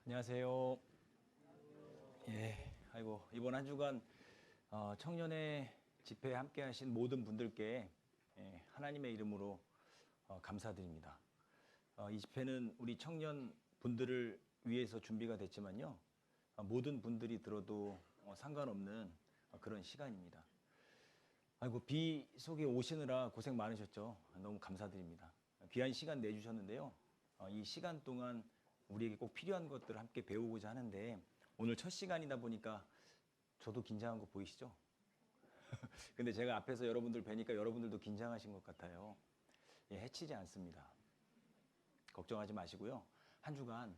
안녕하세요. 이번 한 주간 청년의 집회에 함께하신 모든 분들께 하나님의 이름으로 감사드립니다. 이 집회는 우리 청년 분들을 위해서 준비가 됐지만요, 모든 분들이 들어도 상관없는 그런 시간입니다. 비 속에 오시느라 고생 많으셨죠? 너무 감사드립니다. 귀한 시간 내주셨는데요. 이 시간 동안 우리에게 꼭 필요한 것들을 함께 배우고자 하는데, 오늘 첫 시간이다 보니까 저도 긴장한 거 보이시죠? 근데 제가 앞에서 여러분들 뵈니까 여러분들도 긴장하신 것 같아요. 해치지 않습니다. 걱정하지 마시고요. 한 주간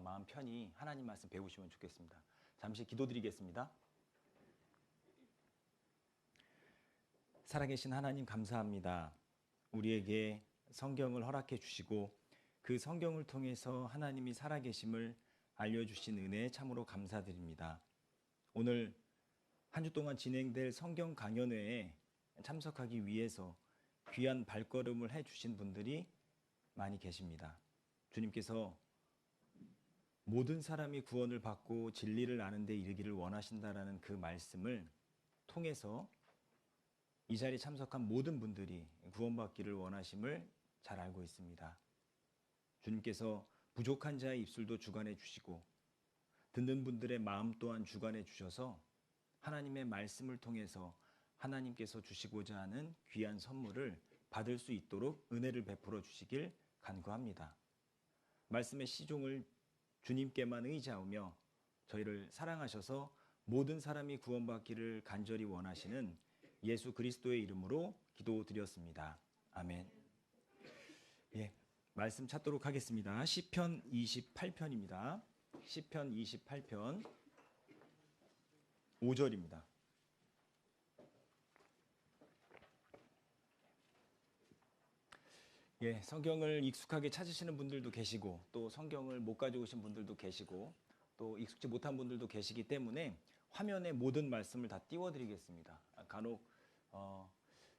마음 편히 하나님 말씀 배우시면 좋겠습니다. 잠시 기도드리겠습니다. 살아계신 하나님 감사합니다. 우리에게 성경을 허락해 주시고 그 성경을 통해서 하나님이 살아계심을 알려주신 은혜에 참으로 감사드립니다. 오늘 한 주 동안 진행될 성경 강연회에 참석하기 위해서 귀한 발걸음을 해주신 분들이 많이 계십니다. 주님께서 모든 사람이 구원을 받고 진리를 아는 데 이르기를 원하신다라는 그 말씀을 통해서 이 자리에 참석한 모든 분들이 구원받기를 원하심을 잘 알고 있습니다. 주님께서 부족한 자의 입술도 주관해 주시고 듣는 분들의 마음 또한 주관해 주셔서 하나님의 말씀을 통해서 하나님께서 주시고자 하는 귀한 선물을 받을 수 있도록 은혜를 베풀어 주시길 간구합니다. 말씀의 시종을 주님께만 의지하며 저희를 사랑하셔서 모든 사람이 구원받기를 간절히 원하시는 예수 그리스도의 이름으로 기도드렸습니다. 아멘. 말씀 찾도록 하겠습니다. 시편 28편입니다. 시편 28편 5절입니다. 성경을 익숙하게 찾으시는 분들도 계시고 또 성경을 못 가져오신 분들도 계시고 또 익숙지 못한 분들도 계시기 때문에 화면에 모든 말씀을 다 띄워드리겠습니다. 간혹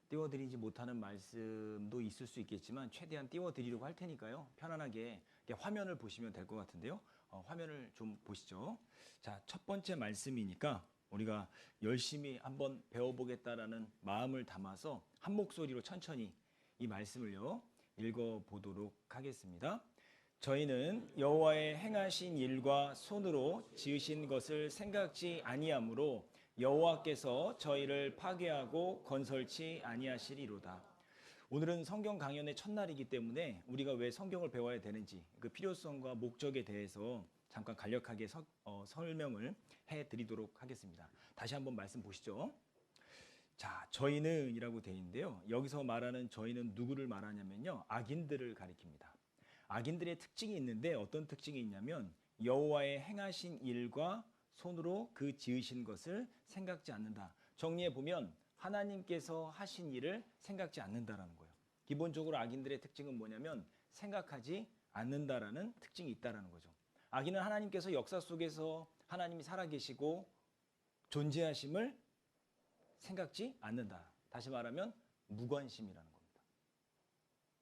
띄워드리지 못하는 말씀도 있을 수 있겠지만 최대한 띄워드리려고 할 테니까요. 편안하게 화면을 보시면 될 것 같은데요. 화면을 좀 보시죠. 자, 첫 번째 말씀이니까 우리가 열심히 한번 배워보겠다라는 마음을 담아서 한 목소리로 천천히 이 말씀을요 읽어보도록 하겠습니다. 저희는 여호와의 행하신 일과 손으로 지으신 것을 생각지 아니하므로 여호와께서 저희를 파괴하고 건설치 아니하시리로다. 오늘은 성경 강연의 첫날이기 때문에 우리가 왜 성경을 배워야 되는지 그 필요성과 목적에 대해서 잠깐 간략하게 설명을 해드리도록 하겠습니다. 다시 한번 말씀 보시죠. 자, 저희는 이라고 되어 있는데요. 여기서 말하는 저희는 누구를 말하냐면요, 악인들을 가리킵니다. 악인들의 특징이 있는데 어떤 특징이 있냐면 여호와의 행하신 일과 손으로 그 지으신 것을 생각지 않는다. 정리해 보면 하나님께서 하신 일을 생각지 않는다라는 거예요. 기본적으로 악인들의 특징은 뭐냐면 생각하지 않는다라는 특징이 있다라는 거죠. 악인은 하나님께서 역사 속에서 하나님이 살아계시고 존재하심을 생각지 않는다. 다시 말하면 무관심이라는 겁니다.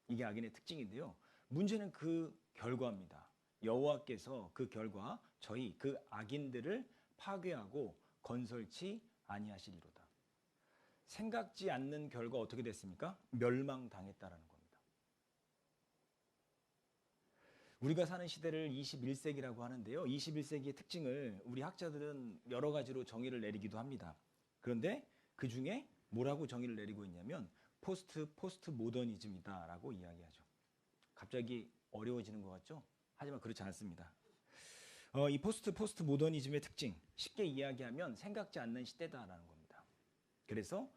이게 악인의 특징인데요. 문제는 그 결과입니다. 여호와께서 그 결과 저희 그 악인들을 파괴하고 건설치 아니하시리로다. 생각지 않는 결과 어떻게 됐습니까? 멸망당했다라는 겁니다. 우리가 사는 시대를 21세기라고 하는데요. 21세기의 특징을 우리 학자들은 여러 가지로 정의를 내리기도 합니다. 그런데 그 중에 뭐라고 정의를 내리고 있냐면 포스트 모더니즘이다라고 이야기하죠. 갑자기 어려워지는 것 같죠? 하지만 그렇지 않습니다. 이 포스트 모더니즘의 특징, 쉽게 이야기하면 생각지 않는 시대다라는 겁니다. 그래서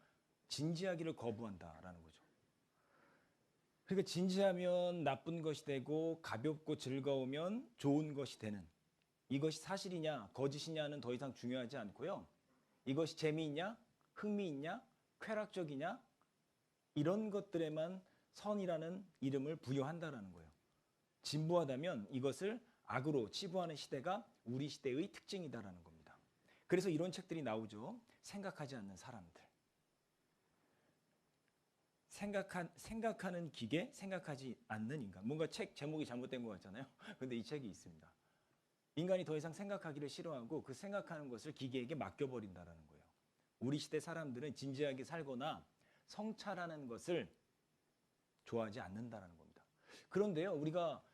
진지하기를 거부한다라는 거죠. 그러니까 진지하면 나쁜 것이 되고 가볍고 즐거우면 좋은 것이 되는, 이것이 사실이냐 거짓이냐는 더 이상 중요하지 않고요. 이것이 재미있냐 흥미있냐 쾌락적이냐 이런 것들에만 선이라는 이름을 부여한다라는 거예요. 진부하다면 이것을 악으로 치부하는 시대가 우리 시대의 특징이다라는 겁니다. 그래서 이런 책들이 나오죠. 생각하지 않는 사람들. 생각하는 기계, 생각하지 않는 인간. 뭔가 책 제목이 잘못된 것 같잖아요. 그런데 이 책이 있습니다. 인간이 더 이상 생각하기를 싫어하고 그 생각하는 것을 기계에게 맡겨버린다라는 거예요. 우리 시대 사람들은 진지하게 살거나 성찰하는 것을 좋아하지 않는다라는 겁니다. 그런데요, 우리가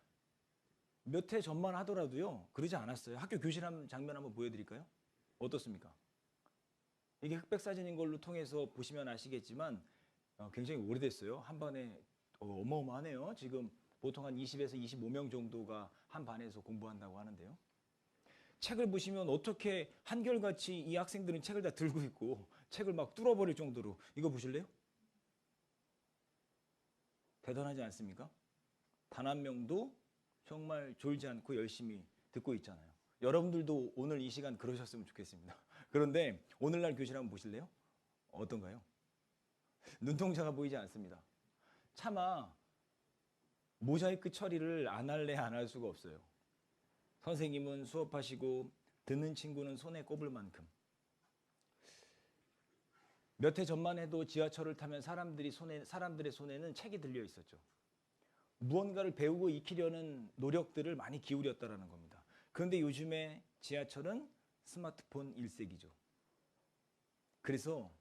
몇 해 전만 하더라도요, 그러지 않았어요. 학교 교실 장면 한번 보여드릴까요? 어떻습니까? 이게 흑백 사진인 걸로 통해서 보시면 아시겠지만 굉장히 오래됐어요. 한 반에 어마어마하네요. 지금 보통 한 20에서 25명 정도가 한 반에서 공부한다고 하는데요. 책을 보시면 어떻게 한결같이 이 학생들은 책을 다 들고 있고 책을 막 뚫어버릴 정도로, 이거 보실래요? 대단하지 않습니까? 단 한 명도 정말 졸지 않고 열심히 듣고 있잖아요. 여러분들도 오늘 이 시간 그러셨으면 좋겠습니다. 그런데 오늘날 교실 한번 보실래요? 어떤가요? 눈동자가 보이지 않습니다. 차마 모자이크 처리를 안 할래 안 할 수가 없어요. 선생님은 수업하시고 듣는 친구는 손에 꼽을 만큼. 몇 해 전만 해도 지하철을 타면 사람들의 손에는 책이 들려 있었죠. 무언가를 배우고 익히려는 노력들을 많이 기울였다라는 겁니다. 그런데 요즘에 지하철은 스마트폰 일색이죠. 그래서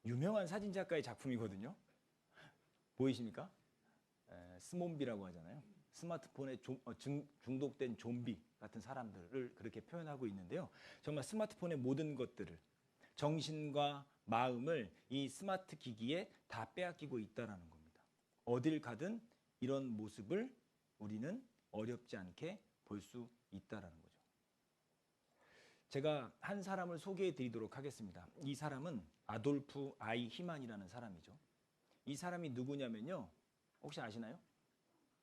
유명한 사진작가의 작품이거든요. 보이십니까? 스몬비라고 하잖아요. 스마트폰에 중독된 좀비 같은 사람들을 그렇게 표현하고 있는데요. 정말 스마트폰의 모든 것들을, 정신과 마음을 이 스마트 기기에 다 빼앗기고 있다는 겁니다. 어딜 가든 이런 모습을 우리는 어렵지 않게 볼 수 있다는 거죠. 제가 한 사람을 소개해 드리도록 하겠습니다. 이 사람은 아돌프 아이히만이라는 사람이죠. 이 사람이 누구냐면요. 혹시 아시나요?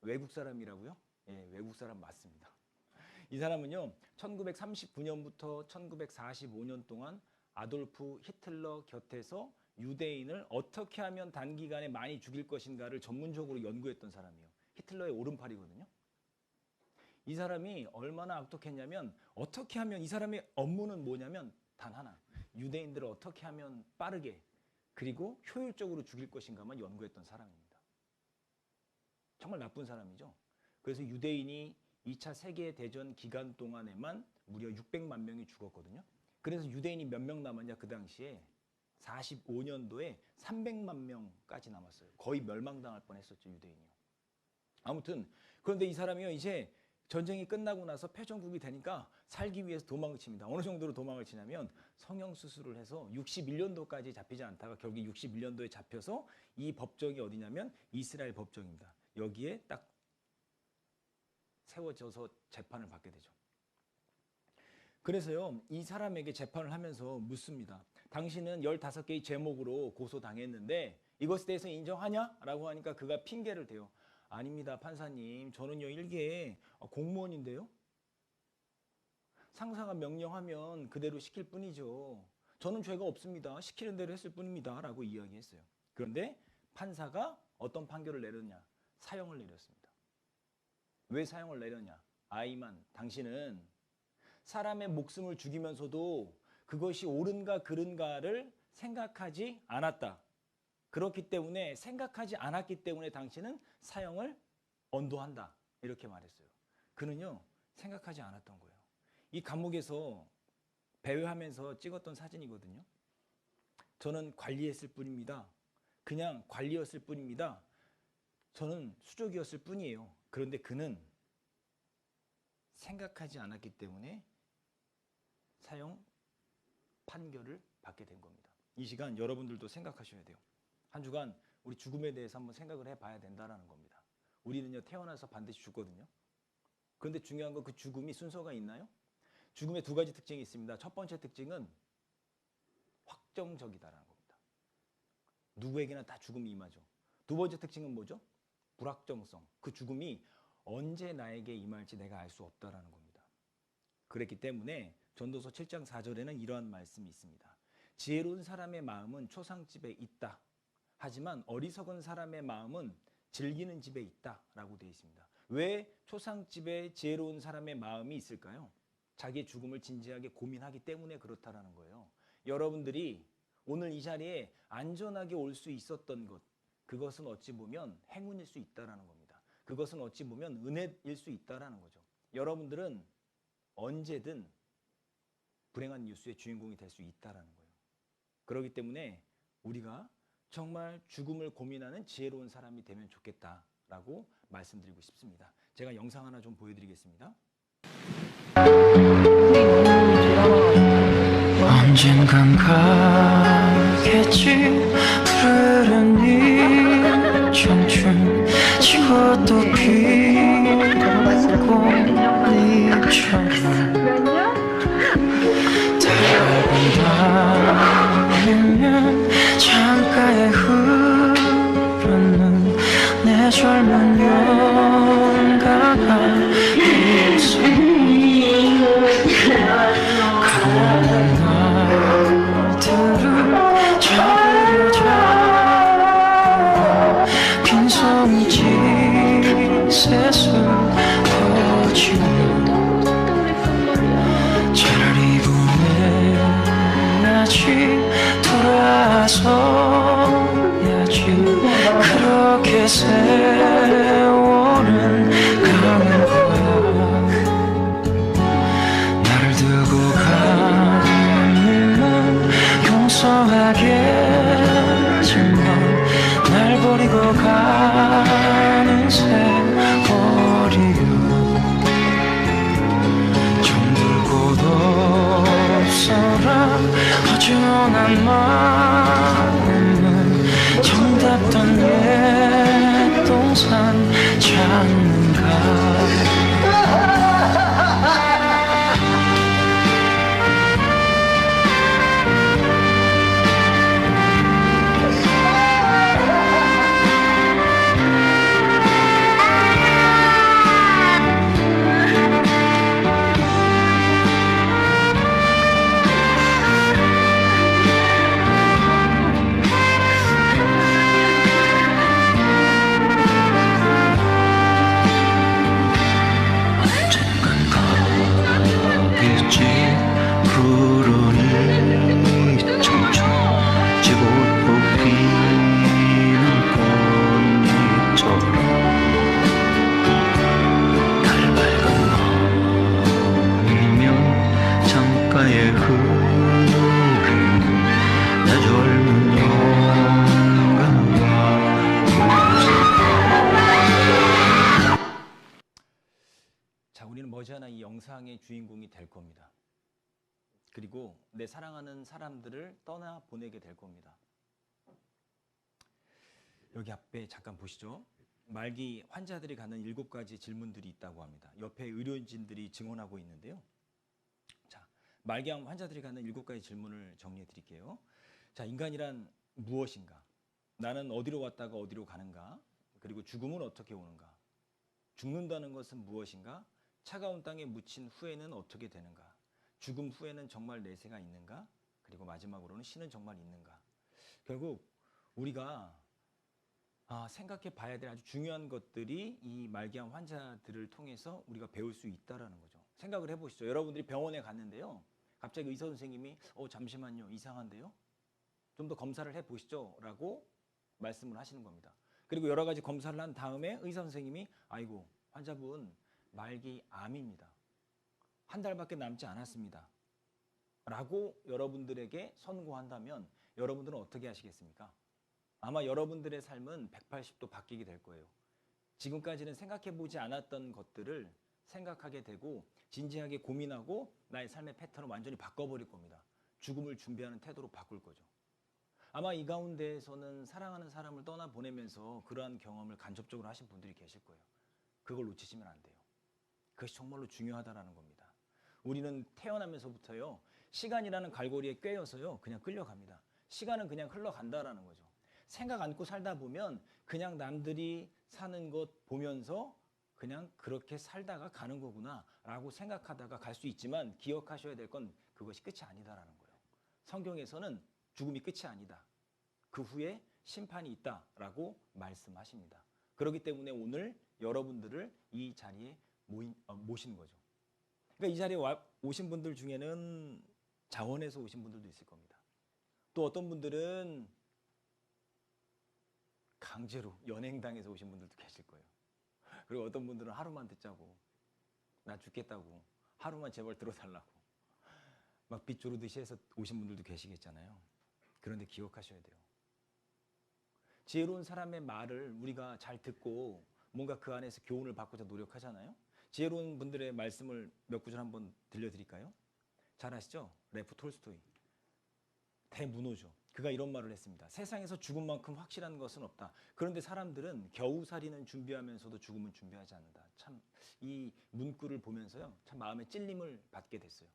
외국 사람이라고요? 예, 외국 사람 맞습니다. 이 사람은요, 1939년부터 1945년 동안 아돌프 히틀러 곁에서 유대인을 어떻게 하면 단기간에 많이 죽일 것인가를 전문적으로 연구했던 사람이에요. 히틀러의 오른팔이거든요. 이 사람이 얼마나 악독했냐면, 어떻게 하면, 이 사람의 업무는 뭐냐면 단 하나, 유대인들을 어떻게 하면 빠르게 그리고 효율적으로 죽일 것인가만 연구했던 사람입니다. 정말 나쁜 사람이죠. 그래서 유대인이 2차 세계대전 기간 동안에만 무려 600만 명이 죽었거든요. 그래서 유대인이 몇 명 남았냐, 그 당시에 45년도에 300만 명까지 남았어요. 거의 멸망당할 뻔했었죠, 유대인이요. 아무튼 그런데 이 사람이요, 이제 전쟁이 끝나고 나서 패전국이 되니까 살기 위해서 도망을 칩니다. 어느 정도로 도망을 치냐면 성형수술을 해서 61년도까지 잡히지 않다가 결국 61년도에 잡혀서 이 법정이 어디냐면 이스라엘 법정입니다. 여기에 딱 세워져서 재판을 받게 되죠. 그래서요, 이 사람에게 재판을 하면서 묻습니다. 당신은 15개의 제목으로 고소당했는데 이것에 대해서 인정하냐? 라고 하니까 그가 핑계를 대요. 아닙니다, 판사님. 저는요, 일개 공무원인데요. 상사가 명령하면 그대로 시킬 뿐이죠. 저는 죄가 없습니다. 시키는 대로 했을 뿐입니다. 라고 이야기했어요. 그런데 판사가 어떤 판결을 내렸냐? 사형을 내렸습니다. 왜 사형을 내렸냐? 아이만, 당신은 사람의 목숨을 죽이면서도 그것이 옳은가 그른가를 생각하지 않았다. 그렇기 때문에 생각하지 않았기 때문에 당신은 사형을 언도한다. 이렇게 말했어요. 그는요, 생각하지 않았던 거예요. 이 감옥에서 배회하면서 찍었던 사진이거든요. 저는 관리했을 뿐입니다. 그냥 관리였을 뿐입니다. 저는 수족이었을 뿐이에요. 그런데 그는 생각하지 않았기 때문에 사형 판결을 받게 된 겁니다. 이 시간 여러분들도 생각하셔야 돼요. 한 주간 우리 죽음에 대해서 한번 생각을 해봐야 된다는 겁니다. 우리는요, 태어나서 반드시 죽거든요. 그런데 중요한 건 그 죽음이 순서가 있나요? 죽음의 두 가지 특징이 있습니다. 첫 번째 특징은 확정적이다라는 겁니다. 누구에게나 다 죽음이 임하죠. 두 번째 특징은 뭐죠? 불확정성. 그 죽음이 언제 나에게 임할지 내가 알 수 없다라는 겁니다. 그랬기 때문에 전도서 7장 4절에는 이러한 말씀이 있습니다. 지혜로운 사람의 마음은 초상집에 있다. 하지만 어리석은 사람의 마음은 즐기는 집에 있다라고 되어 있습니다. 왜 초상집에 지혜로운 사람의 마음이 있을까요? 자기의 죽음을 진지하게 고민하기 때문에 그렇다라는 거예요. 여러분들이 오늘 이 자리에 안전하게 올 수 있었던 것, 그것은 어찌 보면 행운일 수 있다라는 겁니다. 그것은 어찌 보면 은혜일 수 있다라는 거죠. 여러분들은 언제든 불행한 뉴스의 주인공이 될 수 있다라는 거예요. 그렇기 때문에 우리가 정말 죽음을 고민하는 지혜로운 사람이 되면 좋겠다라고 말씀드리고 싶습니다. 제가 영상 하나 좀 보여드리겠습니다. 언젠간 가겠지 푸르른 이 청춘 지고 또 피는 꽃잎처럼 달면 창가에 흐르는 내 젊은 영가가 있어 가는 날들을 잡으려 빈손짓에서 터지는 차라리 보내야지 돌아서야지 그렇게 세월은 가는 거야 나를 두고 가면 용서하겠지만 날 버리고 가는 세월이여 정들 곳 없어라 허전한 마음은 정답던 옛 동산 찾는가 자, 우리는 머지않아 이 영상의 주인공이 될 겁니다. 그리고 내 사랑하는 사람들을 떠나 보내게 될 겁니다. 여기 앞에 잠깐 보시죠. 말기 환자들이 갖는 7가지 질문들이 있다고 합니다. 옆에 의료진들이 증언하고 있는데요. 자, 말기암 환자들이 갖는 7가지 질문을 정리해 드릴게요. 자, 인간이란 무엇인가? 나는 어디로 왔다가 어디로 가는가? 그리고 죽음은 어떻게 오는가? 죽는다는 것은 무엇인가? 차가운 땅에 묻힌 후에는 어떻게 되는가? 죽음 후에는 정말 내세가 있는가? 그리고 마지막으로는 신은 정말 있는가? 결국 우리가 생각해 봐야 될 아주 중요한 것들이 이 말기암 환자들을 통해서 우리가 배울 수 있다는 거죠. 생각을 해보시죠. 여러분들이 병원에 갔는데요. 갑자기 의사 선생님이 잠시만요. 이상한데요? 좀 더 검사를 해보시죠. 라고 말씀을 하시는 겁니다. 그리고 여러 가지 검사를 한 다음에 의사 선생님이 아이고 환자분 말기암입니다. 한 달밖에 남지 않았습니다. 라고 여러분들에게 선고한다면 여러분들은 어떻게 하시겠습니까? 아마 여러분들의 삶은 180도 바뀌게 될 거예요. 지금까지는 생각해보지 않았던 것들을 생각하게 되고 진지하게 고민하고 나의 삶의 패턴을 완전히 바꿔버릴 겁니다. 죽음을 준비하는 태도로 바꿀 거죠. 아마 이 가운데에서는 사랑하는 사람을 떠나보내면서 그러한 경험을 간접적으로 하신 분들이 계실 거예요. 그걸 놓치시면 안 돼요. 그것이 정말로 중요하다는 겁니다. 우리는 태어나면서부터요. 시간이라는 갈고리에 꿰어서요. 그냥 끌려갑니다. 시간은 그냥 흘러간다라는 거죠. 생각 않고 살다 보면 그냥 남들이 사는 것 보면서 그냥 그렇게 살다가 가는 거구나 라고 생각하다가 갈 수 있지만 기억하셔야 될 건 그것이 끝이 아니다라는 거예요. 성경에서는 죽음이 끝이 아니다. 그 후에 심판이 있다라고 말씀하십니다. 그렇기 때문에 오늘 여러분들을 이 자리에 모신 거죠. 그러니까 이 자리에 오신 분들 중에는 자원에서 오신 분들도 있을 겁니다. 또 어떤 분들은 강제로 연행당해서 오신 분들도 계실 거예요. 그리고 어떤 분들은 하루만 듣자고 나 죽겠다고 하루만 제발 들어달라고. 막 빚 조르듯이 해서 오신 분들도 계시겠잖아요. 그런데 기억하셔야 돼요. 지혜로운 사람의 말을 우리가 잘 듣고 뭔가 그 안에서 교훈을 받고자 노력하잖아요. 지혜로운 분들의 말씀을 몇 구절 한번 들려드릴까요? 잘 아시죠? 레프 톨스토이. 대문호죠. 그가 이런 말을 했습니다. 세상에서 죽은 만큼 확실한 것은 없다. 그런데 사람들은 겨우살이는 준비하면서도 죽음은 준비하지 않는다. 참 이 문구를 보면서요. 참 마음에 찔림을 받게 됐어요.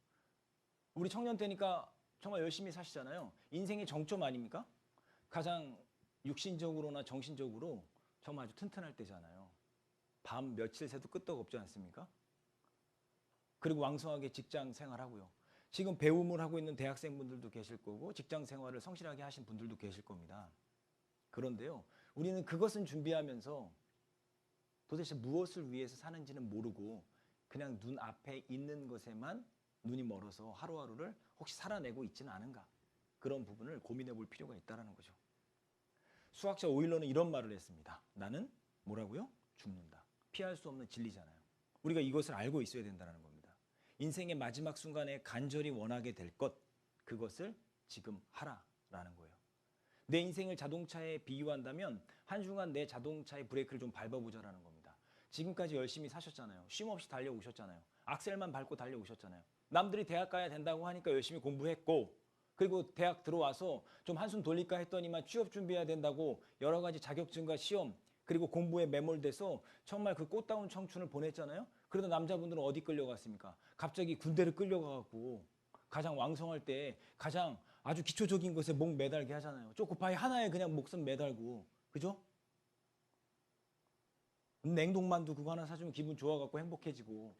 우리 청년 때니까 정말 열심히 사시잖아요. 인생의 정점 아닙니까? 가장 육신적으로나 정신적으로 정말 아주 튼튼할 때잖아요. 밤 며칠 새도 끄떡 없지 않습니까? 그리고 왕성하게 직장 생활하고요. 지금 배움을 하고 있는 대학생분들도 계실 거고 직장 생활을 성실하게 하신 분들도 계실 겁니다. 그런데요. 우리는 그것은 준비하면서 도대체 무엇을 위해서 사는지는 모르고 그냥 눈앞에 있는 것에만 눈이 멀어서 하루하루를 혹시 살아내고 있지는 않은가. 그런 부분을 고민해 볼 필요가 있다는 거죠. 수학자 오일러는 이런 말을 했습니다. 나는 뭐라고요? 죽는다. 피할 수 없는 진리잖아요. 우리가 이것을 알고 있어야 된다는 겁니다. 인생의 마지막 순간에 간절히 원하게 될 것, 그것을 지금 하라라는 거예요. 내 인생을 자동차에 비유한다면 한순간 내 자동차의 브레이크를 좀 밟아보자라는 겁니다. 지금까지 열심히 사셨잖아요. 쉼 없이 달려오셨잖아요. 악셀만 밟고 달려오셨잖아요. 남들이 대학 가야 된다고 하니까 열심히 공부했고 그리고 대학 들어와서 좀 한숨 돌릴까 했더니만 취업 준비해야 된다고 여러 가지 자격증과 시험 그리고 공부에 매몰돼서 정말 그 꽃다운 청춘을 보냈잖아요. 그래도 남자분들은 어디 끌려갔습니까? 갑자기 군대를 끌려가고 가장 왕성할 때 가장 아주 기초적인 것에 목 매달게 하잖아요. 초코파이 하나에 그냥 목숨 매달고 그죠? 냉동만두 그거 하나 사주면 기분 좋아갖고 행복해지고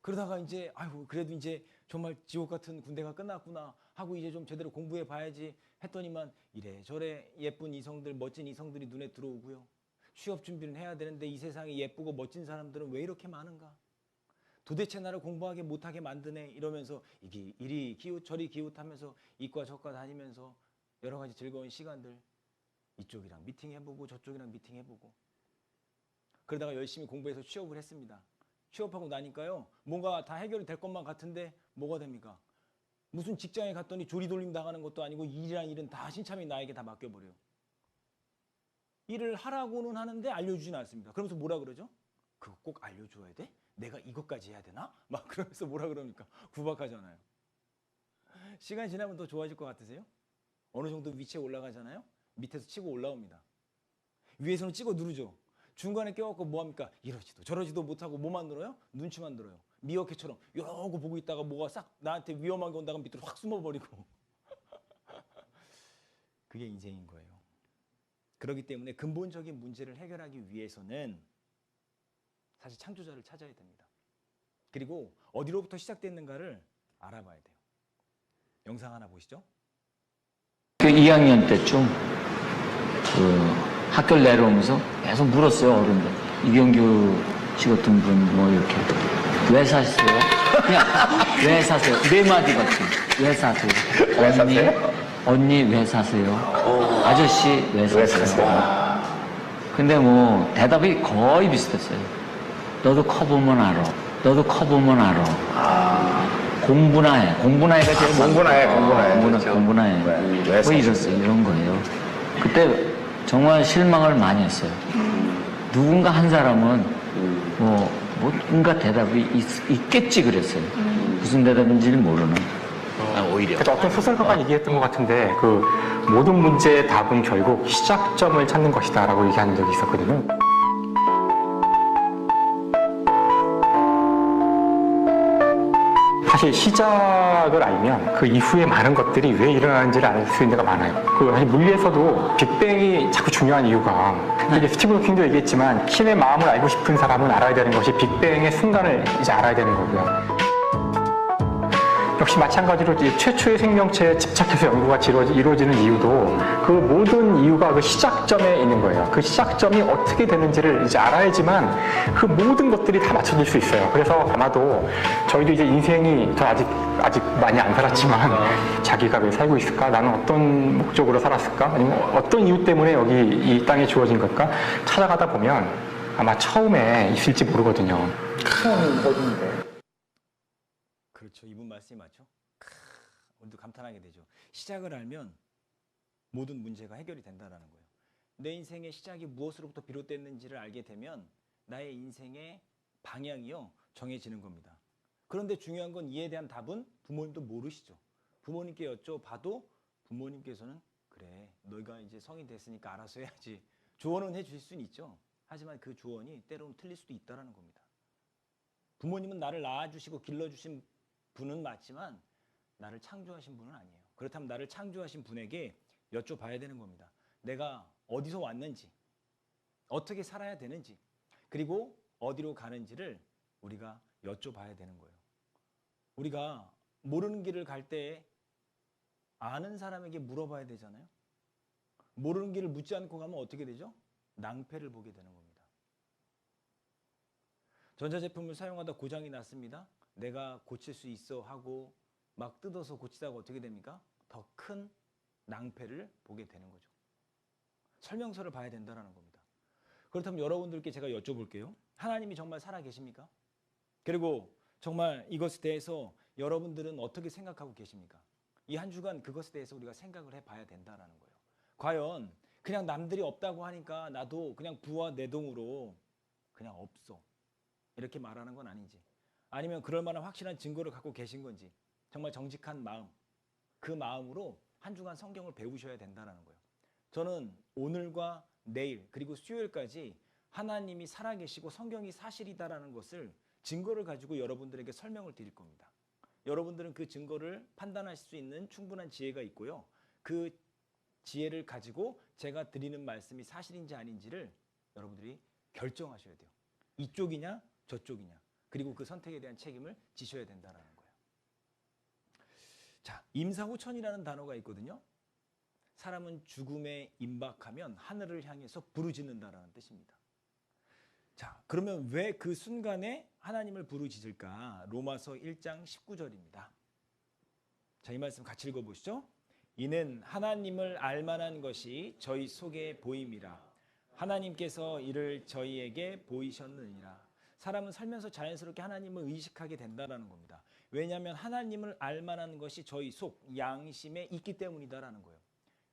그러다가 이제 아이고 그래도 이제 정말 지옥 같은 군대가 끝났구나 하고 이제 좀 제대로 공부해 봐야지 했더니만 이래저래 예쁜 이성들 멋진 이성들이 눈에 들어오고요. 취업 준비를 해야 되는데 이 세상에 예쁘고 멋진 사람들은 왜 이렇게 많은가? 도대체 나를 공부하게 못하게 만드네 이러면서 이게 이리 기웃 저리 기웃하면서 이과 저과 다니면서 여러 가지 즐거운 시간들 이쪽이랑 미팅해보고 저쪽이랑 미팅해보고 그러다가 열심히 공부해서 취업을 했습니다. 취업하고 나니까요 뭔가 다 해결이 될 것만 같은데 뭐가 됩니까? 무슨 직장에 갔더니 조리돌림 당하는 것도 아니고 일이란 일은 다 신참이 나에게 다 맡겨버려요. 일을 하라고는 하는데 알려주지는 않습니다. 그러면서 뭐라 그러죠? 그거 꼭 알려줘야 돼? 내가 이것까지 해야 되나? 막 그러면서 뭐라 그럽니까? 구박하잖아요. 시간이 지나면 더 좋아질 것 같으세요? 어느 정도 위치에 올라가잖아요? 밑에서 치고 올라옵니다. 위에서는 찍어 누르죠. 중간에 껴갖고 뭐합니까? 이러지도 저러지도 못하고 뭐 만들어요? 눈치 만들어요. 미어캣처럼 이러고 보고 있다가 뭐가 싹 나한테 위험하게 온다가 밑으로 확 숨어버리고 그게 인생인 거예요. 그렇기 때문에 근본적인 문제를 해결하기 위해서는 사실 창조자를 찾아야 됩니다. 그리고 어디로부터 시작됐는가를 알아봐야 돼요. 영상 하나 보시죠. 그 2학년 때쯤 학교를 내려오면서 계속 물었어요, 어른들. 이경규 씨 같은 분 뭐 이렇게 왜 사세요? 그냥 왜 사세요? 네 마디 같이 왜 사세요? 왜 사세요? 언니 왜 사세요? 아저씨 왜 사세요? 근데 뭐 대답이 거의 비슷했어요. 너도 커보면 알아. 너도 커보면 알아. 공부나 해. 공부나 해가 제일 공부나 해, 공부나 해. 그렇죠. 공부나 해. 왜 뭐 이랬어요. 이런 거예요. 그때 정말 실망을 많이 했어요. 누군가 한 사람은 뭔가 대답이 있겠지 그랬어요. 무슨 대답인지는 모르는. 오히려. 그래서 어떤 소설가가 얘기했던 것 같은데 그 모든 문제의 답은 결국 시작점을 찾는 것이다라고 얘기한 적이 있었거든요. 사실 시작을 알면 그 이후에 많은 것들이 왜 일어나는지를 알 수 있는 데가 많아요. 사실 물리에서도 빅뱅이 자꾸 중요한 이유가 이게 스티븐 킹도 얘기했지만 신의 마음을 알고 싶은 사람은 알아야 되는 것이 빅뱅의 순간을 이제 알아야 되는 거고요. 역시 마찬가지로 이제 최초의 생명체에 집착해서 연구가 이루어지는 이유도 그 모든 이유가 그 시작점에 있는 거예요. 그 시작점이 어떻게 되는지를 이제 알아야지만 그 모든 것들이 다 맞춰질 수 있어요. 그래서 아마도 저희도 이제 인생이 저 아직 많이 안 살았지만 자기가 왜 살고 있을까? 나는 어떤 목적으로 살았을까? 아니면 어떤 이유 때문에 여기 이 땅에 주어진 걸까? 찾아가다 보면 아마 처음에 있을지 모르거든요. 그렇죠. 이분 말씀이 맞죠? 오늘도 감탄하게 되죠. 시작을 알면 모든 문제가 해결이 된다는 거예요. 내 인생의 시작이 무엇으로부터 비롯됐는지를 알게 되면 나의 인생의 방향이요 정해지는 겁니다. 그런데 중요한 건 이에 대한 답은 부모님도 모르시죠. 부모님께 여쭤봐도 부모님께서는 그래 너희가 이제 성인 됐으니까 알아서 해야지 조언은 해주실 수는 있죠. 하지만 그 조언이 때로는 틀릴 수도 있다는 겁니다. 부모님은 나를 낳아주시고 길러주신 분은 맞지만 나를 창조하신 분은 아니에요. 그렇다면 나를 창조하신 분에게 여쭤봐야 되는 겁니다. 내가 어디서 왔는지, 어떻게 살아야 되는지, 그리고 어디로 가는지를 우리가 여쭤봐야 되는 거예요. 우리가 모르는 길을 갈 때 아는 사람에게 물어봐야 되잖아요. 모르는 길을 묻지 않고 가면 어떻게 되죠? 낭패를 보게 되는 겁니다. 전자제품을 사용하다 고장이 났습니다. 내가 고칠 수 있어 하고 막 뜯어서 고치다가 어떻게 됩니까? 더 큰 낭패를 보게 되는 거죠. 설명서를 봐야 된다는 겁니다. 그렇다면 여러분들께 제가 여쭤볼게요. 하나님이 정말 살아 계십니까? 그리고 정말 이것에 대해서 여러분들은 어떻게 생각하고 계십니까? 이 한 주간 그것에 대해서 우리가 생각을 해봐야 된다는 거예요. 과연 그냥 남들이 없다고 하니까 나도 그냥 부와 내동으로 그냥 없어 이렇게 말하는 건 아닌지, 아니면 그럴 만한 확실한 증거를 갖고 계신 건지, 정말 정직한 마음, 그 마음으로 한 주간 성경을 배우셔야 된다는 거예요. 저는 오늘과 내일 그리고 수요일까지 하나님이 살아계시고 성경이 사실이다라는 것을 증거를 가지고 여러분들에게 설명을 드릴 겁니다. 여러분들은 그 증거를 판단하실 수 있는 충분한 지혜가 있고요. 그 지혜를 가지고 제가 드리는 말씀이 사실인지 아닌지를 여러분들이 결정하셔야 돼요. 이쪽이냐 저쪽이냐, 그리고 그 선택에 대한 책임을 지셔야 된다는 거예요. 자, 임사후천이라는 단어가 있거든요. 사람은 죽음에 임박하면 하늘을 향해서 부르짖는다라는 뜻입니다. 자, 그러면 왜 그 순간에 하나님을 부르짖을까? 로마서 1장 19절입니다. 자, 이 말씀 같이 읽어보시죠. 이는 하나님을 알만한 것이 저희 속에 보임이라. 하나님께서 이를 저희에게 보이셨느니라. 사람은 살면서 자연스럽게 하나님을 의식하게 된다는 겁니다. 왜냐하면 하나님을 알만한 것이 저희 속 양심에 있기 때문이다라는 거예요.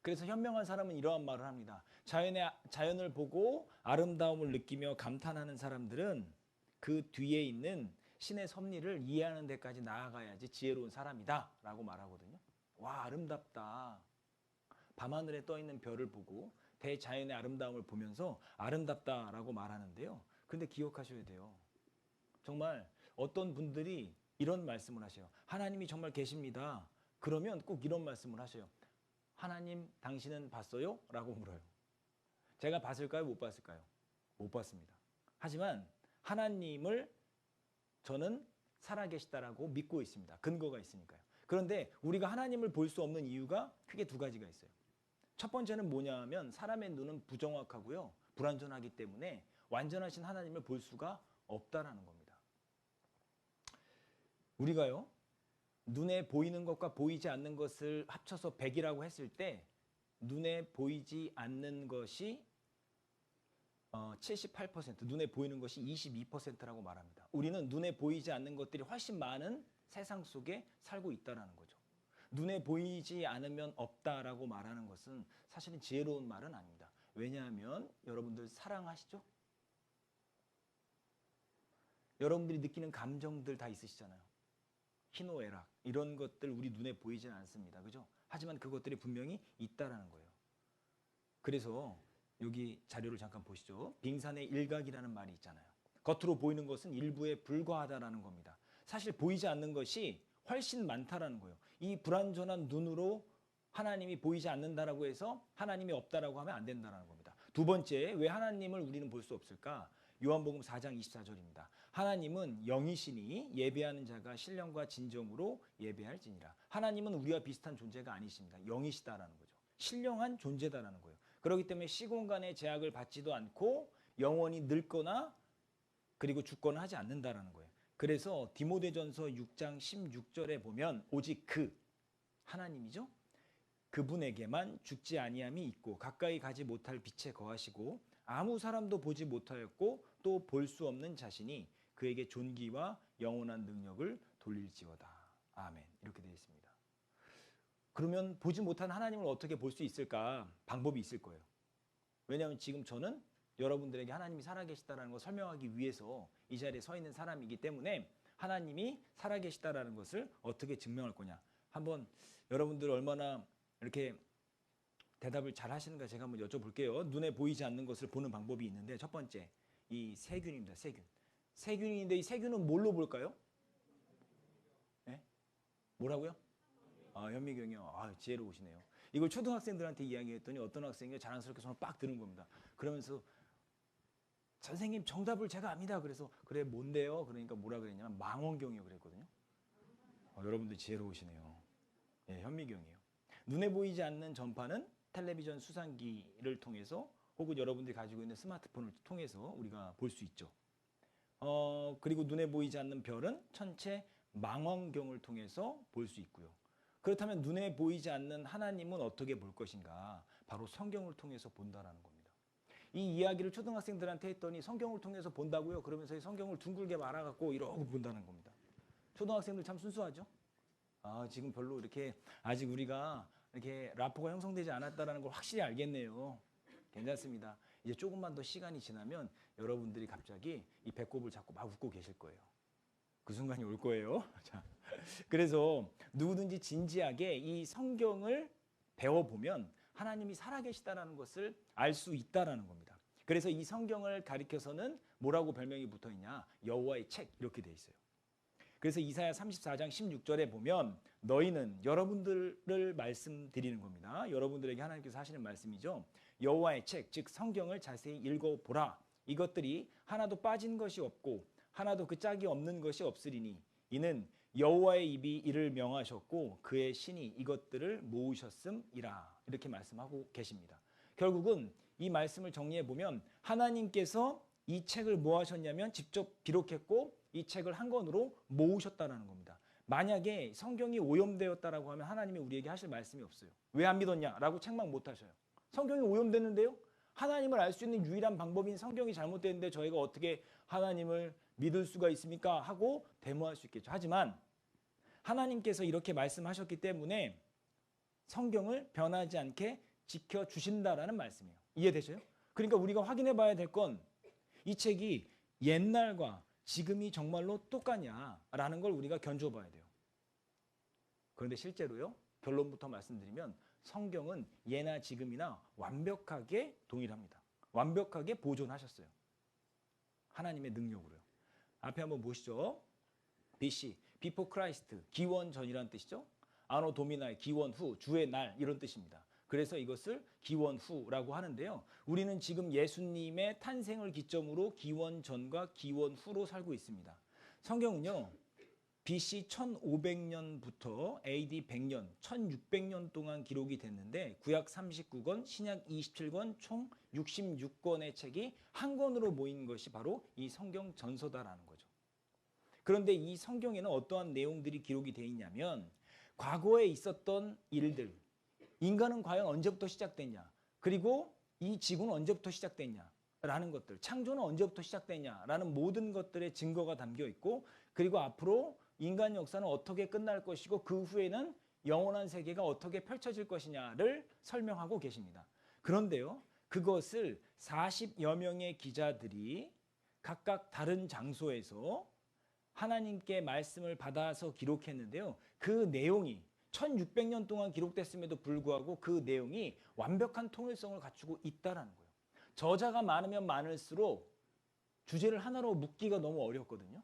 그래서 현명한 사람은 이러한 말을 합니다. 자연을 보고 아름다움을 느끼며 감탄하는 사람들은 그 뒤에 있는 신의 섭리를 이해하는 데까지 나아가야지 지혜로운 사람이다 라고 말하거든요. 와, 아름답다. 밤하늘에 떠있는 별을 보고 대자연의 아름다움을 보면서 아름답다라고 말하는데요. 근데 기억하셔야 돼요. 정말 어떤 분들이 이런 말씀을 하셔요. 하나님이 정말 계십니다. 그러면 꼭 이런 말씀을 하셔요. 하나님 당신은 봤어요? 라고 물어요. 제가 봤을까요? 못 봤을까요? 못 봤습니다. 하지만 하나님을 저는 살아계시다라고 믿고 있습니다. 근거가 있으니까요. 그런데 우리가 하나님을 볼 수 없는 이유가 크게 두 가지가 있어요. 첫 번째는 뭐냐면 사람의 눈은 부정확하고요. 불완전하기 때문에 완전하신 하나님을 볼 수가 없다라는 겁니다. 우리가요. 눈에 보이는 것과 보이지 않는 것을 합쳐서 100이라고 했을 때 눈에 보이지 않는 것이 78%, 눈에 보이는 것이 22%라고 말합니다. 우리는 눈에 보이지 않는 것들이 훨씬 많은 세상 속에 살고 있다는 거죠. 눈에 보이지 않으면 없다라고 말하는 것은 사실은 지혜로운 말은 아닙니다. 왜냐하면 여러분들 사랑하시죠? 여러분들이 느끼는 감정들 다 있으시잖아요. 희노애락 이런 것들 우리 눈에 보이지는 않습니다. 그죠? 하지만 그것들이 분명히 있다라는 거예요. 그래서 여기 자료를 잠깐 보시죠. 빙산의 일각이라는 말이 있잖아요. 겉으로 보이는 것은 일부에 불과하다라는 겁니다. 사실 보이지 않는 것이 훨씬 많다라는 거예요. 이 불완전한 눈으로 하나님이 보이지 않는다라고 해서 하나님이 없다라고 하면 안 된다라는 겁니다. 두 번째, 왜 하나님을 우리는 볼 수 없을까? 요한복음 4장 24절입니다. 하나님은 영이시니 예배하는 자가 신령과 진정으로 예배할지니라. 하나님은 우리와 비슷한 존재가 아니십니다. 영이시다라는 거죠. 신령한 존재다라는 거예요. 그렇기 때문에 시공간의 제약을 받지도 않고 영원히 늙거나 그리고 죽거나 하지 않는다라는 거예요. 그래서 디모데전서 6장 16절에 보면 오직 그 하나님이죠. 그분에게만 죽지 아니함이 있고 가까이 가지 못할 빛에 거하시고 아무 사람도 보지 못하였고 아무것도 볼 수 없는 자신이 그에게 존귀와 영원한 능력을 돌릴지어다. 아멘. 이렇게 되어 있습니다. 그러면 보지 못한 하나님을 어떻게 볼 수 있을까? 방법이 있을 거예요. 왜냐하면 지금 저는 여러분들에게 하나님이 살아계시다라는 걸 설명하기 위해서 이 자리에 서 있는 사람이기 때문에 하나님이 살아계시다라는 것을 어떻게 증명할 거냐. 한번 여러분들 얼마나 이렇게 대답을 잘 하시는가 제가 한번 여쭤볼게요. 눈에 보이지 않는 것을 보는 방법이 있는데 첫 번째, 이 세균입니다. 세균. 세균인데 이 세균은 뭘로 볼까요? 네? 뭐라고요? 현미경이요. 지혜로우시네요. 이걸 초등학생들한테 이야기했더니 어떤 학생이 자랑스럽게 손을 빡 드는 겁니다. 그러면서 선생님 정답을 제가 압니다. 그래서 그래 뭔데요? 그러니까 뭐라 그랬냐면 망원경이요 그랬거든요. 여러분들 지혜로우시네요. 예, 현미경이에요. 눈에 보이지 않는 전파는 텔레비전 수상기를 통해서 혹은 여러분들이 가지고 있는 스마트폰을 통해서 우리가 볼 수 있죠. 그리고 눈에 보이지 않는 별은 천체 망원경을 통해서 볼 수 있고요. 그렇다면 눈에 보이지 않는 하나님은 어떻게 볼 것인가? 바로 성경을 통해서 본다라는 겁니다. 이 이야기를 초등학생들한테 했더니 성경을 통해서 본다고요? 그러면서 이 성경을 둥글게 말아갖고 이러고 본다는 겁니다. 초등학생들 참 순수하죠? 지금 별로 이렇게 아직 우리가 이렇게 라포가 형성되지 않았다는 걸 확실히 알겠네요. 괜찮습니다. 이제 조금만 더 시간이 지나면 여러분들이 갑자기 이 배꼽을 잡고 막 웃고 계실 거예요. 그 순간이 올 거예요. 자, 그래서 누구든지 진지하게 이 성경을 배워보면 하나님이 살아계시다라는 것을 알 수 있다라는 겁니다. 그래서 이 성경을 가리켜서는 뭐라고 별명이 붙어있냐? 여호와의 책 이렇게 돼 있어요. 그래서 이사야 34장 16절에 보면 너희는 여러분들을 말씀드리는 겁니다. 여러분들에게 하나님께서 하시는 말씀이죠. 여호와의 책, 즉 성경을 자세히 읽어보라. 이것들이 하나도 빠진 것이 없고 하나도 그 짝이 없는 것이 없으리니 이는 여호와의 입이 이를 명하셨고 그의 신이 이것들을 모으셨음이라. 이렇게 말씀하고 계십니다. 결국은 이 말씀을 정리해 보면 하나님께서 이 책을 뭐 하셨냐면 직접 기록했고 이 책을 한 권으로 모으셨다라는 겁니다. 만약에 성경이 오염되었다라고 하면 하나님이 우리에게 하실 말씀이 없어요. 왜 안 믿었냐라고 책망 못 하셔요. 성경이 오염됐는데요. 하나님을 알 수 있는 유일한 방법인 성경이 잘못됐는데 저희가 어떻게 하나님을 믿을 수가 있습니까? 하고 데모할 수 있겠죠. 하지만 하나님께서 이렇게 말씀하셨기 때문에 성경을 변하지 않게 지켜주신다라는 말씀이에요. 이해되셔요? 그러니까 우리가 확인해 봐야 될 건 이 책이 옛날과 지금이 정말로 똑같냐라는 걸 우리가 견주어 봐야 돼요. 그런데 실제로요. 결론부터 말씀드리면 성경은 예나 지금이나 완벽하게 동일합니다. 완벽하게 보존하셨어요. 하나님의 능력으로요. 앞에 한번 보시죠. BC, Before Christ, 기원 전이라는 뜻이죠. 아노 도미나의 기원 후, 주의 날 이런 뜻입니다. 그래서 이것을 기원 후라고 하는데요. 우리는 지금 예수님의 탄생을 기점으로 기원 전과 기원 후로 살고 있습니다. 성경은요. BC 1500년부터 AD 100년, 1600년 동안 기록이 됐는데 구약 39권, 신약 27권, 총 66권의 책이 한 권으로 모인 것이 바로 이 성경 전서다라는 거죠. 그런데 이 성경에는 어떠한 내용들이 기록이 되어 있냐면 과거에 있었던 일들, 인간은 과연 언제부터 시작됐냐, 그리고 이 지구는 언제부터 시작됐냐라는 것들, 창조는 언제부터 시작됐냐라는 모든 것들의 증거가 담겨 있고 그리고 앞으로 인간 역사는 어떻게 끝날 것이고 그 후에는 영원한 세계가 어떻게 펼쳐질 것이냐를 설명하고 계십니다. 그런데요, 그것을 40여 명의 기자들이 각각 다른 장소에서 하나님께 말씀을 받아서 기록했는데요. 그 내용이 1600년 동안 기록됐음에도 불구하고 그 내용이 완벽한 통일성을 갖추고 있다는 거예요. 저자가 많으면 많을수록 주제를 하나로 묶기가 너무 어렵거든요.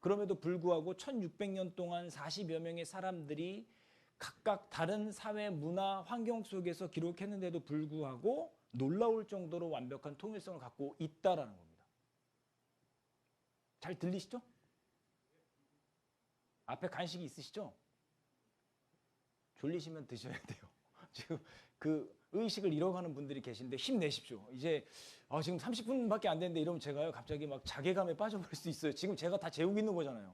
그럼에도 불구하고 1600년 동안 40여 명의 사람들이 각각 다른 사회, 문화, 환경 속에서 기록했는데도 불구하고 놀라울 정도로 완벽한 통일성을 갖고 있다는 겁니다. 잘 들리시죠? 앞에 간식이 있으시죠? 졸리시면 드셔야 돼요. 지금 그 의식을 잃어가는 분들이 계신데 힘내십시오. 이제 지금 30분밖에 안 됐는데 이러면 제가요 갑자기 막 자괴감에 빠져버릴 수 있어요. 지금 제가 다 재우고 있는 거잖아요.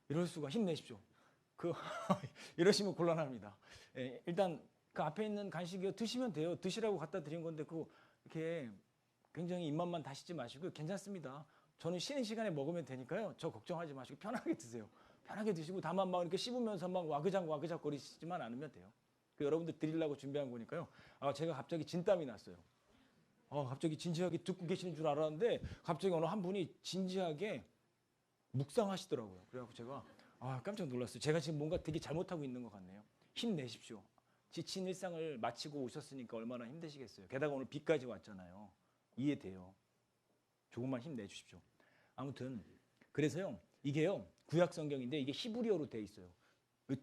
이럴 수가. 힘내십시오. 이러시면 곤란합니다. 일단 그 앞에 있는 간식이요 드시면 돼요. 드시라고 갖다 드린 건데 그거 이렇게 굉장히 입맛만 다시지 마시고 괜찮습니다. 저는 쉬는 시간에 먹으면 되니까요. 저 걱정하지 마시고 편하게 드세요. 편하게 드시고 다만 막 이렇게 씹으면서 막 와그작 거리시지만 않으면 돼요. 그 여러분들 드리려고 준비한 거니까요. 제가 갑자기 진땀이 났어요. 갑자기 진지하게 듣고 계시는 줄 알았는데 갑자기 어느 한 분이 진지하게 묵상하시더라고요. 그래갖고 제가 깜짝 놀랐어요. 제가 지금 뭔가 되게 잘못하고 있는 것 같네요. 힘내십시오. 지친 일상을 마치고 오셨으니까 얼마나 힘드시겠어요. 게다가 오늘 비까지 왔잖아요. 이해돼요. 조금만 힘내주십시오. 아무튼 그래서요. 이게요. 구약 성경인데 이게 히브리어로 돼 있어요.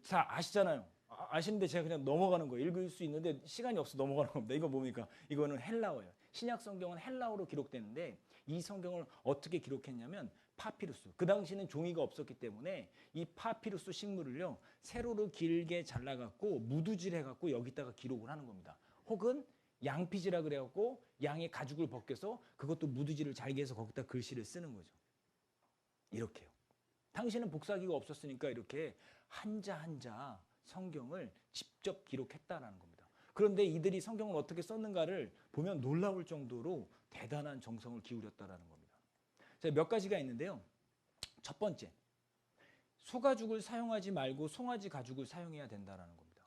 다 아시잖아요. 아시는데 제가 그냥 넘어가는 거예요. 읽을 수 있는데 시간이 없어 넘어가는 겁니다. 이거 뭡니까? 이거는 헬라어예요. 신약 성경은 헬라어로 기록되는데 이 성경을 어떻게 기록했냐면 파피루스. 그 당시는 종이가 없었기 때문에 이 파피루스 식물을요. 세로로 길게 잘라갖고 무두질해갖고 여기다가 기록을 하는 겁니다. 혹은 양피지라 그래갖고 양의 가죽을 벗겨서 그것도 무두질을 잘게 해서 거기다 글씨를 쓰는 거죠. 이렇게요. 당시는 복사기가 없었으니까 이렇게 한자 한자 성경을 직접 기록했다라는 겁니다. 그런데 이들이 성경을 어떻게 썼는가를 보면 놀라울 정도로 대단한 정성을 기울였다라는 겁니다. 자, 몇 가지가 있는데요. 첫 번째, 소가죽을 사용하지 말고 송아지 가죽을 사용해야 된다라는 겁니다.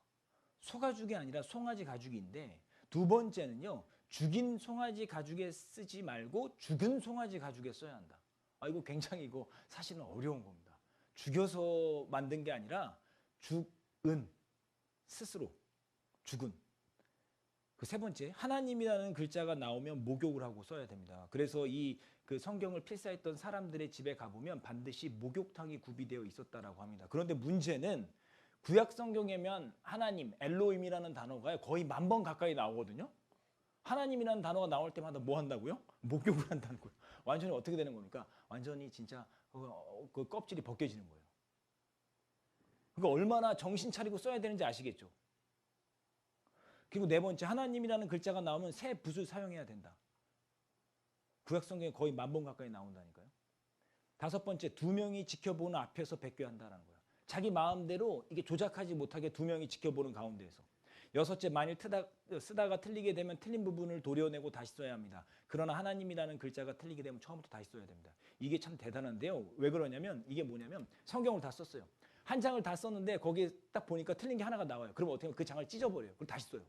소가죽이 아니라 송아지 가죽인데 두 번째는요. 죽인 송아지 가죽에 쓰지 말고 죽은 송아지 가죽에 써야 한다. 이거 굉장히 이거 사실은 어려운 겁니다. 죽여서 만든 게 아니라 죽은 스스로 죽은. 그 세 번째, 하나님이라는 글자가 나오면 목욕을 하고 써야 됩니다. 그래서 그 성경을 필사했던 사람들의 집에 가보면 반드시 목욕탕이 구비되어 있었다라고 합니다. 그런데 문제는 구약 성경에면 하나님, 엘로힘이라는 단어가 거의 10,000번 가까이 나오거든요. 하나님이라는 단어가 나올 때마다 뭐 한다고요? 목욕을 한다는 거예요. 완전히 어떻게 되는 겁니까? 완전히 진짜 그 껍질이 벗겨지는 거예요. 그러니까 얼마나 정신 차리고 써야 되는지 아시겠죠? 그리고 네 번째, 하나님이라는 글자가 나오면 새 붓을 사용해야 된다. 구약 성경에 거의 10,000번 가까이 나온다니까요. 다섯 번째, 2명이 지켜보는 앞에서 뱉겨야 한다는 거예요. 자기 마음대로 이게 조작하지 못하게 2명이 지켜보는 가운데에서. 여섯째, 만일 쓰다가 틀리게 되면 틀린 부분을 도려내고 다시 써야 합니다. 그러나 하나님이라는 글자가 틀리게 되면 처음부터 다시 써야 됩니다. 이게 참 대단한데요. 왜 그러냐면 이게 뭐냐면 성경을 다 썼어요. 한 장을 다 썼는데 거기에 딱 보니까 틀린 게 하나가 나와요. 그럼 어떻게 하면 그 장을 찢어버려요. 그리고 다시 써요.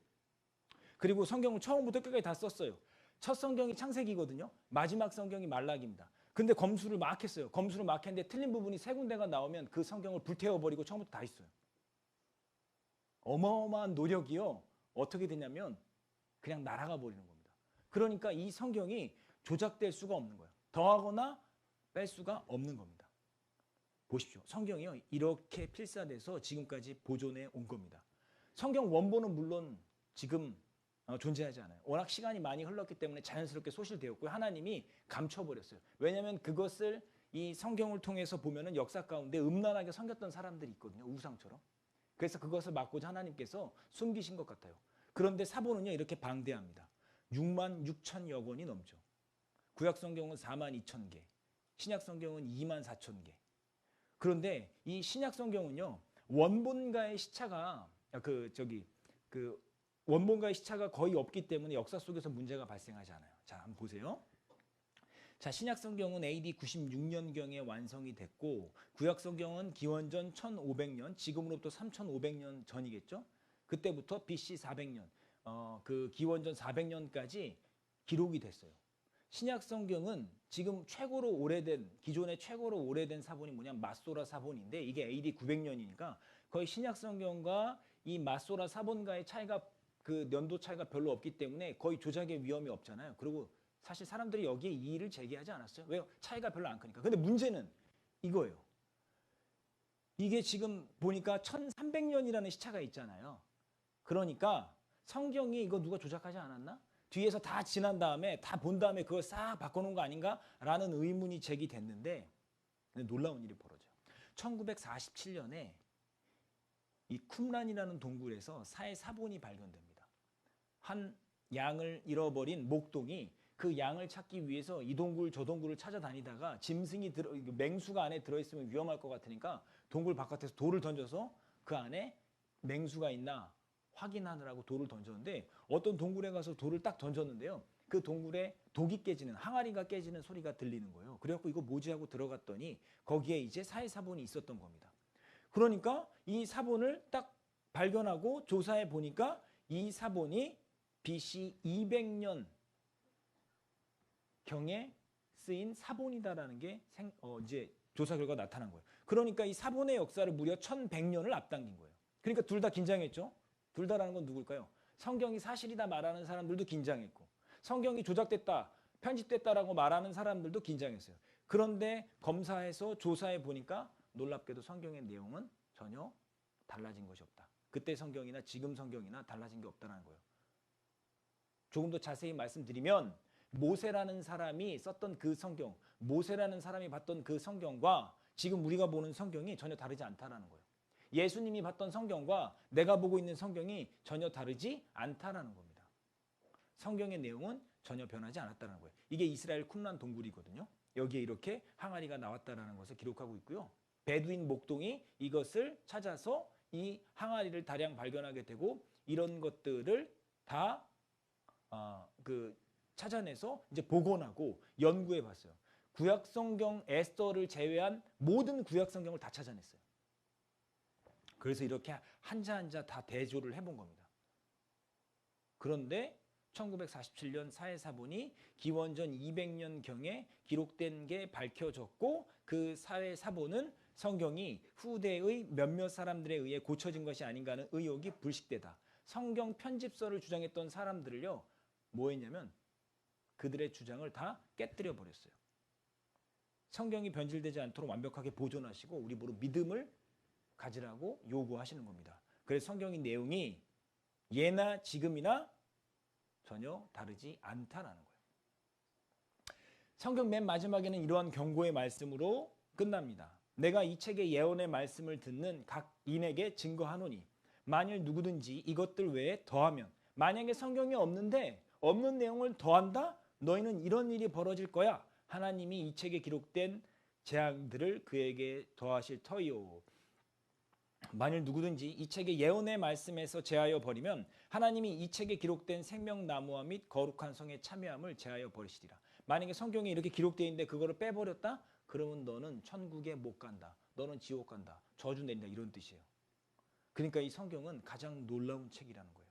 그리고 성경을 처음부터 끝까지 다 썼어요. 첫 성경이 창세기거든요. 마지막 성경이 말라기입니다. 근데 검수를 막 했어요. 검수를 막 했는데 틀린 부분이 3군데가 나오면 그 성경을 불태워버리고 처음부터 다 했어요. 어마어마한 노력이요. 어떻게 되냐면 그냥 날아가 버리는 겁니다. 그러니까 이 성경이 조작될 수가 없는 거예요. 더하거나 뺄 수가 없는 겁니다. 보십시오. 성경이요. 이렇게 필사돼서 지금까지 보존해 온 겁니다. 성경 원본은 물론 지금 존재하지 않아요. 워낙 시간이 많이 흘렀기 때문에 자연스럽게 소실되었고요. 하나님이 감춰버렸어요. 왜냐하면 그것을 이 성경을 통해서 보면은 역사 가운데 음란하게 섬겼던 사람들이 있거든요. 우상처럼. 그래서 그것을 막고자 하나님께서 숨기신 것 같아요. 그런데 사본은요. 이렇게 방대합니다. 66,000여 권이 넘죠. 구약 성경은 42,000개. 신약 성경은 24,000개. 그런데 이 신약 성경은요. 원본과의 시차가 원본과의 시차가 거의 없기 때문에 역사 속에서 문제가 발생하지 않아요. 자, 한번 보세요. 자, 신약 성경은 AD 96년경에 완성이 됐고 구약 성경은 기원전 1500년, 지금으로부터 3500년 전이겠죠? 그때부터 BC 400년, 그 기원전 400년까지 기록이 됐어요. 신약 성경은 지금 기존의 최고로 오래된 사본이 뭐냐면 마소라 사본인데 이게 AD 900년이니까 거의 신약 성경과 이 마소라 사본과의 차이가 그 연도 차이가 별로 없기 때문에 거의 조작의 위험이 없잖아요. 그리고 사실 사람들이 여기에 이의를 제기하지 않았어요. 왜요? 차이가 별로 안 크니까. 근데 문제는 이거예요. 이게 지금 보니까 1300년이라는 시차가 있잖아요. 그러니까 성경이 이거 누가 조작하지 않았나? 뒤에서 다 지난 다음에 다 본 다음에 그걸 싹 바꿔놓은 거 아닌가라는 의문이 제기됐는데 놀라운 일이 벌어져요. 1947년에 이 쿰란이라는 동굴에서 새 사본이 발견됩니다. 한 양을 잃어버린 목동이 그 양을 찾기 위해서 이 동굴 저 동굴을 찾아다니다가 맹수가 안에 들어있으면 위험할 것 같으니까 동굴 바깥에서 돌을 던져서 그 안에 맹수가 있나 확인하느라고 돌을 던졌는데 어떤 동굴에 가서 돌을 딱 던졌는데요. 그 동굴에 독이 깨지는, 항아리가 깨지는 소리가 들리는 거예요. 그래갖고 이거 뭐지 하고 들어갔더니 거기에 이제 사해사본이 있었던 겁니다. 그러니까 이 사본을 딱 발견하고 조사해 보니까 이 사본이 BC 200년 경에 쓰인 사본이다라는 게 이제 조사 결과가 나타난 거예요. 그러니까 이 사본의 역사를 무려 1100년을 앞당긴 거예요. 그러니까 둘 다 긴장했죠. 둘 다라는 건 누굴까요? 성경이 사실이다 말하는 사람들도 긴장했고, 성경이 조작됐다, 편집됐다라고 말하는 사람들도 긴장했어요. 그런데 검사해서 조사해 보니까 놀랍게도 성경의 내용은 전혀 달라진 것이 없다. 그때 성경이나 지금 성경이나 달라진 게 없다는 거예요. 조금 더 자세히 말씀드리면 모세라는 사람이 썼던 그 성경, 모세라는 사람이 봤던 그 성경과 지금 우리가 보는 성경이 전혀 다르지 않다라는 거예요. 예수님이 봤던 성경과 내가 보고 있는 성경이 전혀 다르지 않다라는 겁니다. 성경의 내용은 전혀 변하지 않았다는 거예요. 이게 이스라엘 쿰란 동굴이거든요. 여기에 이렇게 항아리가 나왔다라는 것을 기록하고 있고요. 베두인 목동이 이것을 찾아서 이 항아리를 다량 발견하게 되고 이런 것들을 다 찾아내서 이제 복원하고 연구해 봤어요. 구약 성경 에스더를 제외한 모든 구약 성경을 다 찾아냈어요. 그래서 이렇게 한자 한자 다 대조를 해본 겁니다. 그런데 1947년 사해사본이 기원전 200년경에 기록된 게 밝혀졌고 그 사해사본은 성경이 후대의 몇몇 사람들에 의해 고쳐진 것이 아닌가 하는 의혹이 불식되다. 성경 편집서를 주장했던 사람들을요. 뭐 했냐면 그들의 주장을 다 깨뜨려 버렸어요. 성경이 변질되지 않도록 완벽하게 보존하시고 우리 모두 믿음을 가지라고 요구하시는 겁니다. 그래서 성경의 내용이 예나 지금이나 전혀 다르지 않다라는 거예요. 성경 맨 마지막에는 이러한 경고의 말씀으로 끝납니다. 내가 이 책의 예언의 말씀을 듣는 각 인에게 증거하노니 만일 누구든지 이것들 외에 더하면, 만약에 성경이 없는데 없는 내용을 더한다? 너희는 이런 일이 벌어질 거야. 하나님이 이 책에 기록된 재앙들을 그에게 더하실 터이요. 만일 누구든지 이 책의 예언의 말씀에서 제하여 버리면 하나님이 이 책에 기록된 생명나무와 및 거룩한 성의 참여함을 제하여 버리시리라. 만약에 성경에 이렇게 기록되어 있는데 그거를 빼버렸다? 그러면 너는 천국에 못 간다. 너는 지옥 간다. 저주 내린다. 이런 뜻이에요. 그러니까 이 성경은 가장 놀라운 책이라는 거예요.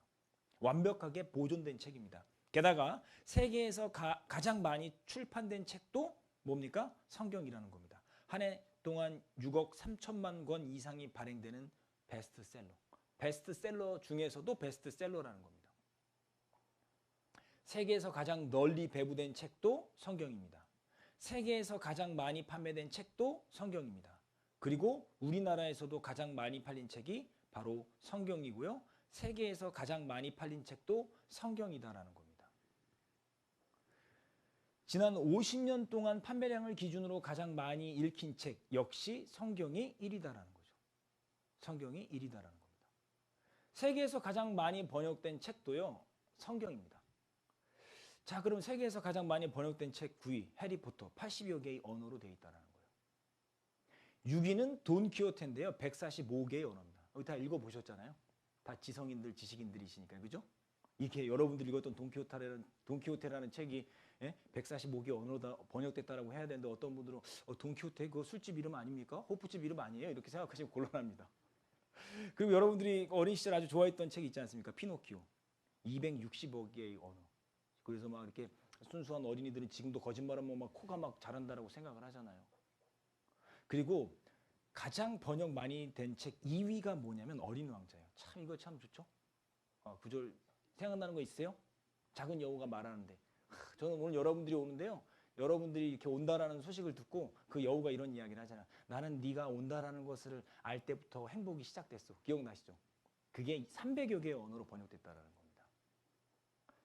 완벽하게 보존된 책입니다. 게다가 세계에서 가장 많이 출판된 책도 뭡니까? 성경이라는 겁니다. 한 해 동안 6억 3천만 권 이상이 발행되는 베스트셀러. 베스트셀러 중에서도 베스트셀러라는 겁니다. 세계에서 가장 널리 배부된 책도 성경입니다. 세계에서 가장 많이 판매된 책도 성경입니다. 그리고 우리나라에서도 가장 많이 팔린 책이 바로 성경이고요. 세계에서 가장 많이 팔린 책도 성경이다라는 겁니다. 지난 50년 동안 판매량을 기준으로 가장 많이 읽힌 책 역시 성경이 1위다라는 거죠. 성경이 1위다라는 겁니다. 세계에서 가장 많이 번역된 책도요. 성경입니다. 자, 그럼 세계에서 가장 많이 번역된 책 9위 해리포터 80여 개의 언어로 되어 있다는 거예요. 6위는 돈키호테인데요. 145개의 언어입니다. 여기 다 읽어보셨잖아요. 다 지성인들, 지식인들이시니까, 그죠? 이렇게 여러분들이 읽었던 돈키호테라는 책이 145개 언어로 번역됐다라고 해야 되는데 어떤 분들은 돈키호테 그거 술집 이름 아닙니까? 호프집 이름 아니에요? 이렇게 생각하시면 곤란합니다. 그리고 여러분들이 어린 시절 아주 좋아했던 책 있지 않습니까? 피노키오. 260여 개의 언어. 그래서 막 이렇게 순수한 어린이들은 지금도 거짓말하면 막 코가 막 자란다라고 생각을 하잖아요. 그리고 가장 번역 많이 된 책 2위가 뭐냐면 어린 왕자예요. 참 이거 참 좋죠? 구절 생각나는 거 있어요? 작은 여우가 말하는데 저는 오늘 여러분들이 오는데요. 여러분들이 이렇게 온다라는 소식을 듣고 그 여우가 이런 이야기를 하잖아요. 나는 네가 온다라는 것을 알 때부터 행복이 시작됐어. 기억나시죠? 그게 300여 개의 언어로 번역됐다라는 겁니다.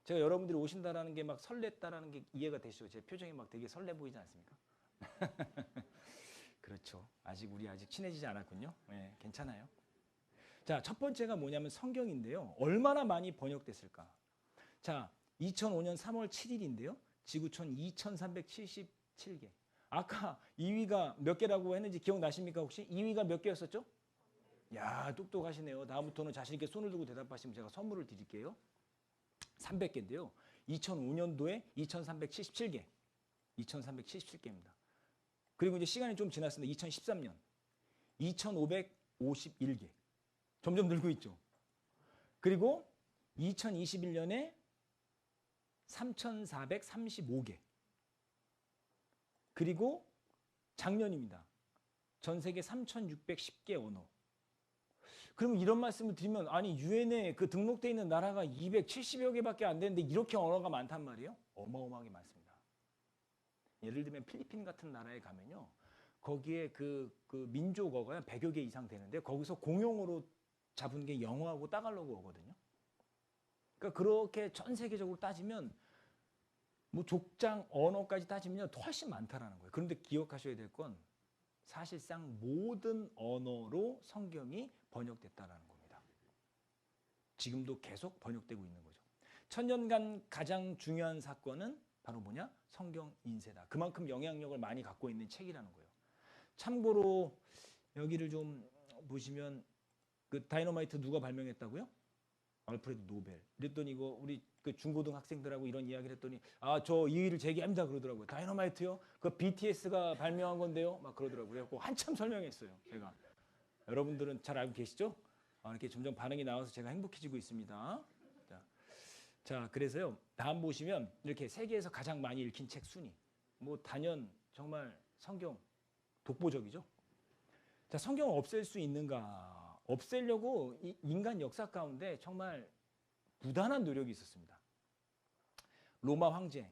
제가 여러분들이 오신다라는 게 막 설렜다라는 게 이해가 되시죠? 제 표정이 막 되게 설레 보이지 않습니까? 그렇죠. 우리 아직 친해지지 않았군요. 네, 괜찮아요. 자, 첫 번째가 뭐냐면 성경인데요. 얼마나 많이 번역됐을까? 자, 2005년 3월 7일인데요. 지구촌 2377개. 아까 2위가 몇 개라고 했는지 기억나십니까 혹시? 2위가 몇 개였었죠? 야, 똑똑하시네요. 다음부터는 자신 있게 손을 들고 대답하시면 제가 선물을 드릴게요. 300개인데요. 2005년도에 2377개. 2377개입니다. 그리고 이제 시간이 좀 지났습니다. 2013년 2551개. 점점 늘고 있죠. 그리고 2021년에 3435개. 그리고 작년입니다. 전 세계 3610개 언어. 그러면 이런 말씀을 드리면 아니 유엔에 그 등록돼 있는 나라가 270여 개밖에 안 되는데 이렇게 언어가 많단 말이에요? 어마어마하게 많습니다. 예를 들면 필리핀 같은 나라에 가면요. 거기에 그 민족어가 100여 개 이상 되는데 거기서 공용어로 잡은 게 영어하고 따갈로그어거든요. 그러니까 그렇게 전 세계적으로 따지면 뭐 족장 언어까지 따지면 훨씬 많다라는 거예요. 그런데 기억하셔야 될 건 사실상 모든 언어로 성경이 번역됐다라는 겁니다. 지금도 계속 번역되고 있는 거죠. 천년간 가장 중요한 사건은 바로 뭐냐? 성경 인쇄다. 그만큼 영향력을 많이 갖고 있는 책이라는 거예요. 참고로 여기를 좀 보시면 그 다이너마이트 누가 발명했다고요? 알프레드 노벨. 그랬더니 이거 우리 그 중고등학생들하고 이런 이야기를 했더니 아, 저 이의를 제기합니다 그러더라고요. 다이너마이트요? 그 BTS가 발명한 건데요? 막 그러더라고요. 그래서 한참 설명했어요. 제가. 여러분들은 잘 알고 계시죠? 이렇게 점점 반응이 나와서 제가 행복해지고 있습니다. 자, 그래서요. 다음 보시면 이렇게 세계에서 가장 많이 읽힌 책 순위. 뭐 단연 정말 성경 독보적이죠. 자, 성경을 없앨 수 있는가? 없애려고 인간 역사 가운데 정말 부단한 노력이 있었습니다. 로마 황제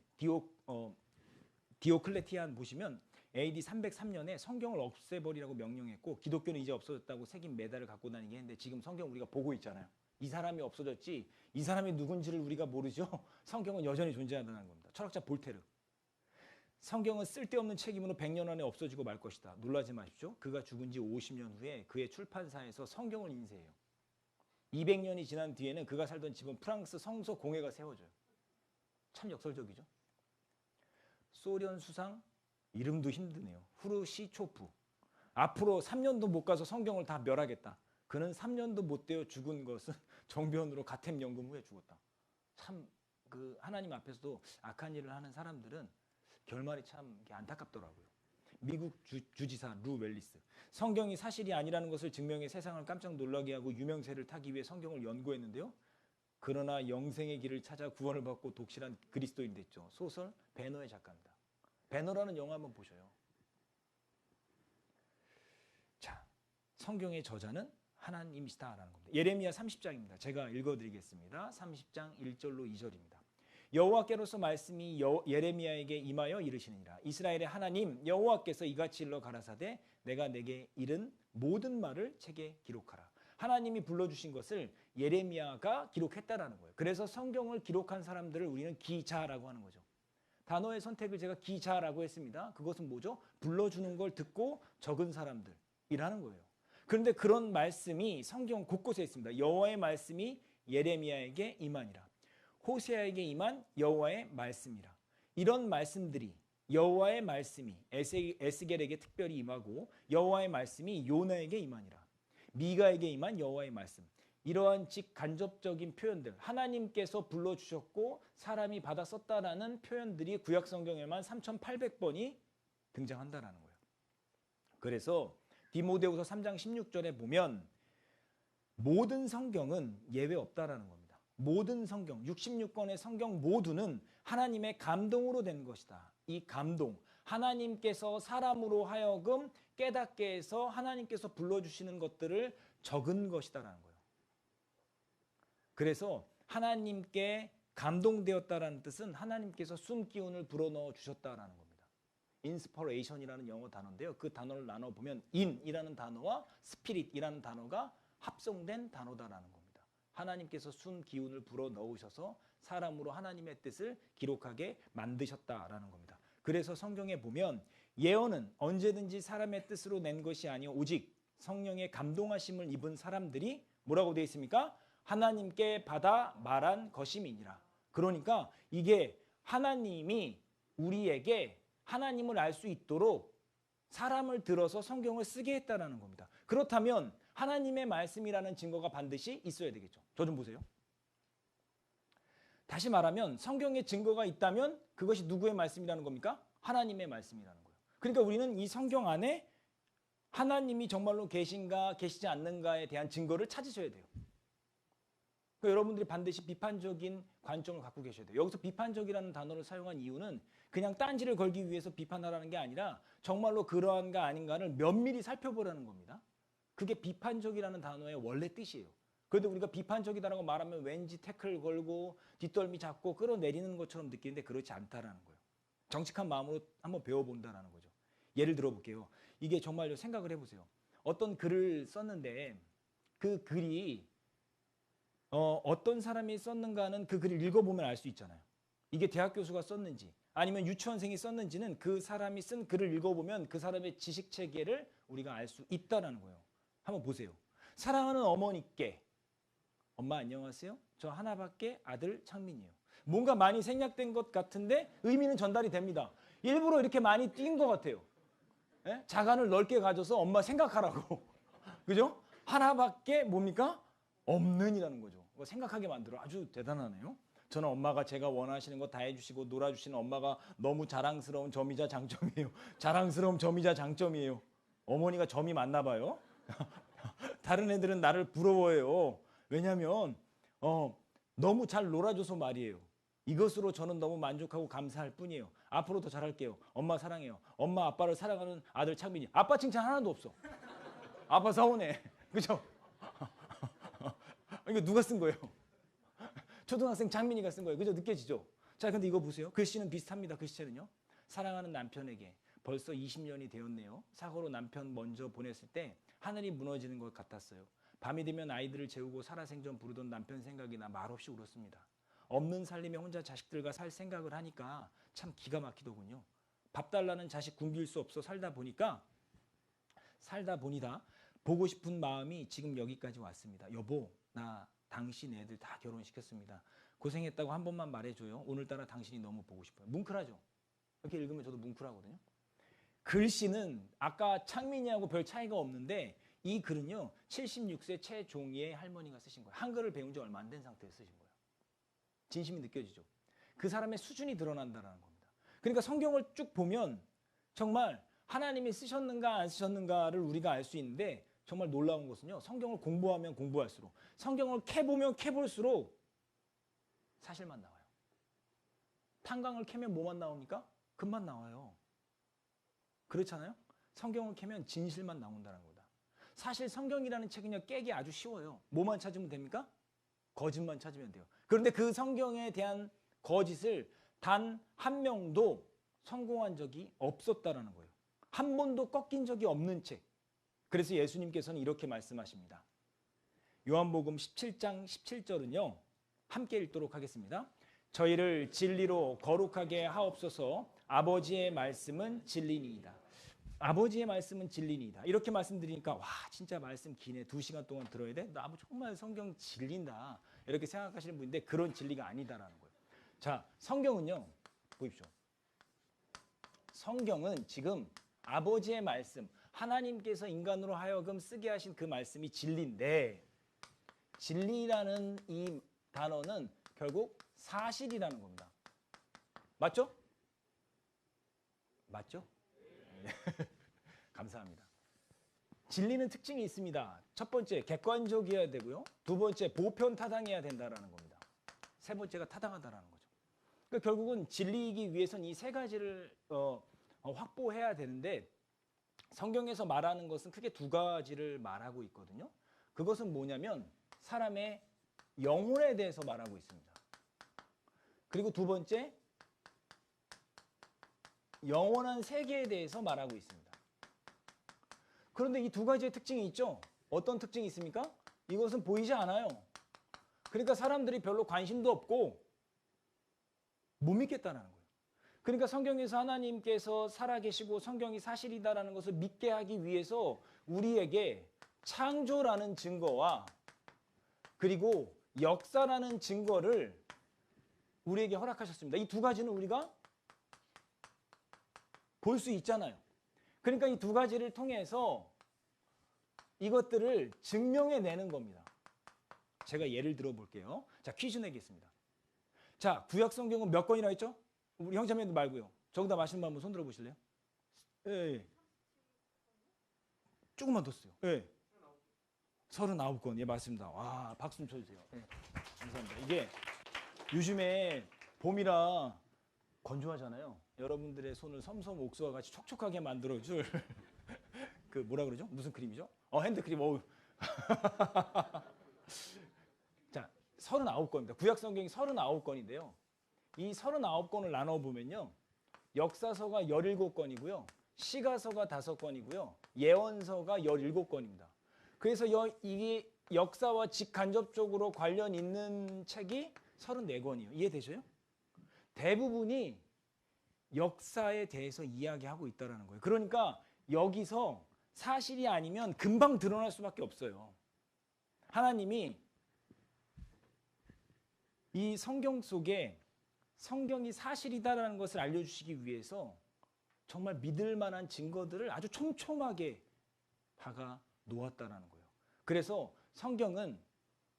디오클레티안 보시면 AD 303년에 성경을 없애버리라고 명령했고 기독교는 이제 없어졌다고 새긴 메달을 갖고 다니게 했는데 지금 성경 우리가 보고 있잖아요. 이 사람이 없어졌지 이 사람이 누군지를 우리가 모르죠. 성경은 여전히 존재한다는 겁니다. 철학자 볼테르. 성경은 쓸데없는 책임으로 100년 안에 없어지고 말 것이다. 놀라지 마십시오. 그가 죽은 지 50년 후에 그의 출판사에서 성경을 인쇄해요. 200년이 지난 뒤에는 그가 살던 집은 프랑스 성서 공회가 세워져요. 참 역설적이죠. 소련 수상, 이름도 힘드네요. 후르시초프. 앞으로 3년도 못 가서 성경을 다 멸하겠다. 그는 3년도 못 되어 죽은 것은 정변으로 가택 연금 후에 죽었다. 참 그 하나님 앞에서도 악한 일을 하는 사람들은 결말이 참 안타깝더라고요. 미국 주지사 루 웰리스. 성경이 사실이 아니라는 것을 증명해 세상을 깜짝 놀라게 하고 유명세를 타기 위해 성경을 연구했는데요. 그러나 영생의 길을 찾아 구원을 받고 독실한 그리스도인 됐죠. 소설 배너의 작가입니다. 배너라는 영화 한번 보셔요. 자, 성경의 저자는 하나님이시다라는 겁니다. 예레미야 30장입니다. 제가 읽어드리겠습니다. 30장 1절로 2절입니다. 여호와께로서 말씀이 예레미야에게 임하여 이르시니라. 이스라엘의 하나님 여호와께서 이같이 일러 가라사대 내가 내게 이른 모든 말을 책에 기록하라. 하나님이 불러주신 것을 예레미야가 기록했다라는 거예요. 그래서 성경을 기록한 사람들을 우리는 기자라고 하는 거죠. 단어의 선택을 제가 기자라고 했습니다. 그것은 뭐죠? 불러주는 걸 듣고 적은 사람들이라는 거예요. 그런데 그런 말씀이 성경 곳곳에 있습니다. 여호와의 말씀이 예레미야에게 임하니라. 호세아에게 임한 여호와의 말씀이라. 이런 말씀들이 여호와의 말씀이 에스겔에게 특별히 임하고 여호와의 말씀이 요나에게 임하니라. 미가에게 임한 여호와의 말씀. 이러한 직간접적인 표현들, 하나님께서 불러주셨고 사람이 받아 썼다라는 표현들이 구약 성경에만 3,800번이 등장한다라는 거예요. 그래서 디모데후서 3장 16절에 보면 모든 성경은 예외 없다라는 겁니다. 모든 성경, 66권의 성경 모두는 하나님의 감동으로 된 것이다. 이 감동, 하나님께서 사람으로 하여금 깨닫게 해서 하나님께서 불러주시는 것들을 적은 것이다라는 거예요. 그래서 하나님께 감동되었다라는 뜻은 하나님께서 숨기운을 불어넣어 주셨다라는 겁니다. 인스퍼레이션이라는 영어 단어인데요. 그 단어를 나눠보면 in이라는 단어와 spirit이라는 단어가 합성된 단어다라는 겁니다. 하나님께서 숨 기운을 불어넣으셔서 사람으로 하나님의 뜻을 기록하게 만드셨다라는 겁니다. 그래서 성경에 보면 예언은 언제든지 사람의 뜻으로 낸 것이 아니오 오직 성령의 감동하심을 입은 사람들이 뭐라고 되어 있습니까? 하나님께 받아 말한 것임이니라. 그러니까 이게 하나님이 우리에게 하나님을 알 수 있도록 사람을 들어서 성경을 쓰게 했다라는 겁니다. 그렇다면 하나님의 말씀이라는 증거가 반드시 있어야 되겠죠. 저 좀 보세요. 다시 말하면 성경에 증거가 있다면 그것이 누구의 말씀이라는 겁니까? 하나님의 말씀이라는 거예요. 그러니까 우리는 이 성경 안에 하나님이 정말로 계신가 계시지 않는가에 대한 증거를 찾으셔야 돼요. 그러니까 여러분들이 반드시 비판적인 관점을 갖고 계셔야 돼요. 여기서 비판적이라는 단어를 사용한 이유는 그냥 딴지를 걸기 위해서 비판하라는 게 아니라 정말로 그러한가 아닌가를 면밀히 살펴보라는 겁니다. 그게 비판적이라는 단어의 원래 뜻이에요. 그런데 우리가 비판적이다라고 말하면 왠지 태클 걸고 뒷덜미 잡고 끌어내리는 것처럼 느끼는데 그렇지 않다라는 거예요. 정직한 마음으로 한번 배워본다라는 거죠. 예를 들어 볼게요. 이게 정말요, 생각을 해보세요. 어떤 글을 썼는데 그 글이 어떤 사람이 썼는가는 그 글을 읽어보면 알 수 있잖아요. 이게 대학 교수가 썼는지 아니면 유치원생이 썼는지는 그 사람이 쓴 글을 읽어보면 그 사람의 지식 체계를 우리가 알 수 있다라는 거예요. 한번 보세요. 사랑하는 어머니께 엄마 안녕하세요. 저 하나밖에 아들 창민이에요. 뭔가 많이 생략된 것 같은데 의미는 전달이 됩니다. 일부러 이렇게 많이 띈 것 같아요. 예? 자간을 넓게 가져서 엄마 생각하라고. 그죠? 하나밖에 뭡니까? 없는이라는 거죠. 생각하게 만들어. 아주 대단하네요. 저는 엄마가 제가 원하시는 거 다 해주시고 놀아주시는 엄마가 너무 자랑스러운 점이자 장점이에요. 자랑스러운 점이자 장점이에요. 어머니가 점이 많나 봐요. 다른 애들은 나를 부러워해요. 왜냐하면 너무 잘 놀아줘서 말이에요. 이것으로 저는 너무 만족하고 감사할 뿐이에요. 앞으로 더 잘할게요. 엄마 사랑해요. 엄마 아빠를 사랑하는 아들 창민이. 아빠 칭찬 하나도 없어. 아빠 서운해. 그죠? 이거 누가 쓴 거예요? 초등학생 장민이가 쓴 거예요. 그죠? 느껴지죠? 자, 근데 이거 보세요. 글씨는 비슷합니다. 글씨체는요. 사랑하는 남편에게 벌써 20년이 되었네요. 사고로 남편 먼저 보냈을 때 하늘이 무너지는 것 같았어요. 밤이 되면 아이들을 재우고 살아생전 부르던 남편 생각이 나 말없이 울었습니다. 없는 살림에 혼자 자식들과 살 생각을 하니까 참 기가 막히더군요. 밥 달라는 자식 굶길 수 없어 살다 보니다 보고 싶은 마음이 지금 여기까지 왔습니다. 여보, 나 당신 애들 다 결혼시켰습니다. 고생했다고 한 번만 말해줘요. 오늘따라 당신이 너무 보고 싶어요. 뭉클하죠? 이렇게 읽으면 저도 뭉클하거든요. 글씨는 아까 창민이하고 별 차이가 없는데 이 글은요 76세 최종희의 할머니가 쓰신 거예요. 한글을 배운 지 얼마 안 된 상태에서 쓰신 거예요. 진심이 느껴지죠? 그 사람의 수준이 드러난다는 겁니다. 그러니까 성경을 쭉 보면 정말 하나님이 쓰셨는가 안 쓰셨는가를 우리가 알 수 있는데 정말 놀라운 것은요. 성경을 공부하면 공부할수록 성경을 캐보면 캐볼수록 사실만 나와요. 탄광을 캐면 뭐만 나옵니까? 금만 나와요. 그렇잖아요? 성경을 캐면 진실만 나온다는 거다. 사실 성경이라는 책은요 깨기 아주 쉬워요. 뭐만 찾으면 됩니까? 거짓만 찾으면 돼요. 그런데 그 성경에 대한 거짓을 단 한 명도 성공한 적이 없었다라는 거예요. 한 번도 꺾인 적이 없는 책. 그래서 예수님께서는 이렇게 말씀하십니다. 요한복음 17장 17절은요. 함께 읽도록 하겠습니다. 저희를 진리로 거룩하게 하옵소서. 아버지의 말씀은 진리니이다. 아버지의 말씀은 진리니이다. 이렇게 말씀드리니까 와 진짜 말씀 기네. 2시간 동안 들어야 돼? 나 정말 성경 진리다. 이렇게 생각하시는 분인데 그런 진리가 아니다라는 거예요. 자, 성경은요. 보십시오. 성경은 지금 아버지의 말씀, 하나님께서 인간으로 하여금 쓰게 하신 그 말씀이 진리인데 진리라는 이 단어는 결국 사실이라는 겁니다. 맞죠? 맞죠? 감사합니다. 진리는 특징이 있습니다. 첫 번째, 객관적이어야 되고요. 두 번째, 보편타당해야 된다는 겁니다. 세 번째가 타당하다는 거죠. 그러니까 결국은 진리이기 위해서는 이 세 가지를 확보해야 되는데 성경에서 말하는 것은 크게 두 가지를 말하고 있거든요. 그것은 뭐냐면 사람의 영혼에 대해서 말하고 있습니다. 그리고 두 번째, 영원한 세계에 대해서 말하고 있습니다. 그런데 이 두 가지의 특징이 있죠? 어떤 특징이 있습니까? 이것은 보이지 않아요. 그러니까 사람들이 별로 관심도 없고 못 믿겠다는 거예요. 그러니까 성경에서 하나님께서 살아계시고 성경이 사실이다라는 것을 믿게 하기 위해서 우리에게 창조라는 증거와 그리고 역사라는 증거를 우리에게 허락하셨습니다. 이 두 가지는 우리가 볼 수 있잖아요. 그러니까 이 두 가지를 통해서 이것들을 증명해내는 겁니다. 제가 예를 들어 볼게요. 자, 퀴즈 내겠습니다. 자, 구약 성경은 몇 권이나 있죠? 우리 형제님들 말고요. 저보다 마시는 분 한번 손 들어 보실래요? 예, 예. 조금만 더 쓰요. 예. 39권. 예, 맞습니다. 와, 박수 좀 쳐주세요. 예. 감사합니다. 이게 요즘에 봄이라 건조하잖아요. 여러분들의 손을 섬섬 옥수와 같이 촉촉하게 만들어줄 그 뭐라 그러죠? 무슨 크림이죠? 핸드크림. 어우. 자, 39권입니다. 구약 성경이 39권인데요. 이 39권을 나눠 보면요. 역사서가 17권이고요. 시가서가 5권이고요. 예언서가 17권입니다. 그래서 이게 역사와 직간접적으로 관련 있는 책이 34권이에요. 이해되셔요? 대부분이 역사에 대해서 이야기하고 있다는 거예요. 그러니까 여기서 사실이 아니면 금방 드러날 수밖에 없어요. 하나님이 이 성경 속에 성경이 사실이다라는 것을 알려주시기 위해서 정말 믿을 만한 증거들을 아주 촘촘하게 박아 놓았다라는 거예요. 그래서 성경은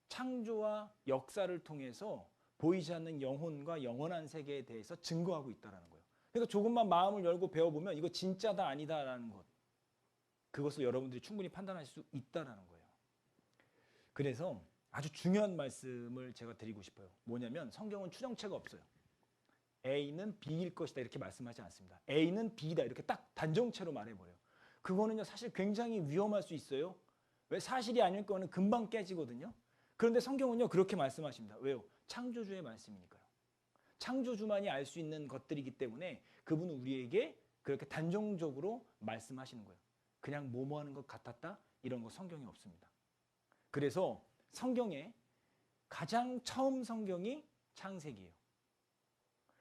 창조와 역사를 통해서 보이지 않는 영혼과 영원한 세계에 대해서 증거하고 있다라는 거예요. 그러니까 조금만 마음을 열고 배워보면 이거 진짜다 아니다라는 것, 그것을 여러분들이 충분히 판단할 수 있다라는 거예요. 그래서 아주 중요한 말씀을 제가 드리고 싶어요. 뭐냐면 성경은 추정체가 없어요. A는 B일 것이다 이렇게 말씀하지 않습니다. A는 B다 이렇게 딱 단정체로 말해버려요. 그거는요 사실 굉장히 위험할 수 있어요. 왜? 사실이 아닐 거는 금방 깨지거든요. 그런데 성경은요 그렇게 말씀하십니다. 왜요? 창조주의 말씀이니까요. 창조주만이 알 수 있는 것들이기 때문에 그분은 우리에게 그렇게 단정적으로 말씀하시는 거예요. 그냥 뭐뭐 하는 것 같았다 이런 거 성경에 없습니다. 그래서 성경에 가장 처음 성경이 창세기예요.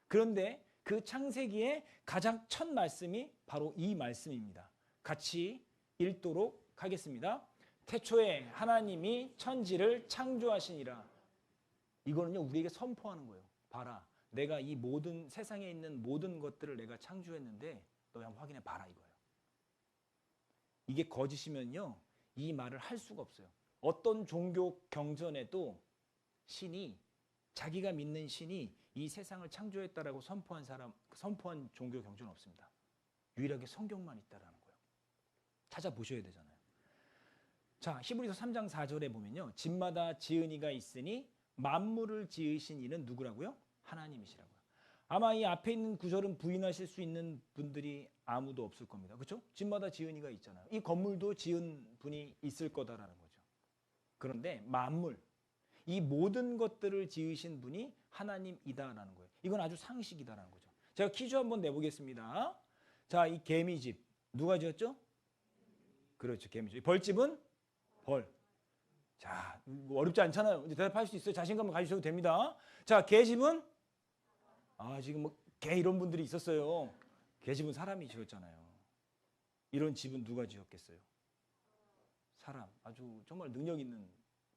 그런데 그 창세기의 가장 첫 말씀이 바로 이 말씀입니다. 같이 읽도록 하겠습니다. 태초에 하나님이 천지를 창조하시니라. 이거는요 우리에게 선포하는 거예요. 봐라, 내가 이 모든 세상에 있는 모든 것들을 내가 창조했는데 너 한번 확인해 봐라 이거예요. 이게 거짓이면요 이 말을 할 수가 없어요. 어떤 종교 경전에도 신이 자기가 믿는 신이 이 세상을 창조했다라고 선포한 종교 경전은 없습니다. 유일하게 성경만 있다라는 거예요. 찾아보셔야 되잖아요. 자, 히브리서 3장 4절에 보면요. 집마다 지은 이가 있으니 만물을 지으신 이는 누구라고요? 하나님이시라고요. 아마 이 앞에 있는 구절은 부인하실 수 있는 분들이 아무도 없을 겁니다. 그렇죠? 집마다 지은 이가 있잖아요. 이 건물도 지은 분이 있을 거다라는 거죠. 그런데 만물, 이 모든 것들을 지으신 분이 하나님이다라는 거예요. 이건 아주 상식이다라는 거죠. 제가 퀴즈 한번 내보겠습니다. 자, 이 개미집 누가 지었죠? 그렇죠, 개미집. 벌집은 벌. 자, 어렵지 않잖아요. 이제 대답할 수 있어요. 자신감을 가지셔도 됩니다. 자, 개집은 지금 뭐 개 이런 분들이 있었어요. 개집은 사람이 지었잖아요. 이런 집은 누가 지었겠어요? 사람. 아주 정말 능력 있는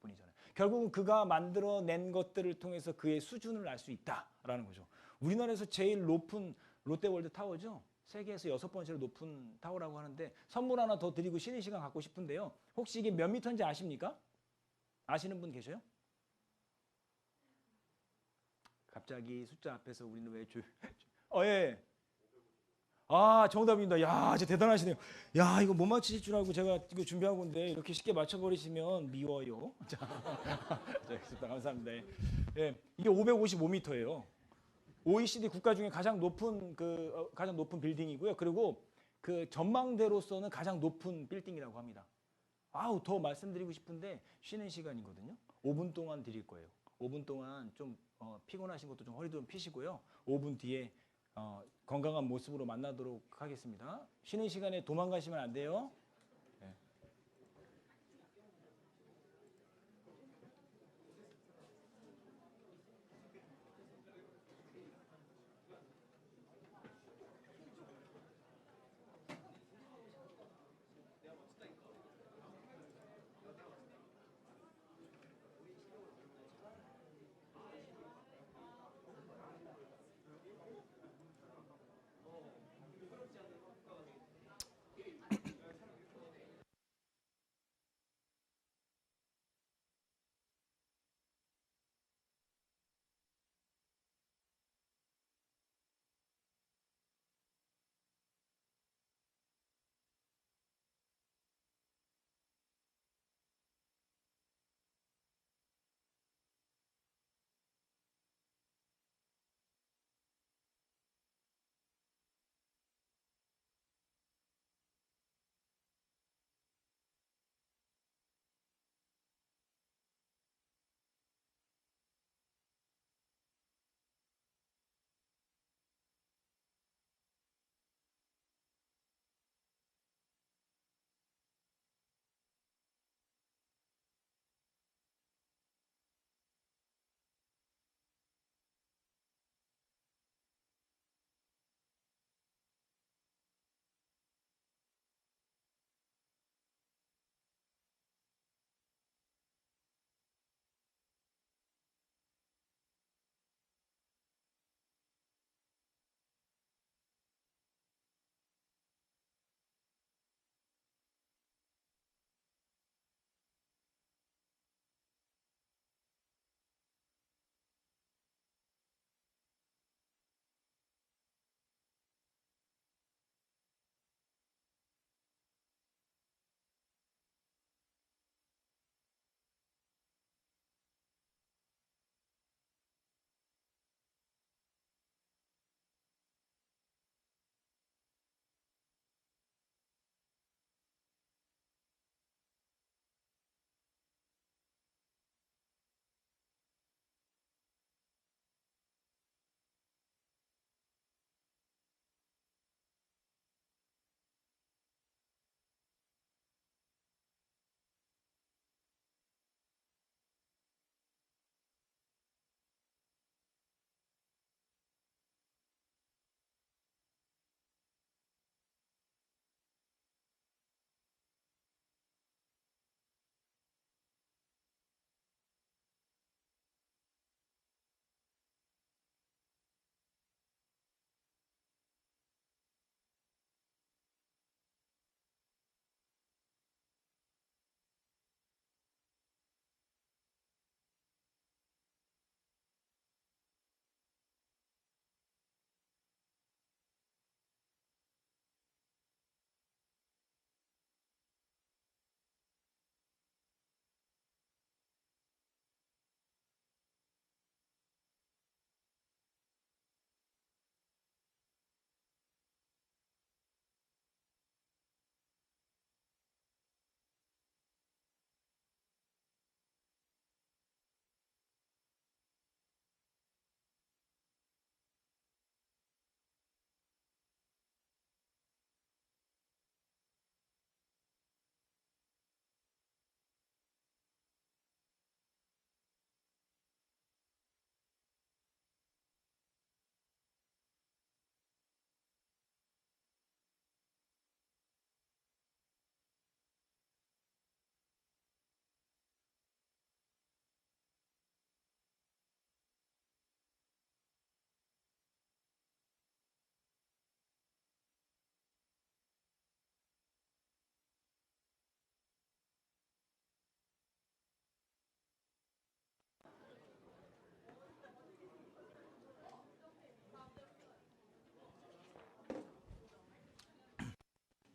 분이잖아요. 결국은 그가 만들어낸 것들을 통해서 그의 수준을 알 수 있다라는 거죠. 우리나라에서 제일 높은 롯데월드 타워죠. 세계에서 6번째로 높은 타워라고 하는데 선물 하나 더 드리고 쉬는 시간 갖고 싶은데요. 혹시 이게 몇 미터인지 아십니까? 아시는 분 계셔요? 갑자기 숫자 앞에서 우리는 왜 예. 정답입니다. 야, 진짜 대단하시네요. 야, 이거 못 맞히실 줄 알고 제가 이거 준비하고 있는데 이렇게 쉽게 맞춰버리시면 미워요. 자, 감사합니다. 예, 이게 555m예요. OECD 국가 중에 가장 높은 가장 높은 빌딩이고요. 그리고 그 전망대로서는 가장 높은 빌딩이라고 합니다. 더 말씀드리고 싶은데 쉬는 시간이거든요. 5분 동안 드릴 거예요. 5분 동안 좀 피곤하신 것도 좀 허리도 좀 피시고요. 5분 뒤에 건강한 모습으로 만나도록 하겠습니다. 쉬는 시간에 도망가시면 안 돼요. 네.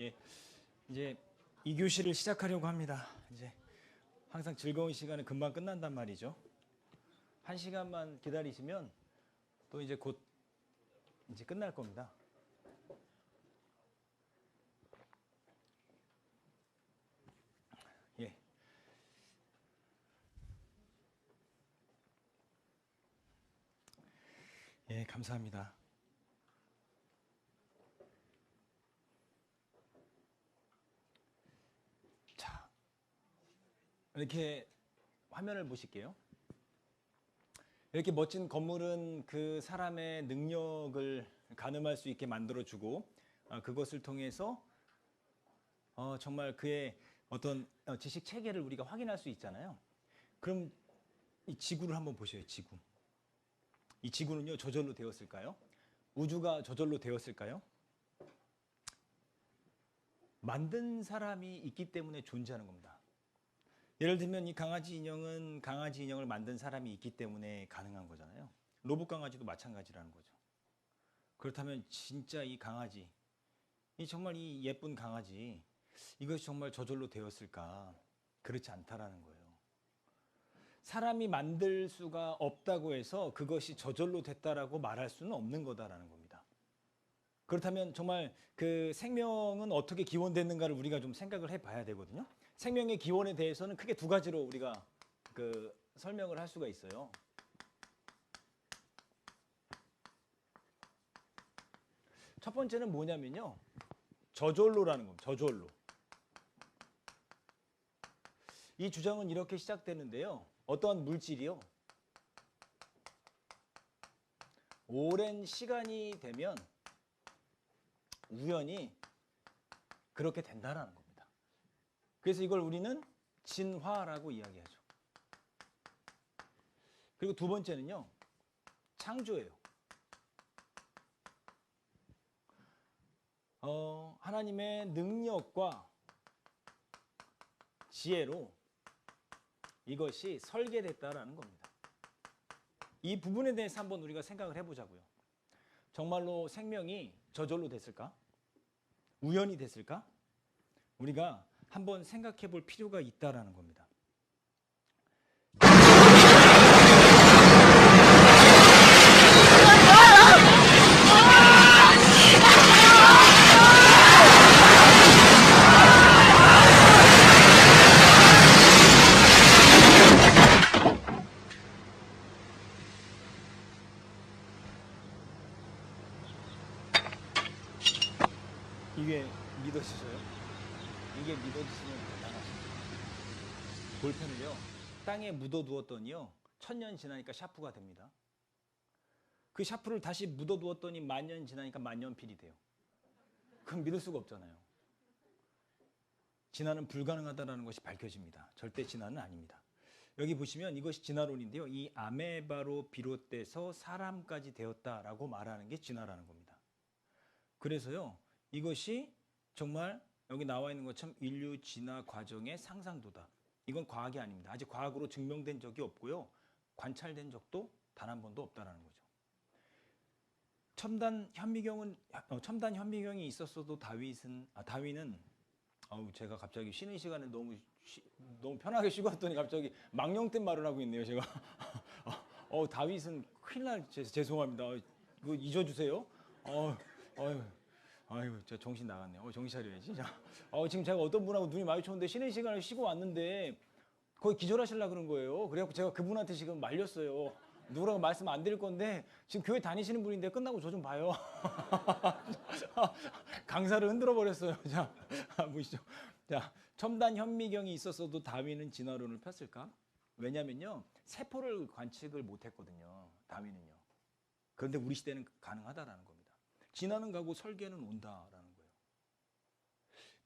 예, 이제 2교시를 시작하려고 합니다. 이제 항상 즐거운 시간은 금방 끝난단 말이죠. 1시간만 기다리시면 또 이제 곧 이제 끝날 겁니다. 예. 예, 감사합니다. 자, 이렇게 화면을 보실게요. 이렇게 멋진 건물은 그 사람의 능력을 가늠할 수 있게 만들어주고 그것을 통해서 정말 그의 어떤 지식 체계를 우리가 확인할 수 있잖아요. 그럼 이 지구를 한번 보셔요. 지구. 이 지구는요, 저절로 되었을까요? 우주가 저절로 되었을까요? 만든 사람이 있기 때문에 존재하는 겁니다. 예를 들면 이 강아지 인형은 강아지 인형을 만든 사람이 있기 때문에 가능한 거잖아요. 로봇 강아지도 마찬가지라는 거죠. 그렇다면 진짜 이 강아지, 이 정말 이 예쁜 강아지, 이것이 정말 저절로 되었을까? 그렇지 않다라는 거예요. 사람이 만들 수가 없다고 해서 그것이 저절로 됐다라고 말할 수는 없는 거다라는 겁니다. 그렇다면 정말 그 생명은 어떻게 기원됐는가를 우리가 좀 생각을 해봐야 되거든요. 생명의 기원에 대해서는 크게 두 가지로 우리가 그 설명을 할 수가 있어요. 첫 번째는 뭐냐면요, 저절로라는 겁니다. 저절로. 이 주장은 이렇게 시작되는데요. 어떠한 물질이요, 오랜 시간이 되면 우연히 그렇게 된다라는 겁니다. 그래서 이걸 우리는 진화라고 이야기하죠. 그리고 두 번째는요, 창조예요. 하나님의 능력과 지혜로 이것이 설계됐다라는 겁니다. 이 부분에 대해서 한번 우리가 생각을 해보자고요. 정말로 생명이 저절로 됐을까? 우연히 됐을까? 우리가 한번 생각해 볼 필요가 있다라는 겁니다. 이게 믿어지셔요? 이게 믿어지시면 대단하십니다. 볼펜을요, 땅에 묻어두었더니요, 1000년 지나니까 샤프가 됩니다. 그 샤프를 다시 묻어두었더니 10,000년 지나니까 만년필이 돼요. 그럼 믿을 수가 없잖아요. 진화는 불가능하다는 것이 밝혀집니다. 절대 진화는 아닙니다. 여기 보시면 이것이 진화론인데요, 이 아메바로 비롯돼서 사람까지 되었다라고 말하는 게 진화라는 겁니다. 그래서요, 이것이 정말 여기 나와 있는 것처럼 인류 진화 과정의 상상도다. 이건 과학이 아닙니다. 아직 과학으로 증명된 적이 없고요, 관찰된 적도 단 한 번도 없다라는 거죠. 첨단 현미경이 있었어도 다윈은 제가 갑자기 쉬는 시간에 너무 편하게 쉬고 왔더니 갑자기 망령된 말을 하고 있네요, 제가. 다윗은 큰일 날, 죄송합니다. 이거 잊어주세요. 아유, 저 정신 나갔네. 정신 차려야지. 지금 제가 어떤 분하고 눈이 마주쳤는데 쉬는 시간에 쉬고 왔는데 거의 기절하시려고 그런 거예요. 그래갖고 제가 그분한테 지금 말렸어요. 누구라고 말씀 안 드릴 건데 지금 교회 다니시는 분인데 끝나고 저 좀 봐요. 강사를 흔들어 버렸어요. 자, 보시죠. 자, 첨단 현미경이 있었어도 다윈은 진화론을 폈을까? 왜냐면요, 세포를 관측을 못했거든요, 다윈은요. 그런데 우리 시대는 가능하다라는 겁니다. 진화는 가고 설계는 온다라는 거예요.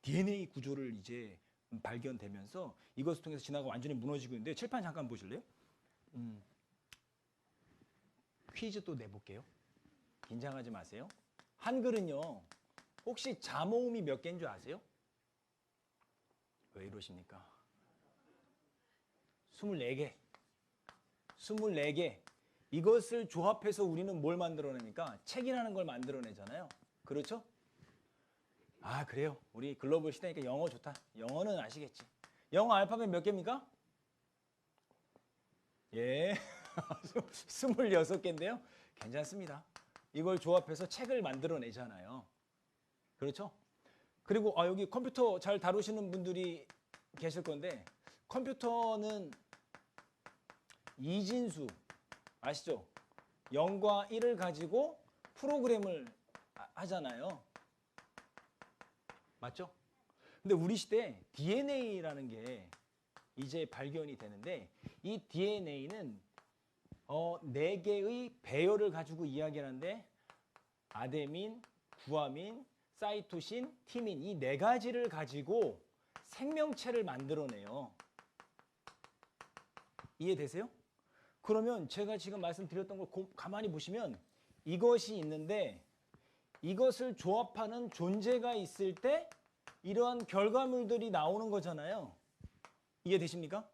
DNA 구조를 이제 발견되면서 이것을 통해서 진화가 완전히 무너지고 있는데, 칠판 잠깐 보실래요? 퀴즈 또 내볼게요. 긴장하지 마세요. 한글은요, 혹시 자모음이 몇 개인 줄 아세요? 왜 이러십니까? 24개. 24개. 이것을 조합해서 우리는 뭘 만들어냅니까? 책이라는 걸 만들어내잖아요. 그렇죠? 아, 그래요? 우리 글로벌 시대니까 영어 좋다. 영어는 아시겠지. 영어 알파벳 몇 개입니까? 예. 26개인데요. 괜찮습니다. 이걸 조합해서 책을 만들어내잖아요. 그렇죠? 그리고 여기 컴퓨터 잘 다루시는 분들이 계실 건데 컴퓨터는 이진수 아시죠? 0과 1을 가지고 프로그램을 하잖아요. 맞죠? 근데 우리 시대에 DNA라는 게 이제 발견이 되는데 이 DNA는 4개의 배열을 가지고 이야기를 하는데 아데닌, 구아민, 사이토신, 티민 이 4가지를 가지고 생명체를 만들어내요. 이해되세요? 그러면 제가 지금 말씀드렸던 걸 가만히 보시면 이것이 있는데 이것을 조합하는 존재가 있을 때 이러한 결과물들이 나오는 거잖아요. 이해되십니까?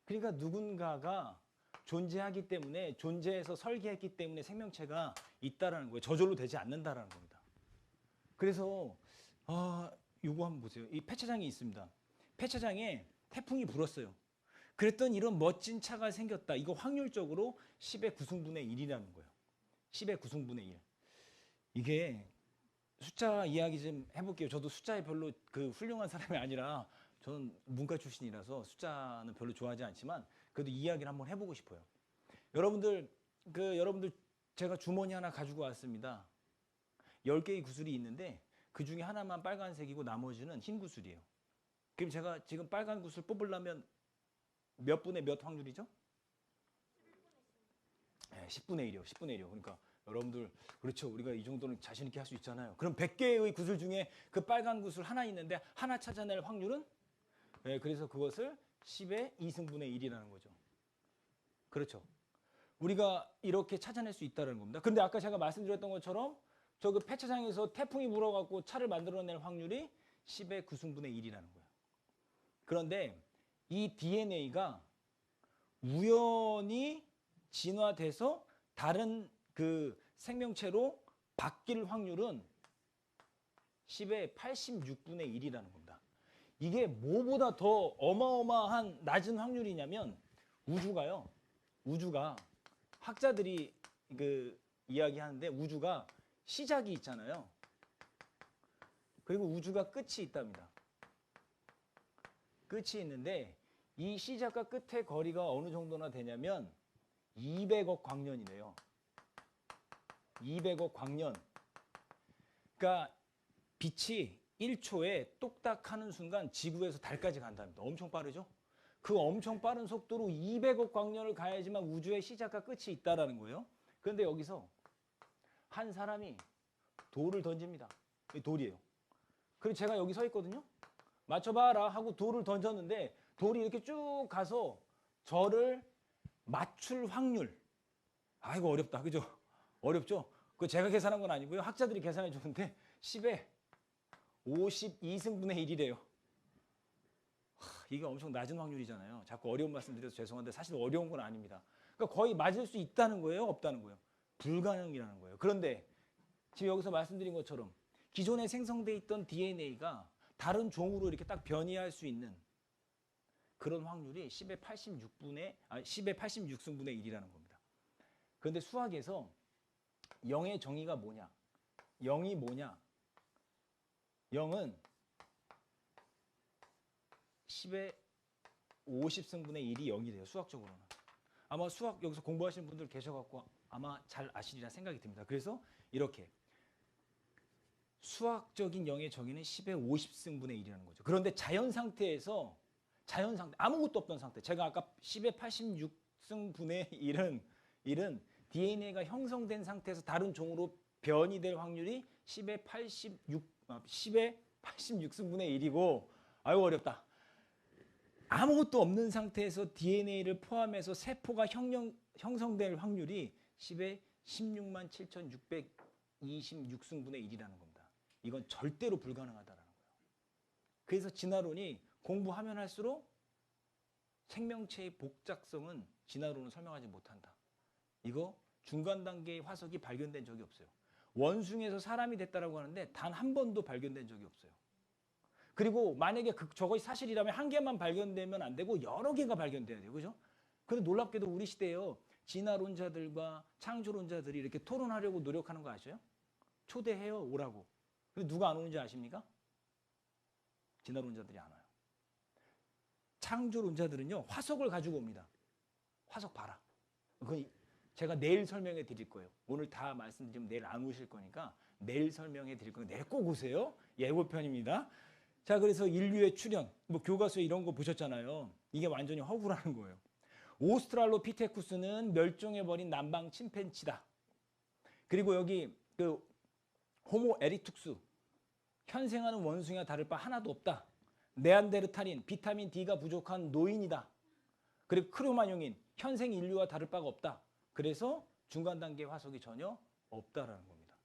그러니까 누군가가 존재하기 때문에 존재해서 설계했기 때문에 생명체가 있다라는 거예요. 저절로 되지 않는다라는 겁니다. 그래서 요거 한번 보세요. 이 폐차장이 있습니다. 폐차장에 태풍이 불었어요. 그랬더니 이런 멋진 차가 생겼다. 이거 확률적으로 10의 9승분의 1이라는 거예요. 10의 9승분의 1. 이게 숫자 이야기 좀 해볼게요. 저도 숫자에 별로 그 훌륭한 사람이 아니라 저는 문과 출신이라서 숫자는 별로 좋아하지 않지만 그래도 이야기를 한번 해보고 싶어요. 여러분들 제가 주머니 하나 가지고 왔습니다. 10개의 구슬이 있는데 그 중에 하나만 빨간색이고 나머지는 흰 구슬이에요. 그럼 제가 지금 빨간 구슬 뽑으려면 몇 분의 몇 확률이죠? 10분의 1이요. 10분의 1이요. 그러니까 여러분들 그렇죠. 우리가 이 정도는 자신 있게 할 수 있잖아요. 그럼 100개의 구슬 중에 그 빨간 구슬 하나 있는데 하나 찾아낼 확률은? 그래서 그것을 10의 2승분의 1이라는 거죠. 그렇죠. 우리가 이렇게 찾아낼 수 있다는 겁니다. 근데 아까 제가 말씀드렸던 것처럼 저 그 폐차장에서 태풍이 불어갖고 차를 만들어낼 확률이 10의 9승분의 1이라는 거예요. 그런데 이 DNA가 우연히 진화돼서 다른 그 생명체로 바뀔 확률은 10의 86분의 1이라는 겁니다. 이게 뭐보다 더 어마어마한 낮은 확률이냐면 우주가 학자들이 그 이야기하는데 우주가 시작이 있잖아요. 그리고 우주가 끝이 있답니다. 끝이 있는데 이 시작과 끝의 거리가 어느 정도나 되냐면 200억 광년이래요. 200억 광년. 그러니까 빛이 1초에 똑딱 하는 순간 지구에서 달까지 간답니다. 엄청 빠르죠? 그 엄청 빠른 속도로 200억 광년을 가야지만 우주의 시작과 끝이 있다라는 거예요. 그런데 여기서 한 사람이 돌을 던집니다. 이 돌이에요. 그리고 제가 여기 서 있거든요. 맞춰봐라 하고 돌을 던졌는데 돌이 이렇게 쭉 가서 저를 맞출 확률. 이거 어렵다. 그죠? 어렵죠? 그 제가 계산한 건 아니고요. 학자들이 계산해 주는데 10의 52승분의 1이래요. 이게 엄청 낮은 확률이잖아요. 자꾸 어려운 말씀 드려서 죄송한데 사실 어려운 건 아닙니다. 그러니까 거의 맞을 수 있다는 거예요? 없다는 거예요? 불가능이라는 거예요. 그런데 지금 여기서 말씀드린 것처럼 기존에 생성돼 있던 DNA가 다른 종으로 이렇게 딱 변이할 수 있는 그런 확률이 10의 86승분의 1이라는 겁니다. 그런데 수학에서 0의 정의가 뭐냐? 0이 뭐냐? 0은 10의 50승분의 1이 0이 돼요. 수학적으로는. 아마 수학 여기서 공부하시는 분들 계셔갖고 아마 잘 아시리라 생각이 듭니다. 그래서 이렇게 수학적인 0의 정의는 10의 50승분의 1이라는 거죠. 그런데 자연 상태 아무것도 없던 상태. 제가 아까 10의 86승분의 1은 DNA가 형성된 상태에서 다른 종으로 변이될 확률이 10의 86승분의 1이고 아유 어렵다. 아무것도 없는 상태에서 DNA를 포함해서 세포가 형성될 확률이 10의 16만 7,626승분의 1이라는 겁니다. 이건 절대로 불가능하다라는 거예요. 그래서 진화론이 공부하면 할수록 생명체의 복잡성은 진화론은 설명하지 못한다. 이거 중간 단계의 화석이 발견된 적이 없어요. 원숭이에서 사람이 됐다라고 하는데 단 한 번도 발견된 적이 없어요. 그리고 만약에 저것이 사실이라면 한 개만 발견되면 안 되고 여러 개가 발견돼야 돼요. 그죠? 그런데 놀랍게도 우리 시대에요. 진화론자들과 창조론자들이 이렇게 토론하려고 노력하는 거 아셔요? 초대해요. 오라고. 근데 누가 안 오는지 아십니까? 진화론자들이 안 와요. 창조론자들은요. 화석을 가지고 옵니다. 화석 봐라. 그건 제가 내일 설명해 드릴 거예요. 오늘 다 말씀드리면 내일 안 오실 거니까 내일 설명해 드릴 거니까 내일 꼭 오세요. 예고편입니다. 자, 그래서 인류의 출현, 뭐 교과서에 이런 거 보셨잖아요. 이게 완전히 허구라는 거예요. 오스트랄로피테쿠스는 멸종해버린 남방 침팬치다. 그리고 여기 그 호모 에리툭스, 현생하는 원숭이와 다를 바 하나도 없다. 네안데르탈인, 비타민 D가 부족한 노인이다. 그리고 크로마뇽인, 현생 인류와 다를 바가 없다. 그래서 중간 단계 화석이 전혀 없다라는 겁니다.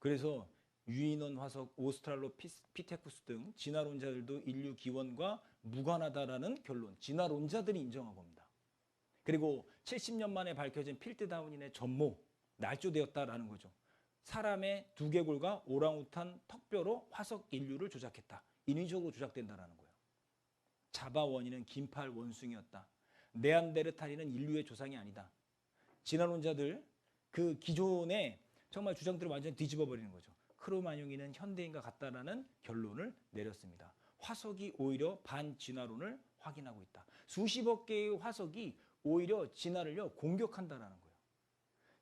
그래서 유인원 화석, 오스트랄로피테쿠스 등 진화론자들도 인류 기원과 무관하다라는 결론, 진화론자들이 인정한 겁니다. 그리고 70년 만에 밝혀진 필드다운인의 전모, 날조되었다라는 거죠. 사람의 두개골과 오랑우탄 턱뼈로 화석 인류를 조작했다. 인위적으로 조작된다라는 거예요. 자바 원인은 긴팔 원숭이였다. 네안데르탈인은 인류의 조상이 아니다. 진화론자들 그 기존의 정말 주장들을 완전히 뒤집어 버리는 거죠. 크로마뇽인은 현대인과 같다라는 결론을 내렸습니다. 화석이 오히려 반진화론을 확인하고 있다. 수십억 개의 화석이 오히려 진화를요 공격한다라는 거예요.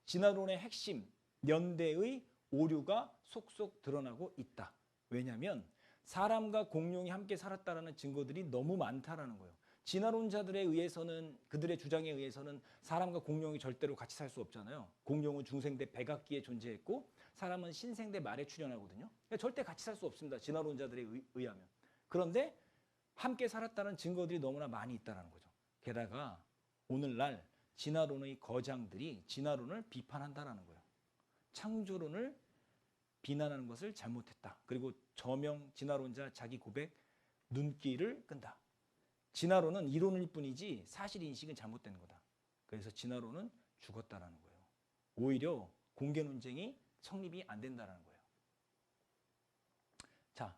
진화론의 핵심, 연대의 오류가 속속 드러나고 있다. 왜냐하면 사람과 공룡이 함께 살았다라는 증거들이 너무 많다라는 거예요. 진화론자들에 의해서는, 그들의 주장에 의해서는 사람과 공룡이 절대로 같이 살 수 없잖아요. 공룡은 중생대 백악기에 존재했고 사람은 신생대 말에 출현하거든요. 그러니까 절대 같이 살 수 없습니다. 진화론자들에 의하면. 그런데 함께 살았다는 증거들이 너무나 많이 있다는 거죠. 게다가 오늘날 진화론의 거장들이 진화론을 비판한다는 거예요. 창조론을 비난하는 것을 잘못했다. 그리고 저명 진화론자 자기 고백, 눈길을 끈다. 진화론은 이론일 뿐이지 사실인식은 잘못된 거다. 그래서 진화론은 죽었다라는 거예요. 오히려 공개 논쟁이 성립이 안 된다는 거예요. 자,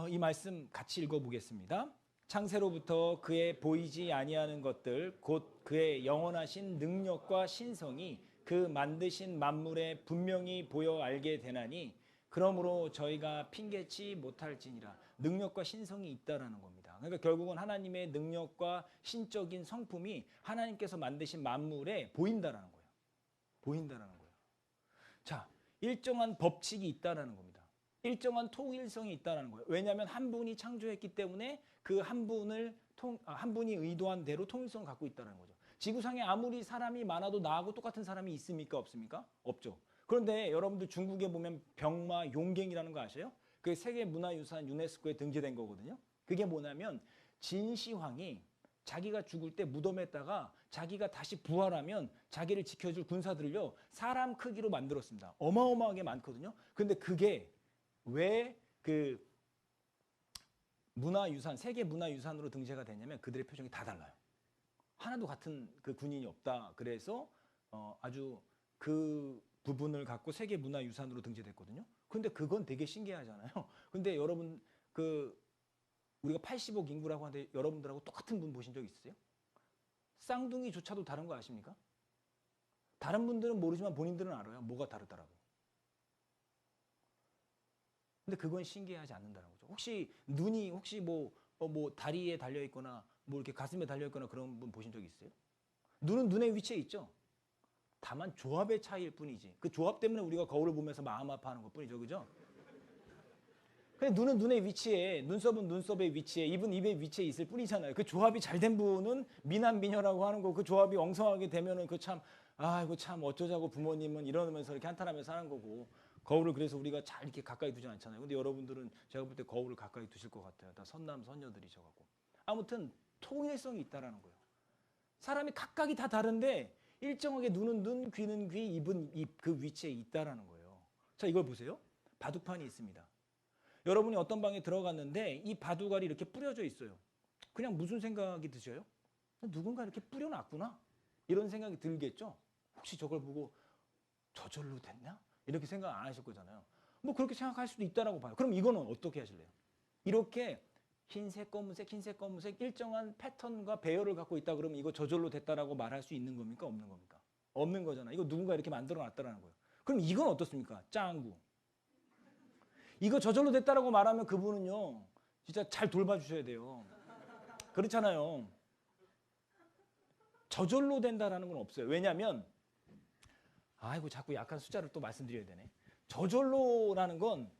이 말씀 같이 읽어보겠습니다. 창세로부터 그의 보이지 아니하는 것들 곧 그의 영원하신 능력과 신성이 그 만드신 만물에 분명히 보여 알게 되나니 그러므로 저희가 핑계치 못할지니라. 능력과 신성이 있다라는 겁니다. 그러니까 결국은 하나님의 능력과 신적인 성품이 하나님께서 만드신 만물에 보인다라는 거예요. 보인다라는 거예요. 자, 일정한 법칙이 있다라는 겁니다. 일정한 통일성이 있다라는 거예요. 왜냐하면 한 분이 창조했기 때문에 그 한 분이 의도한 대로 통일성을 갖고 있다는 거죠. 지구상에 아무리 사람이 많아도 나하고 똑같은 사람이 있습니까? 없습니까? 없죠. 그런데 여러분들 중국에 보면 병마 용갱이라는 거 아세요? 그게 세계문화유산 유네스코에 등재된 거거든요. 그게 뭐냐면 진시황이 자기가 죽을 때 무덤에다가 자기가 다시 부활하면 자기를 지켜줄 군사들을요 사람 크기로 만들었습니다. 어마어마하게 많거든요. 근데 그게 왜 그 문화유산, 세계문화유산으로 등재가 됐냐면 그들의 표정이 다 달라요. 하나도 같은 그 군인이 없다. 그래서 아주 그 부분을 갖고 세계문화유산으로 등재됐거든요. 근데 그건 되게 신기하잖아요. 근데 여러분 우리가 80억 인구라고 하는데 여러분들하고 똑같은 분 보신 적 있으세요? 쌍둥이조차도 다른 거 아십니까? 다른 분들은 모르지만 본인들은 알아요. 뭐가 다르다라고. 근데 그건 신기하지 않는다는 거죠. 혹시 눈이 뭐 다리에 달려 있거나 뭐 이렇게 가슴에 달려 있거나 그런 분 보신 적 있어요? 눈은 눈의 위치에 있죠. 다만 조합의 차이일 뿐이지. 그 조합 때문에 우리가 거울을 보면서 마음 아파하는 것뿐이죠, 그죠? 근데 눈은 눈의 위치에, 눈썹은 눈썹의 위치에, 입은 입의 위치에 있을 뿐이잖아요. 그 조합이 잘 된 분은 미남 미녀라고 하는 거, 그 조합이 엉성하게 되면은 그 참, 이거 참 어쩌자고 부모님은 이러면서 이렇게 한탄하면서 사는 거고. 거울을 그래서 우리가 잘 이렇게 가까이 두지 않잖아요. 근데 여러분들은 제가 볼 때 거울을 가까이 두실 것 같아요. 다 선남 선녀들이셔갖고. 아무튼 통일성이 있다라는 거예요. 사람이 각각이 다 다른데 일정하게 눈은 눈, 귀는 귀, 입은 입 그 위치에 있다라는 거예요. 자, 이걸 보세요. 바둑판이 있습니다. 여러분이 어떤 방에 들어갔는데 이 바둑알이 이렇게 뿌려져 있어요. 그냥 무슨 생각이 드셔요? 누군가 이렇게 뿌려놨구나. 이런 생각이 들겠죠. 혹시 저걸 보고 저절로 됐나? 이렇게 생각 안 하실 거잖아요. 뭐 그렇게 생각할 수도 있다라고 봐요. 그럼 이거는 어떻게 하실래요? 이렇게 흰색, 검은색, 흰색, 검은색 일정한 패턴과 배열을 갖고 있다 그러면 이거 저절로 됐다라고 말할 수 있는 겁니까? 없는 겁니까? 없는 거잖아. 이거 누군가 이렇게 만들어 놨다라는 거예요. 그럼 이건 어떻습니까? 짱구. 이거 저절로 됐다라고 말하면 그분은요, 진짜 잘 돌봐주셔야 돼요. 그렇잖아요. 저절로 된다라는 건 없어요. 왜냐하면, 아이고, 자꾸 약한 숫자를 또 말씀드려야 되네. 저절로라는 건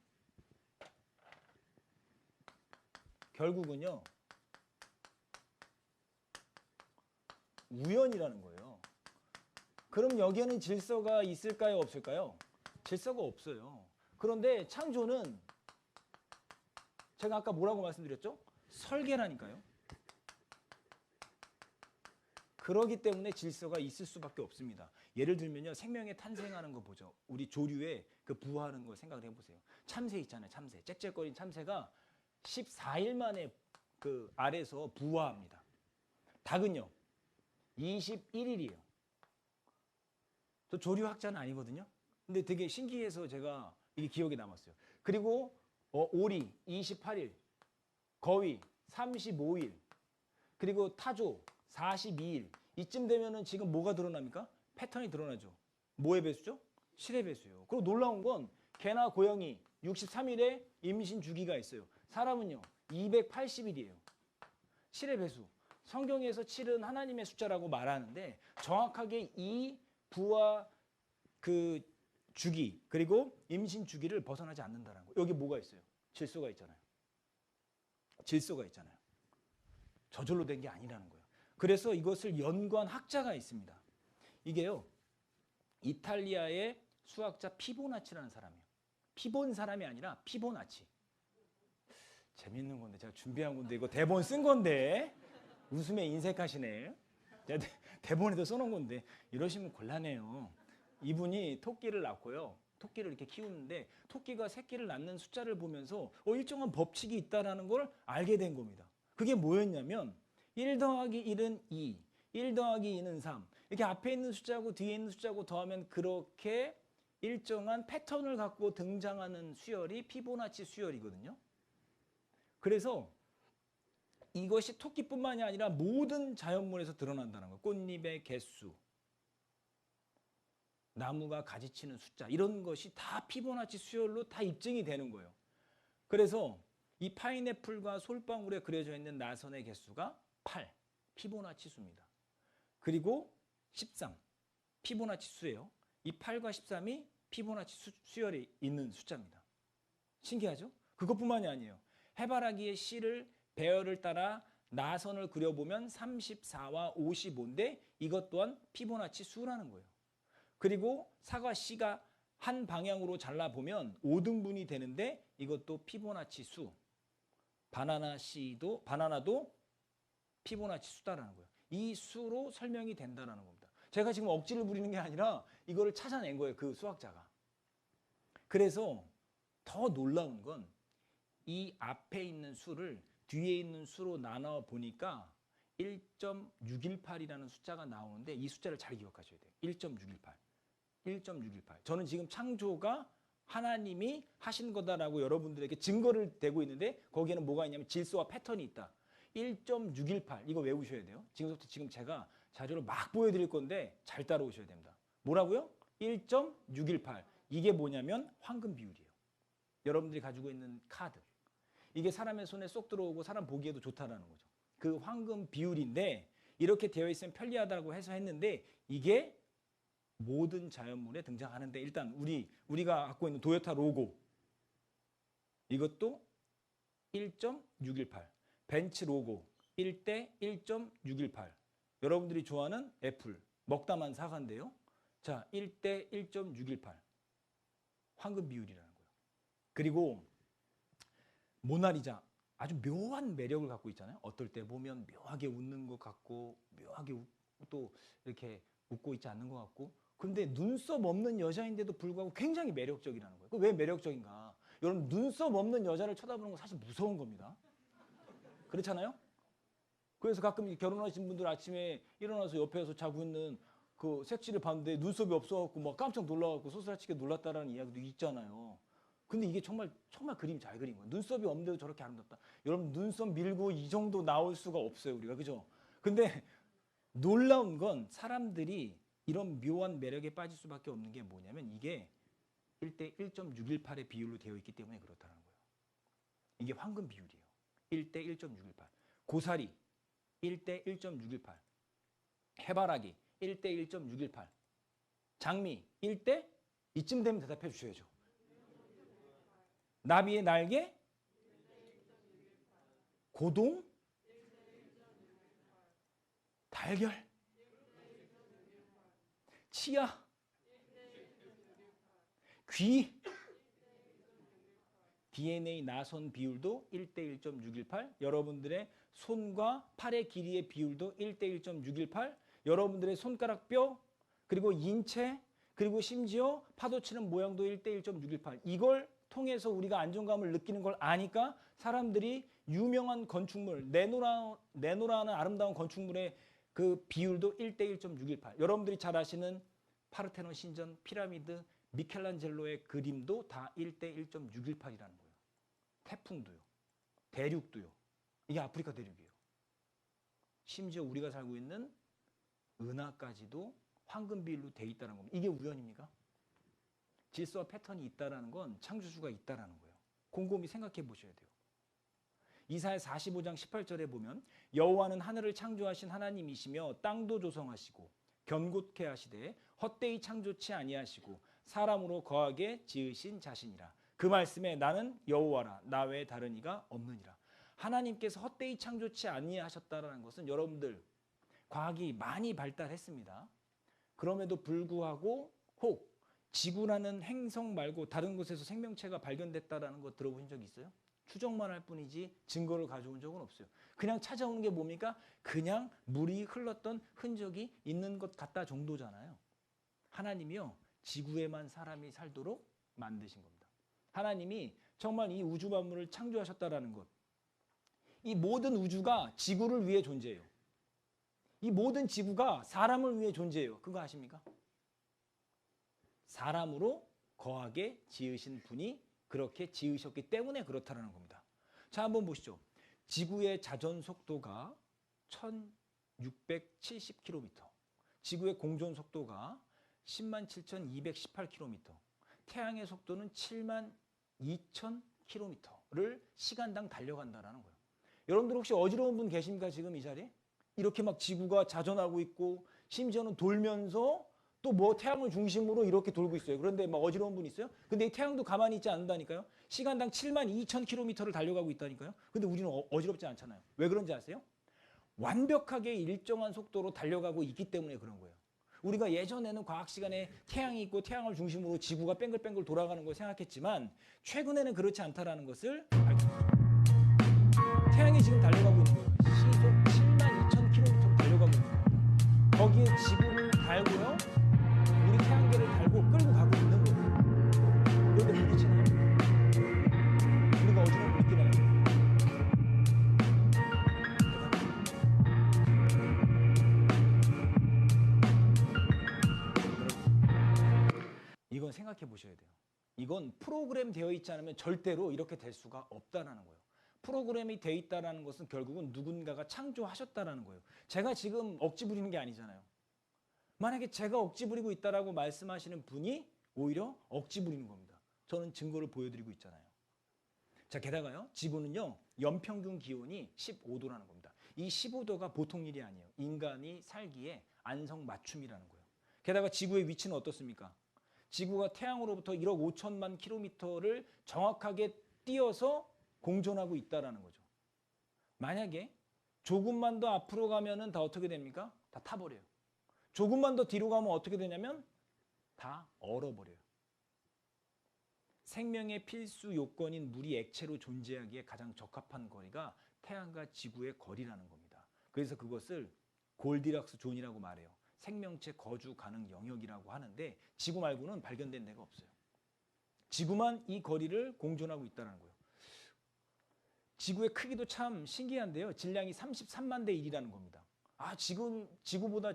결국은요, 우연이라는 거예요. 그럼 여기에는 질서가 있을까요? 없을까요? 질서가 없어요. 그런데 창조는 제가 아까 뭐라고 말씀드렸죠? 설계라니까요. 그러기 때문에 질서가 있을 수밖에 없습니다. 예를 들면요, 생명의 탄생하는 거 보죠. 우리 조류의 그 부화하는 거 생각을 해보세요. 참새 있잖아요, 참새. 짹짹거린 참새가 14일 만에 그 알에서 부화합니다. 닭은요, 21일이에요. 저 조류학자는 아니거든요. 근데 되게 신기해서 제가 이게 기억에 남았어요. 그리고 오리 28일, 거위 35일, 그리고 타조 42일. 이쯤 되면은 지금 뭐가 드러납니까? 패턴이 드러나죠. 뭐의 배수죠? 실의 배수예요. 그리고 놀라운 건 개나 고양이 63일에 임신 주기가 있어요. 사람은요 280일이에요. 실의 배수. 성경에서 7은 하나님의 숫자라고 말하는데 정확하게 이 부와 그 주기 그리고 임신 주기를 벗어나지 않는다는 거예요. 여기 뭐가 있어요? 질서가 있잖아요. 질서가 있잖아요. 저절로 된 게 아니라는 거예요. 그래서 이것을 연구한 학자가 있습니다. 이게요, 이탈리아의 수학자 피보나치라는 사람이에요. 피본 사람이 아니라 피보나치. 재밌는 건데 제가 준비한 건데 이거 대본 쓴 건데 웃음에 인색하시네. 제가 대본에도 써놓은 건데 이러시면 곤란해요. 이분이 토끼를 낳고요. 토끼를 이렇게 키우는데 토끼가 새끼를 낳는 숫자를 보면서 일정한 법칙이 있다는 걸 알게 된 겁니다. 그게 뭐였냐면 1 더하기 1은 2, 1 더하기 2는 3. 이렇게 앞에 있는 숫자하고 뒤에 있는 숫자하고 더하면 그렇게 일정한 패턴을 갖고 등장하는 수열이 피보나치 수열이거든요. 그래서 이것이 토끼뿐만이 아니라 모든 자연물에서 드러난다는 거예요. 꽃잎의 개수, 나무가 가지치는 숫자 이런 것이 다 피보나치 수열로 다 입증이 되는 거예요. 그래서 이 파인애플과 솔방울에 그려져 있는 나선의 개수가 8, 피보나치 수입니다. 그리고 13, 피보나치 수예요. 이 8과 13이 피보나치 수열이 있는 숫자입니다. 신기하죠? 그것뿐만이 아니에요. 해바라기의 씨를 배열을 따라 나선을 그려보면 34와 55인데 이것 또한 피보나치 수라는 거예요. 그리고 사과 씨가 한 방향으로 잘라보면 5등분이 되는데 이것도 피보나치 수. 바나나도 피보나치 수다라는 거예요. 이 수로 설명이 된다는 겁니다. 제가 지금 억지를 부리는 게 아니라 이거를 찾아낸 거예요. 그 수학자가. 그래서 더 놀라운 건 이 앞에 있는 수를 뒤에 있는 수로 나눠 보니까 1.618이라는 숫자가 나오는데 이 숫자를 잘 기억하셔야 돼요. 1.618. 1.618. 저는 지금 창조가 하나님이 하신 거다라고 여러분들에게 증거를 대고 있는데 거기에는 뭐가 있냐면 질서와 패턴이 있다. 1.618 이거 외우셔야 돼요. 지금부터 지금 제가 자료를 막 보여드릴 건데 잘 따라오셔야 됩니다. 뭐라고요? 1.618 이게 뭐냐면 황금 비율이에요. 여러분들이 가지고 있는 카드. 이게 사람의 손에 쏙 들어오고 사람 보기에도 좋다라는 거죠. 그 황금 비율인데 이렇게 되어 있으면 편리하다고 해서 했는데 이게 모든 자연물에 등장하는데 일단 우리가 갖고 있는 도요타 로고 이것도 1.618 벤츠 로고 1대 1.618 여러분들이 좋아하는 애플 먹다만 사과인데요. 자, 1대 1.618 황금 비율이라는 거예요. 그리고 모나리자 아주 묘한 매력을 갖고 있잖아요. 어떨 때 보면 묘하게 웃는 것 같고 묘하게 또 이렇게 웃고 있지 않는 것 같고 그런데 눈썹 없는 여자인데도 불구하고 굉장히 매력적이라는 거예요. 왜 매력적인가? 여러분 눈썹 없는 여자를 쳐다보는 건 사실 무서운 겁니다. 그렇잖아요? 그래서 가끔 결혼하신 분들 아침에 일어나서 옆에서 자고 있는 그 색지를 봤는데 눈썹이 없어갖고 막 깜짝 놀라갖고 소스라치게 놀랐다라는 이야기도 있잖아요. 근데 이게 정말 그림 잘 그린 거예요. 눈썹이 없는데도 저렇게 아름답다. 여러분 눈썹 밀고 이 정도 나올 수가 없어요, 우리가. 그죠? 근데 놀라운 건 사람들이 이런 묘한 매력에 빠질 수밖에 없는 게 뭐냐면 이게 1대 1.618의 비율로 되어 있기 때문에 그렇다는 거예요. 이게 황금 비율이에요. 1대 1.618. 고사리 1대 1.618. 해바라기 1대 1.618. 장미 1대 이쯤 되면 대답해 주셔야죠. 나비의 날개 고동 달걀 치아 귀 DNA 나선 비율도 1대 1.618. 여러분들의 손과 팔의 길이의 비율도 1대 1.618. 여러분들의 손가락 뼈 그리고 인체 그리고 심지어 파도 치는 모양도 1대 1.618. 이걸 통해서 우리가 안정감을 느끼는 걸 아니까 사람들이 유명한 건축물 네노라는 아름다운 건축물의 그 비율도 1대 1.618. 여러분들이 잘 아시는 파르테논 신전, 피라미드, 미켈란젤로의 그림도 다 1대 1.618이라는 거예요. 태풍도요. 대륙도요. 이게 아프리카 대륙이에요. 심지어 우리가 살고 있는 은하까지도 황금 비율로 돼 있다는 겁니다. 이게 우연입니까? 질서와 패턴이 있다는 건 창조주가 있다는 거예요. 곰곰이 생각해 보셔야 돼요. 이사야 45장 18절에 보면 여호와는 하늘을 창조하신 하나님이시며 땅도 조성하시고 견고케 하시되 헛되이 창조치 아니하시고 사람으로 거하게 지으신 자신이라. 그 말씀에 나는 여호와라 나 외에 다른 이가 없느니라. 하나님께서 헛되이 창조치 아니하셨다라는 것은 여러분들 과학이 많이 발달했습니다. 그럼에도 불구하고 혹 지구라는 행성 말고 다른 곳에서 생명체가 발견됐다라는 거 들어보신 적 있어요? 추정만 할 뿐이지 증거를 가져온 적은 없어요. 그냥 찾아오는 게 뭡니까? 그냥 물이 흘렀던 흔적이 있는 것 같다 정도잖아요. 하나님이요 지구에만 사람이 살도록 만드신 겁니다. 하나님이 정말 이 우주 만물을 창조하셨다라는 것. 이 모든 우주가 지구를 위해 존재해요. 이 모든 지구가 사람을 위해 존재해요. 그거 아십니까? 사람으로 거하게 지으신 분이 그렇게 지으셨기 때문에 그렇다는 겁니다. 자, 한번 보시죠. 지구의 자전 속도가 1670km, 지구의 공전 속도가 107,218km, 태양의 속도는 72,000km를 시간당 달려간다는 거예요. 여러분들 혹시 어지러운 분 계십니까? 지금 이 자리에? 이렇게 막 지구가 자전하고 있고 심지어는 돌면서 또 뭐 태양을 중심으로 이렇게 돌고 있어요. 그런데 막 어지러운 분 있어요? 근데 이 태양도 가만히 있지 않는다니까요. 시간당 72,000km를 달려가고 있다니까요. 근데 우리는 어지럽지 않잖아요. 왜 그런지 아세요? 완벽하게 일정한 속도로 달려가고 있기 때문에 그런 거예요. 우리가 예전에는 과학 시간에 태양이 있고 태양을 중심으로 지구가 뱅글뱅글 돌아가는 걸 생각했지만 최근에는 그렇지 않다라는 것을 밝혔습니다. 태양이 지금 달려가고 있는 거예요. 시속 72,000km로 달려가고 있는 거예요. 거기에 지구를 달고요. 우리 태양계를 달고 끌고 가고 있는 거예요. 그런데 부딪히나요? 우리가 어지러움 느끼나요? 이건 생각해 보셔야 돼요. 이건 프로그램 되어 있지 않으면 절대로 이렇게 될 수가 없다는 거예요. 프로그램이 되어 있다는 것은 결국은 누군가가 창조하셨다는 거예요. 제가 지금 억지 부리는 게 아니잖아요. 만약에 제가 억지 부리고 있다라고 말씀하시는 분이 오히려 억지 부리는 겁니다. 저는 증거를 보여드리고 있잖아요. 자, 게다가요, 지구는요, 연평균 기온이 15도라는 겁니다. 이 15도가 보통 일이 아니에요. 인간이 살기에 안성맞춤이라는 거예요. 게다가 지구의 위치는 어떻습니까? 지구가 태양으로부터 1억 5천만 킬로미터를 정확하게 띄어서 공존하고 있다는 거죠. 만약에 조금만 더 앞으로 가면은 다 어떻게 됩니까? 다 타버려요. 조금만 더 뒤로 가면 어떻게 되냐면 다 얼어버려요. 생명의 필수 요건인 물이 액체로 존재하기에 가장 적합한 거리가 태양과 지구의 거리라는 겁니다. 그래서 그것을 골디락스 존이라고 말해요. 생명체 거주 가능 영역이라고 하는데 지구 말고는 발견된 데가 없어요. 지구만 이 거리를 공존하고 있다는 거예요. 지구의 크기도 참 신기한데요. 질량이 33만 대 1이라는 겁니다. 지구보다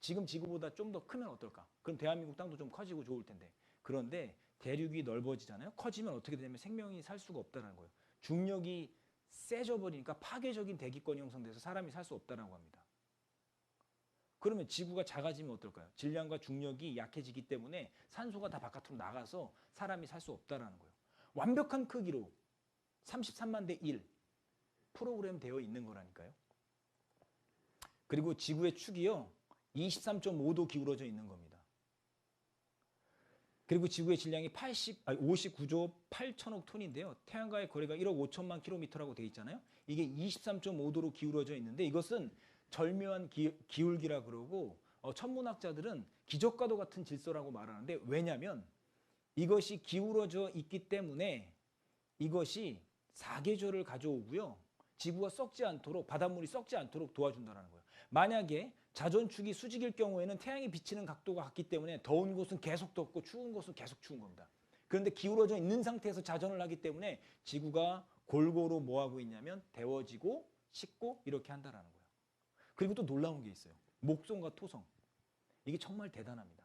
지금 지구보다 좀 더 크면 어떨까? 그럼 대한민국 땅도 좀 커지고 좋을 텐데. 그런데 대륙이 넓어지잖아요. 커지면 어떻게 되냐면 생명이 살 수가 없다는 거예요. 중력이 세져 버리니까 파괴적인 대기권이 형성돼서 사람이 살 수 없다라고 합니다. 그러면 지구가 작아지면 어떨까요? 질량과 중력이 약해지기 때문에 산소가 다 바깥으로 나가서 사람이 살 수 없다라는 거예요. 완벽한 크기로 33만 대 1 프로그램 되어 있는 거라니까요. 그리고 지구의 축이요. 23.5도 기울어져 있는 겁니다. 그리고 지구의 질량이 59조 8천억 톤인데요. 태양과의 거리가 1억 5천만 킬로미터라고 되어 있잖아요. 이게 23.5도로 기울어져 있는데 이것은 절묘한 기울기라 그러고 천문학자들은 기적과도 같은 질서라고 말하는데 왜냐하면 이것이 기울어져 있기 때문에 이것이 사계절을 가져오고요. 지구가 썩지 않도록 바닷물이 썩지 않도록 도와준다는 거예요. 만약에 자전축이 수직일 경우에는 태양이 비치는 각도가 같기 때문에 더운 곳은 계속 덥고 추운 곳은 계속 추운 겁니다. 그런데 기울어져 있는 상태에서 자전을 하기 때문에 지구가 골고루 뭐 하고 있냐면 데워지고 식고 이렇게 한다라는 거예요. 그리고 또 놀라운 게 있어요. 목성과 토성. 이게 정말 대단합니다.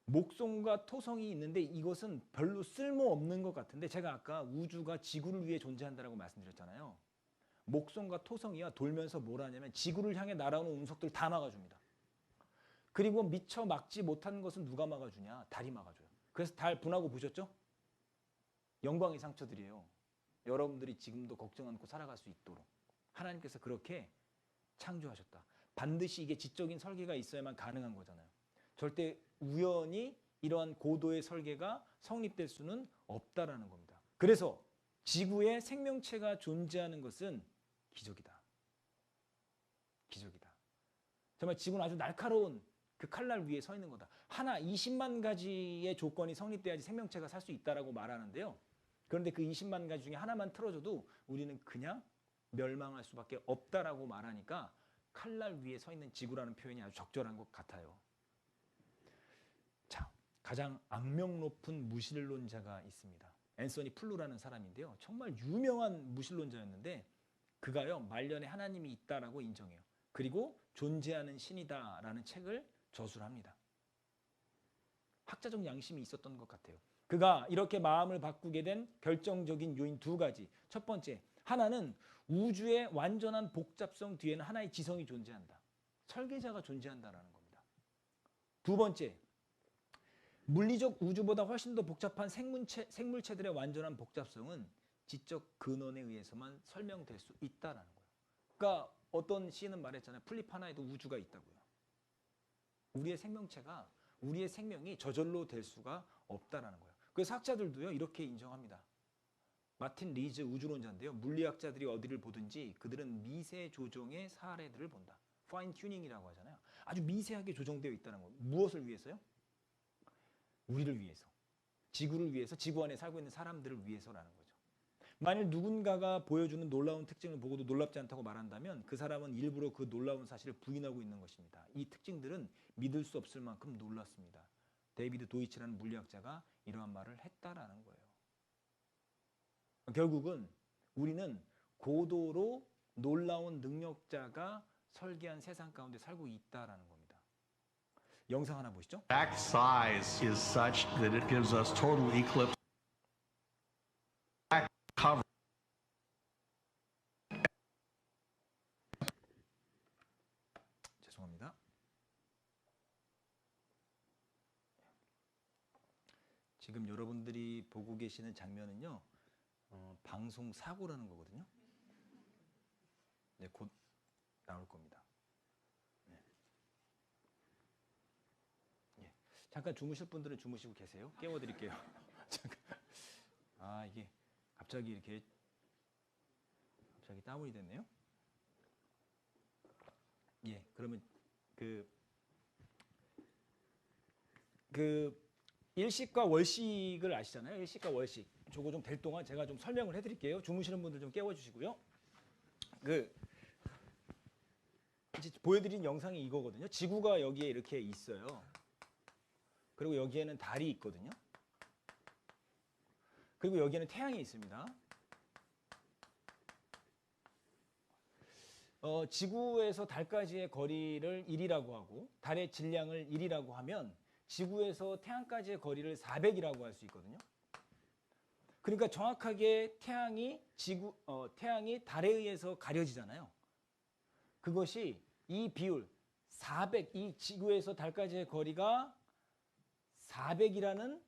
목성과 토성이 있는데 이것은 별로 쓸모없는 것 같은데 제가 아까 우주가 지구를 위해 존재한다고 말씀드렸잖아요. 목성과 토성이야 돌면서 뭘 하냐면 지구를 향해 날아오는 운석들을 다 막아줍니다. 그리고 미처 막지 못한 것은 누가 막아주냐? 달이 막아줘요. 그래서 달 분하고 보셨죠? 영광의 상처들이에요. 여러분들이 지금도 걱정 않고 살아갈 수 있도록 하나님께서 그렇게 창조하셨다. 반드시 이게 지적인 설계가 있어야만 가능한 거잖아요. 절대 우연히 이러한 고도의 설계가 성립될 수는 없다라는 겁니다. 그래서 지구에 생명체가 존재하는 것은 기적이다. 기적이다. 정말 지구는 아주 날카로운 그 칼날 위에 서 있는 거다. 하나 20만 가지의 조건이 성립돼야지 생명체가 살 수 있다라고 말하는데요. 그런데 그 20만 가지 중에 하나만 틀어져도 우리는 그냥 멸망할 수밖에 없다라고 말하니까 칼날 위에 서 있는 지구라는 표현이 아주 적절한 것 같아요. 자, 가장 악명 높은 무신론자가 있습니다. 앤서니 플루라는 사람인데요. 정말 유명한 무신론자였는데 그가요 말년에 하나님이 있다라고 인정해요. 그리고 존재하는 신이다라는 책을 저술을 합니다. 학자적 양심이 있었던 것 같아요. 그가 이렇게 마음을 바꾸게 된 결정적인 요인 두 가지. 첫 번째, 하나는 우주의 완전한 복잡성 뒤에는 하나의 지성이 존재한다. 설계자가 존재한다라는 겁니다. 두 번째, 물리적 우주보다 훨씬 더 복잡한 생물체들의 완전한 복잡성은 지적 근원에 의해서만 설명될 수 있다라는 거예요. 그러니까 어떤 시인은 말했잖아요. 풀잎 하나에도 우주가 있다고요. 우리의 생명체가 우리의 생명이 저절로 될 수가 없다라는 거예요. 그래서 학자들도요 이렇게 인정합니다. 마틴 리즈 우주론자인데요. 물리학자들이 어디를 보든지 그들은 미세 조정의 사례들을 본다. 파인 튜닝이라고 하잖아요. 아주 미세하게 조정되어 있다는 거예요. 무엇을 위해서요? 우리를 위해서. 지구를 위해서, 지구 안에 살고 있는 사람들을 위해서라는 거죠. 만일 누군가가 보여주는 놀라운 특징을 보고도 놀랍지 않다고 말한다면 그 사람은 일부러 그 놀라운 사실을 부인하고 있는 것입니다. 이 특징들은 믿을 수 없을 만큼 놀랐습니다. 데이비드 도이치라는 물리학자가 이러한 말을 했다라는 거예요. 결국은 우리는 고도로 놀라운 능력자가 설계한 세상 가운데 살고 있다라는 겁니다. 영상 하나 보시죠. Exact size is such that it gives us total eclipse cover. 죄송합니다. 지금 여러분들이 보고 계시는 장면은요. 방송 사고라는 거거든요. 네, 곧 나올 겁니다. 네. 예. 잠깐 주무실 분들은 주무시고 계세요. 깨워드릴게요. 잠깐. 아 이게 갑자기 다운이 됐네요. 예, 그러면 그 일식과 월식을 아시잖아요. 일식과 월식. 저거 좀 될 동안 제가 좀 설명을 해드릴게요. 주무시는 분들 좀 깨워주시고요. 이제 보여드린 영상이 이거거든요. 지구가 여기에 이렇게 있어요. 그리고 여기에는 달이 있거든요. 그리고 여기에는 태양이 있습니다. 지구에서 달까지의 거리를 1이라고 하고 달의 질량을 1이라고 하면 지구에서 태양까지의 거리를 400이라고 할 수 있거든요. 그러니까 정확하게 태양이 달에 의해서 가려지잖아요. 그것이 이 비율 400, 이 지구에서 달까지의 거리가 400이라는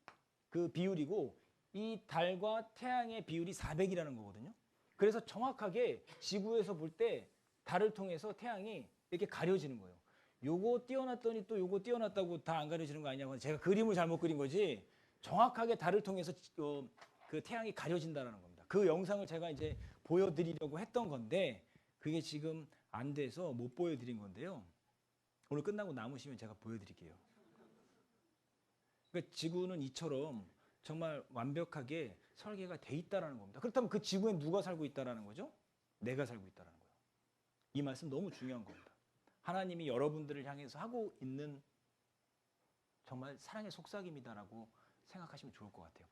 그 비율이고 이 달과 태양의 비율이 400이라는 거거든요. 그래서 정확하게 지구에서 볼 때 달을 통해서 태양이 이렇게 가려지는 거예요. 요거 띄워놨더니 또 요거 띄워놨다고 다 안 가려지는 거 아니냐고 제가 그림을 잘못 그린 거지 정확하게 달을 통해서 그 태양이 가려진다는 겁니다. 그 영상을 제가 이제 보여드리려고 했던 건데 그게 지금 안 돼서 못 보여드린 건데요. 오늘 끝나고 남으시면 제가 보여드릴게요. 그러니까 지구는 이처럼 정말 완벽하게 설계가 돼 있다라는 겁니다. 그렇다면 그 지구에 누가 살고 있다라는 거죠? 내가 살고 있다라는 거예요. 이 말씀 너무 중요한 겁니다. 하나님이 여러분들을 향해서 하고 있는 정말 사랑의 속삭임이다라고 생각하시면 좋을 것 같아요.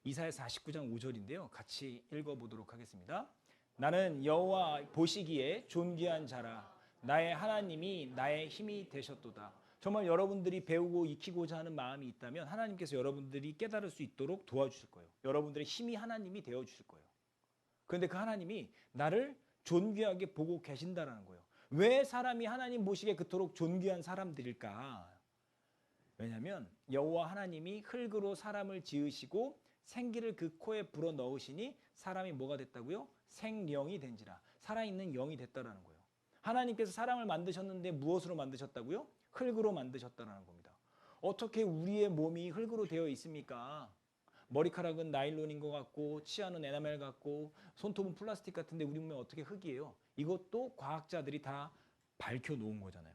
이사야 49장 5절인데요. 같이 읽어보도록 하겠습니다. 나는 여호와 보시기에 존귀한 자라. 나의 하나님이 나의 힘이 되셨도다. 정말 여러분들이 배우고 익히고자 하는 마음이 있다면 하나님께서 여러분들이 깨달을 수 있도록 도와주실 거예요. 여러분들의 힘이 하나님이 되어주실 거예요. 그런데 그 하나님이 나를 존귀하게 보고 계신다라는 거예요. 왜 사람이 하나님 보시기에 그토록 존귀한 사람들일까? 왜냐하면 여호와 하나님이 흙으로 사람을 지으시고 생기를 그 코에 불어 넣으시니 사람이 뭐가 됐다고요? 생령이 된지라. 살아있는 영이 됐다라는 거예요. 하나님께서 사람을 만드셨는데 무엇으로 만드셨다고요? 흙으로 만드셨다는 겁니다. 어떻게 우리의 몸이 흙으로 되어 있습니까? 머리카락은 나일론인 것 같고 치아는 에나멜 같고 손톱은 플라스틱 같은데 우리 몸에 어떻게 흙이에요? 이것도 과학자들이 다 밝혀놓은 거잖아요.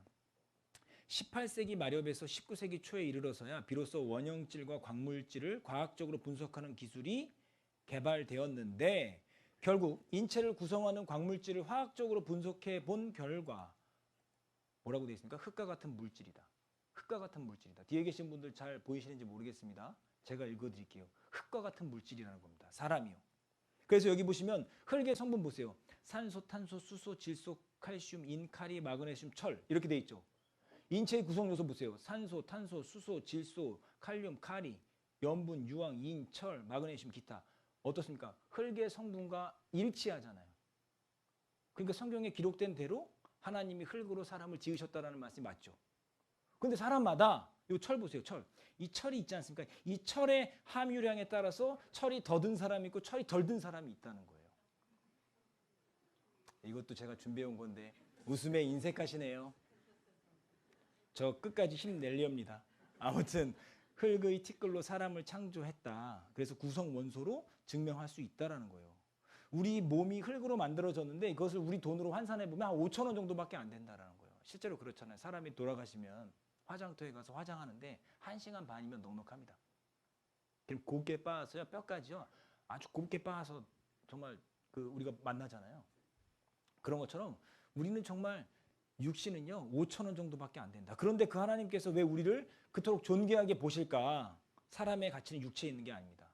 18세기 말엽에서 19세기 초에 이르러서야 비로소 원형질과 광물질을 과학적으로 분석하는 기술이 개발되었는데 결국 인체를 구성하는 광물질을 화학적으로 분석해 본 결과 뭐라고 되어 있습니까? 흙과 같은 물질이다. 흙과 같은 물질이다. 뒤에 계신 분들 잘 보이시는지 모르겠습니다. 제가 읽어드릴게요. 흙과 같은 물질이라는 겁니다. 사람이요. 그래서 여기 보시면 흙의 성분 보세요. 산소, 탄소, 수소, 질소, 칼슘, 인, 카리, 마그네슘, 철 이렇게 돼 있죠. 인체의 구성 요소 보세요. 산소, 탄소, 수소, 질소, 칼륨, 카리, 염분, 유황, 인, 철, 마그네슘, 기타. 어떻습니까? 흙의 성분과 일치하잖아요. 그러니까 성경에 기록된 대로 하나님이 흙으로 사람을 지으셨다라는 말씀이 맞죠. 근데 사람마다 이 철 보세요. 철. 이 철이 있지 않습니까? 이 철의 함유량에 따라서 철이 더 든 사람이 있고 철이 덜 든 사람이 있다는 거예요. 이것도 제가 준비해 온 건데 웃음에 인색하시네요. 저 끝까지 힘내렵니다. 아무튼 흙의 티끌로 사람을 창조했다. 그래서 구성 원소로 증명할 수 있다라는 거예요. 우리 몸이 흙으로 만들어졌는데 이것을 우리 돈으로 환산해 보면 한 5천 원 정도밖에 안 된다라는 거예요. 실제로 그렇잖아요. 사람이 돌아가시면 화장터에 가서 화장하는데 1시간 반이면 넉넉합니다. 그럼 곱게 빻아서요. 뼈까지요. 아주 곱게 빻아서 정말 우리가 만나잖아요. 그런 것처럼 우리는 정말 육신은요 5천 원 정도밖에 안 된다. 그런데 그 하나님께서 왜 우리를 그토록 존귀하게 보실까? 사람의 가치는 육체에 있는 게 아닙니다.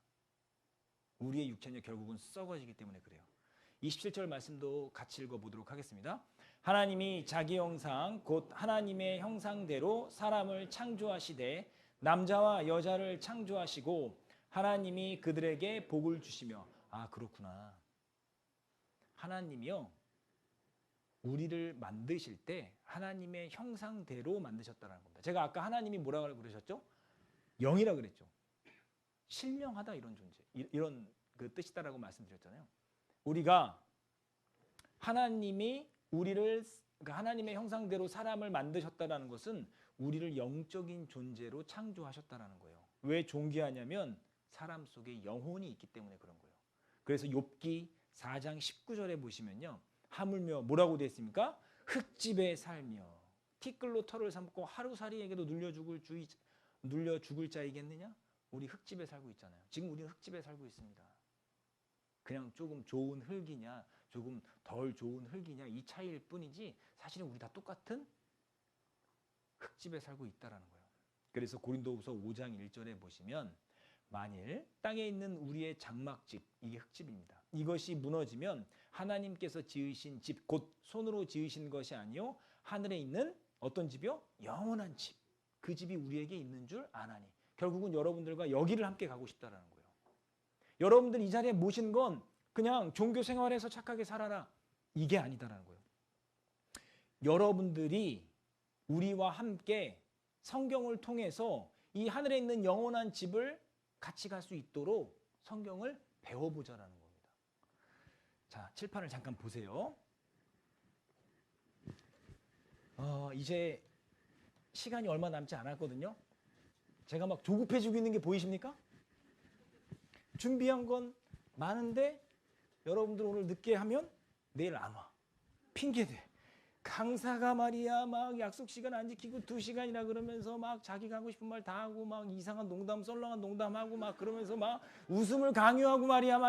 우리의 육체는 결국은 썩어지기 때문에 그래요. 27절 말씀도 같이 읽어보도록 하겠습니다. 하나님이 자기 형상 곧 하나님의 형상대로 사람을 창조하시되 남자와 여자를 창조하시고 하나님이 그들에게 복을 주시며. 아 그렇구나. 하나님이요 우리를 만드실 때 하나님의 형상대로 만드셨다는 겁니다. 제가 아까 하나님이 뭐라고 그러셨죠? 영이라 그랬죠. 신령하다 이런 존재, 이런 그 뜻이다라고 말씀드렸잖아요. 우리가 하나님이 우리를 하나님의 형상대로 사람을 만드셨다라는 것은 우리를 영적인 존재로 창조하셨다라는 거예요. 왜 존귀하냐면 사람 속에 영혼이 있기 때문에 그런 거예요. 그래서 욥기 4장 19절에 보시면요. 하물며 뭐라고 되어 있습니까? 흙집에 살며 티끌로 털을 삼고 하루살이에게도 눌려 죽을 자이겠느냐? 우리 흙집에 살고 있잖아요. 지금 우리는 흙집에 살고 있습니다. 그냥 조금 좋은 흙이냐 조금 덜 좋은 흙이냐 이 차이일 뿐이지 사실은 우리 다 똑같은 흙집에 살고 있다라는 거예요. 그래서 고린도후서 5장 1절에 보시면 만일 땅에 있는 우리의 장막집, 이게 흙집입니다. 이것이 무너지면 하나님께서 지으신 집, 곧 손으로 지으신 것이 아니요 하늘에 있는 어떤 집이요? 영원한 집. 그 집이 우리에게 있는 줄 아나니. 결국은 여러분들과 여기를 함께 가고 싶다라는 거예요. 여러분들 이 자리에 모신 건 그냥 종교 생활에서 착하게 살아라, 이게 아니다라는 거예요. 여러분들이 우리와 함께 성경을 통해서 이 하늘에 있는 영원한 집을 같이 갈 수 있도록 성경을 배워보자라는 겁니다. 자, 칠판을 잠깐 보세요. 이제 시간이 얼마 남지 않았거든요. 제가 막 조급해지고 있는 게 보이십니까? 준비한 건 많은데 여러분들 오늘 늦게 하면 내일 안 와. 핑계대. 강사가 말이야 막 약속 시간 안 지키고 2시간이라 그러면서 막 자기가 하고 싶은 말 다 하고 막 이상한 농담 썰렁한 농담하고 막 그러면서 막 웃음을 강요하고 말이야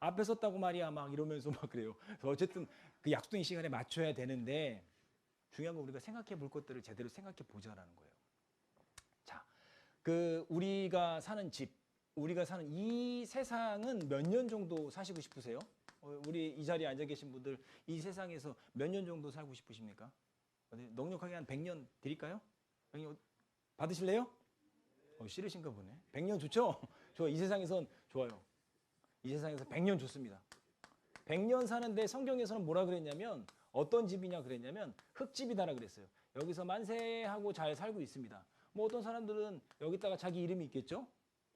앞에 섰다고 말이야 막 이러면서 막 그래요. 그래서 어쨌든 그 약속된 시간에 맞춰야 되는데 중요한 건 우리가 생각해 볼 것들을 제대로 생각해 보자라는 거예요. 자, 그 우리가 사는 집, 우리가 사는 이 세상은 몇 년 정도 사시고 싶으세요? 우리 이 자리에 앉아 계신 분들 이 세상에서 몇 년 정도 살고 싶으십니까? 넉넉하게 한 100년 드릴까요? 100년 받으실래요? 싫으신가 보네. 100년 좋죠? 좋아. 이 세상에선 좋아요. 이 세상에서 100년 좋습니다. 100년 사는데 성경에서는 뭐라 그랬냐면 어떤 집이냐 그랬냐면 흙집이다라 그랬어요. 여기서 만세하고 잘 살고 있습니다. 뭐 어떤 사람들은 여기다가 자기 이름이 있겠죠?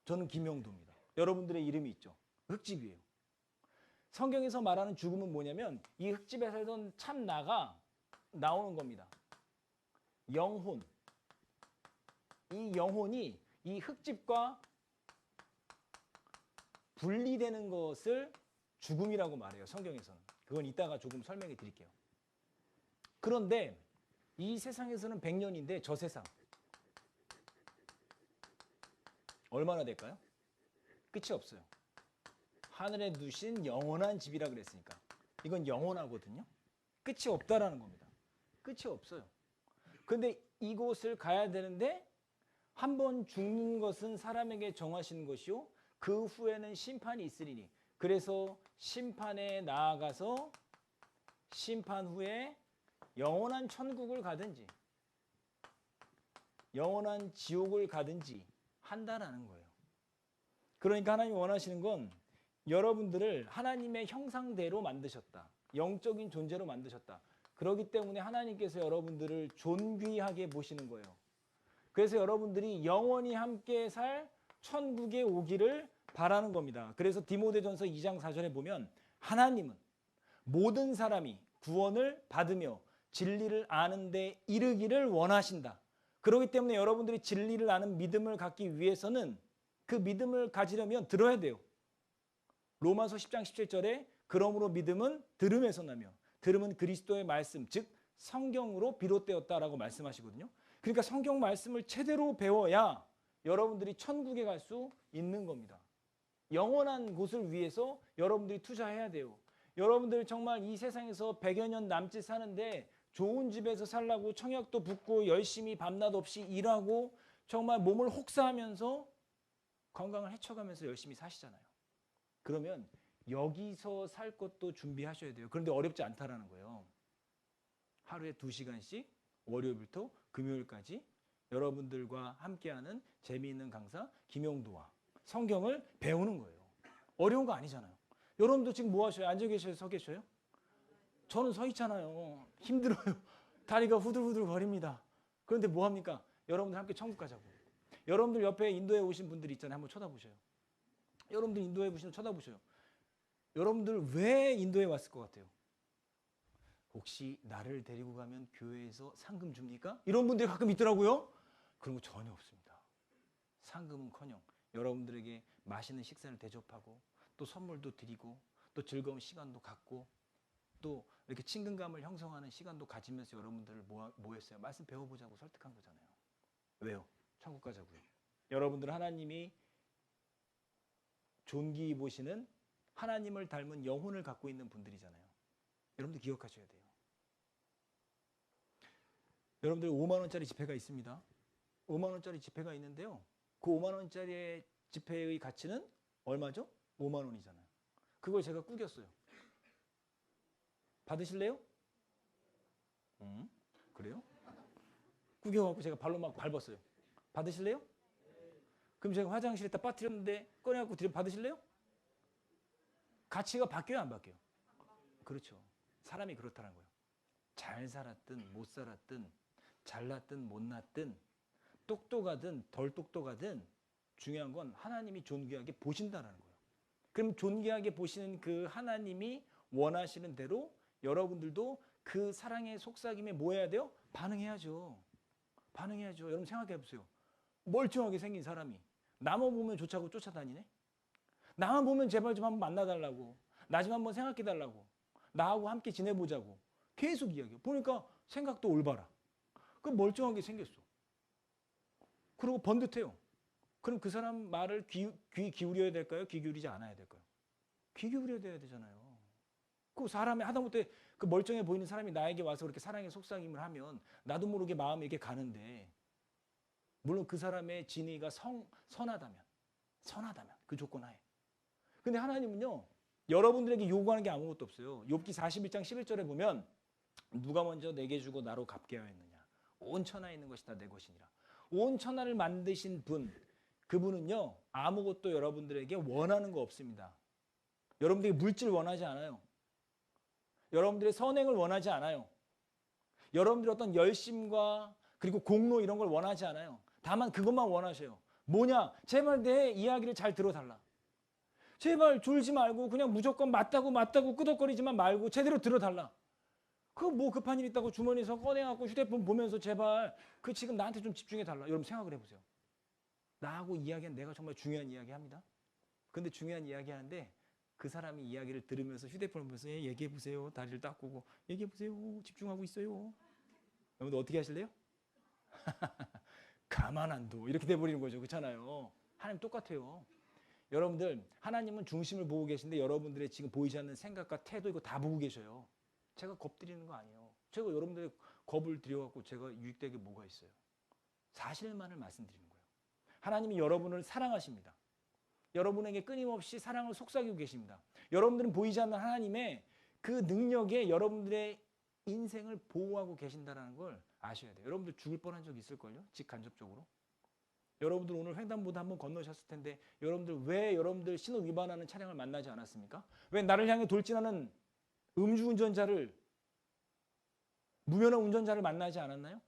저는 김영도입니다. 여러분들의 이름이 있죠? 흙집이에요. 성경에서 말하는 죽음은 뭐냐면 이 흙집에 살던 참나가 나오는 겁니다. 영혼. 이 영혼이 이 흙집과 분리되는 것을 죽음이라고 말해요. 성경에서는. 그건 이따가 조금 설명해 드릴게요. 그런데 이 세상에서는 100년인데 저 세상 얼마나 될까요? 끝이 없어요. 하늘에 두신 영원한 집이라 그랬으니까 이건 영원하거든요. 끝이 없다라는 겁니다. 끝이 없어요. 그런데 이곳을 가야 되는데 한 번 죽는 것은 사람에게 정하시는 것이요 그 후에는 심판이 있으리니 그래서 심판에 나아가서 심판 후에 영원한 천국을 가든지 영원한 지옥을 가든지 한다라는 거예요. 그러니까 하나님이 원하시는 건 여러분들을 하나님의 형상대로 만드셨다. 영적인 존재로 만드셨다. 그렇기 때문에 하나님께서 여러분들을 존귀하게 보시는 거예요. 그래서 여러분들이 영원히 함께 살 천국에 오기를 바라는 겁니다. 그래서 디모데전서 2장 4절에 보면 하나님은 모든 사람이 구원을 받으며 진리를 아는 데 이르기를 원하신다. 그렇기 때문에 여러분들이 진리를 아는 믿음을 갖기 위해서는 그 믿음을 가지려면 들어야 돼요. 로마서 10장 17절에 그러므로 믿음은 들음에서 나며 들음은 그리스도의 말씀 즉 성경으로 비롯되었다라고 말씀하시거든요. 그러니까 성경 말씀을 제대로 배워야 여러분들이 천국에 갈 수 있는 겁니다. 영원한 곳을 위해서 여러분들이 투자해야 돼요. 여러분들 정말 이 세상에서 100여 년 남짓 사는데 좋은 집에서 살라고 청약도 붙고 열심히 밤낮 없이 일하고 정말 몸을 혹사하면서 건강을 해쳐가면서 열심히 사시잖아요. 그러면 여기서 살 것도 준비하셔야 돼요. 그런데 어렵지 않다라는 거예요. 하루에 2시간씩 월요일부터 금요일까지 여러분들과 함께하는 재미있는 강사 김용도와 성경을 배우는 거예요. 어려운 거 아니잖아요. 여러분도 지금 뭐 하셔요? 앉아 계셔요? 서 계셔요? 저는 서 있잖아요. 힘들어요. 다리가 후들후들 거립니다. 그런데 뭐 합니까? 여러분들 함께 천국 가자고. 여러분들 옆에 인도에 오신 분들이 있잖아요. 한번 쳐다보셔요. 여러분들 인도에 오시면 쳐다보셔요. 여러분들 왜 인도에 왔을 것 같아요? 혹시 나를 데리고 가면 교회에서 상금 줍니까? 이런 분들이 가끔 있더라고요. 그런 거 전혀 없습니다. 상금은커녕 여러분들에게 맛있는 식사를 대접하고 또 선물도 드리고 또 즐거운 시간도 갖고 또 이렇게 친근감을 형성하는 시간도 가지면서 여러분들을 모였어요. 말씀 배워보자고 설득한 거잖아요. 왜요? 천국 가자고요. 여러분들 하나님이 존귀히 보시는 하나님을 닮은 영혼을 갖고 있는 분들이잖아요. 여러분들 기억하셔야 돼요. 여러분들 5만 원짜리 지폐가 있습니다. 5만 원짜리 지폐가 있는데요. 그 5만 원짜리 지폐의 가치는 얼마죠? 5만 원이잖아요. 그걸 제가 구겼어요. 받으실래요? 그래요? 구겨갖고 제가 발로 막 밟았어요. 받으실래요? 그럼 제가 화장실에다 빠뜨렸는데 꺼내갖고 받으실래요? 가치가 바뀌어요, 안 바뀌어요? 그렇죠. 사람이 그렇다는 거예요. 잘 살았든 못 살았든 잘났든 못났든 똑똑하든 덜 똑똑하든 중요한 건 하나님이 존귀하게 보신다는 거예요. 그럼 존귀하게 보시는 그 하나님이 원하시는 대로 여러분들도 그 사랑의 속삭임에 뭐 해야 돼요? 반응해야죠. 반응해야죠. 여러분 생각해 보세요. 멀쩡하게 생긴 사람이 나만 보면 좋자고 쫓아다니네. 나만 보면 제발 좀 한번 만나달라고, 나 좀 한번 생각해달라고, 나하고 함께 지내보자고 계속 이야기해. 보니까 생각도 올바라. 그 멀쩡하게 생겼어. 그리고 번듯해요. 그럼 그 사람 말을 귀 기울여야 될까요? 귀 기울이지 않아야 될까요? 귀 기울여야 돼야 되잖아요. 그 사람이 하다못해 그 멀쩡해 보이는 사람이 나에게 와서 그렇게 사랑의 속삭임을 하면 나도 모르게 마음이 이렇게 가는데, 물론 그 사람의 진의가 선하다면 그 조건 하에. 근데 하나님은요, 여러분들에게 요구하는 게 아무것도 없어요. 욥기 41장 11절에 보면 누가 먼저 내게 주고 나로 갚게 하였느냐. 온 천하에 있는 것이 다 내 것이니라. 온 천하를 만드신 분, 그분은요 아무것도 여러분들에게 원하는 거 없습니다. 여러분들에게 물질 원하지 않아요. 여러분들의 선행을 원하지 않아요. 여러분들의 어떤 열심과 그리고 공로 이런 걸 원하지 않아요. 다만 그것만 원하셔요. 뭐냐? 제발 내 이야기를 잘 들어달라. 제발 졸지 말고 그냥 무조건 맞다고 끄덕거리지만 말고 제대로 들어달라. 그 뭐 급한 일 있다고 주머니에서 꺼내갖고 휴대폰 보면서 제발 그 지금 나한테 좀 집중해달라. 여러분 생각을 해보세요. 나하고 이야기한 내가 정말 중요한 이야기 합니다. 근데 중요한 이야기 하는데 그 사람이 이야기를 들으면서 휴대폰을 보면서 얘기해보세요. 다리를 닦고 얘기해보세요. 집중하고 있어요. 여러분들 어떻게 하실래요? 가만 안 둬. 이렇게 돼버리는 거죠. 그렇잖아요. 하나님 똑같아요. 여러분들 하나님은 중심을 보고 계신데 여러분들의 지금 보이지 않는 생각과 태도 이거 다 보고 계셔요. 제가 겁드리는 거 아니에요. 제가 여러분들의 겁을 들여갖고 제가 유익되게 뭐가 있어요. 사실만을 말씀드리는 거예요. 하나님이 여러분을 사랑하십니다. 여러분에게 끊임없이 사랑을 속삭이고 계십니다. 여러분들은 보이지 않는 하나님의 그 능력에 여러분들의 인생을 보호하고 계신다는 걸 아셔야 돼요. 여러분들 죽을 뻔한 적 있을걸요? 직간접적으로. 여러분들 오늘 횡단보도 한번 건너셨을 텐데 여러분들 왜 여러분들 신호 위반하는 차량을 만나지 않았습니까? 왜 나를 향해 돌진하는 음주운전자를, 무면허 운전자를 만나지 않았나요?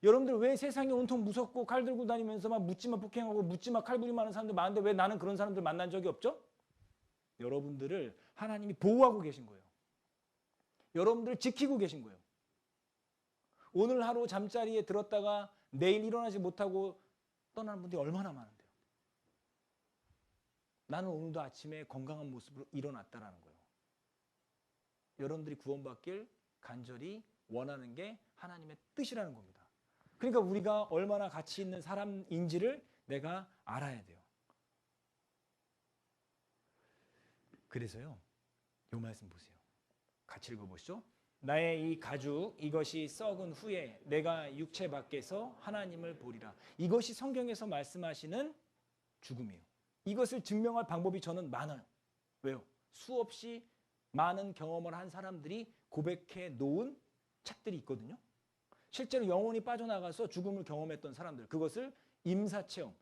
여러분들 왜 세상이 온통 무섭고 칼 들고 다니면서 막 묻지마 폭행하고 묻지마 칼부림하는 사람들 많은데 왜 나는 그런 사람들 만난 적이 없죠? 여러분들을 하나님이 보호하고 계신 거예요. 여러분들을 지키고 계신 거예요. 오늘 하루 잠자리에 들었다가 내일 일어나지 못하고 떠나는 분들이 얼마나 많은데요. 나는 오늘도 아침에 건강한 모습으로 일어났다라는 거예요. 여러분들이 구원받길 간절히 원하는 게 하나님의 뜻이라는 겁니다. 그러니까 우리가 얼마나 가치 있는 사람인지를 내가 알아야 돼요. 그래서요, 이 말씀 보세요. 같이 읽어보시죠. 나의 이 가죽 이것이 썩은 후에 내가 육체 밖에서 하나님을 보리라. 이것이 성경에서 말씀하시는 죽음이에요. 이것을 증명할 방법이 저는 많아요. 왜요? 수없이 많은 경험을 한 사람들이 고백해 놓은 책들이 있거든요. 실제로 영혼이 빠져나가서 죽음을 경험했던 사람들, 그것을 임사체험,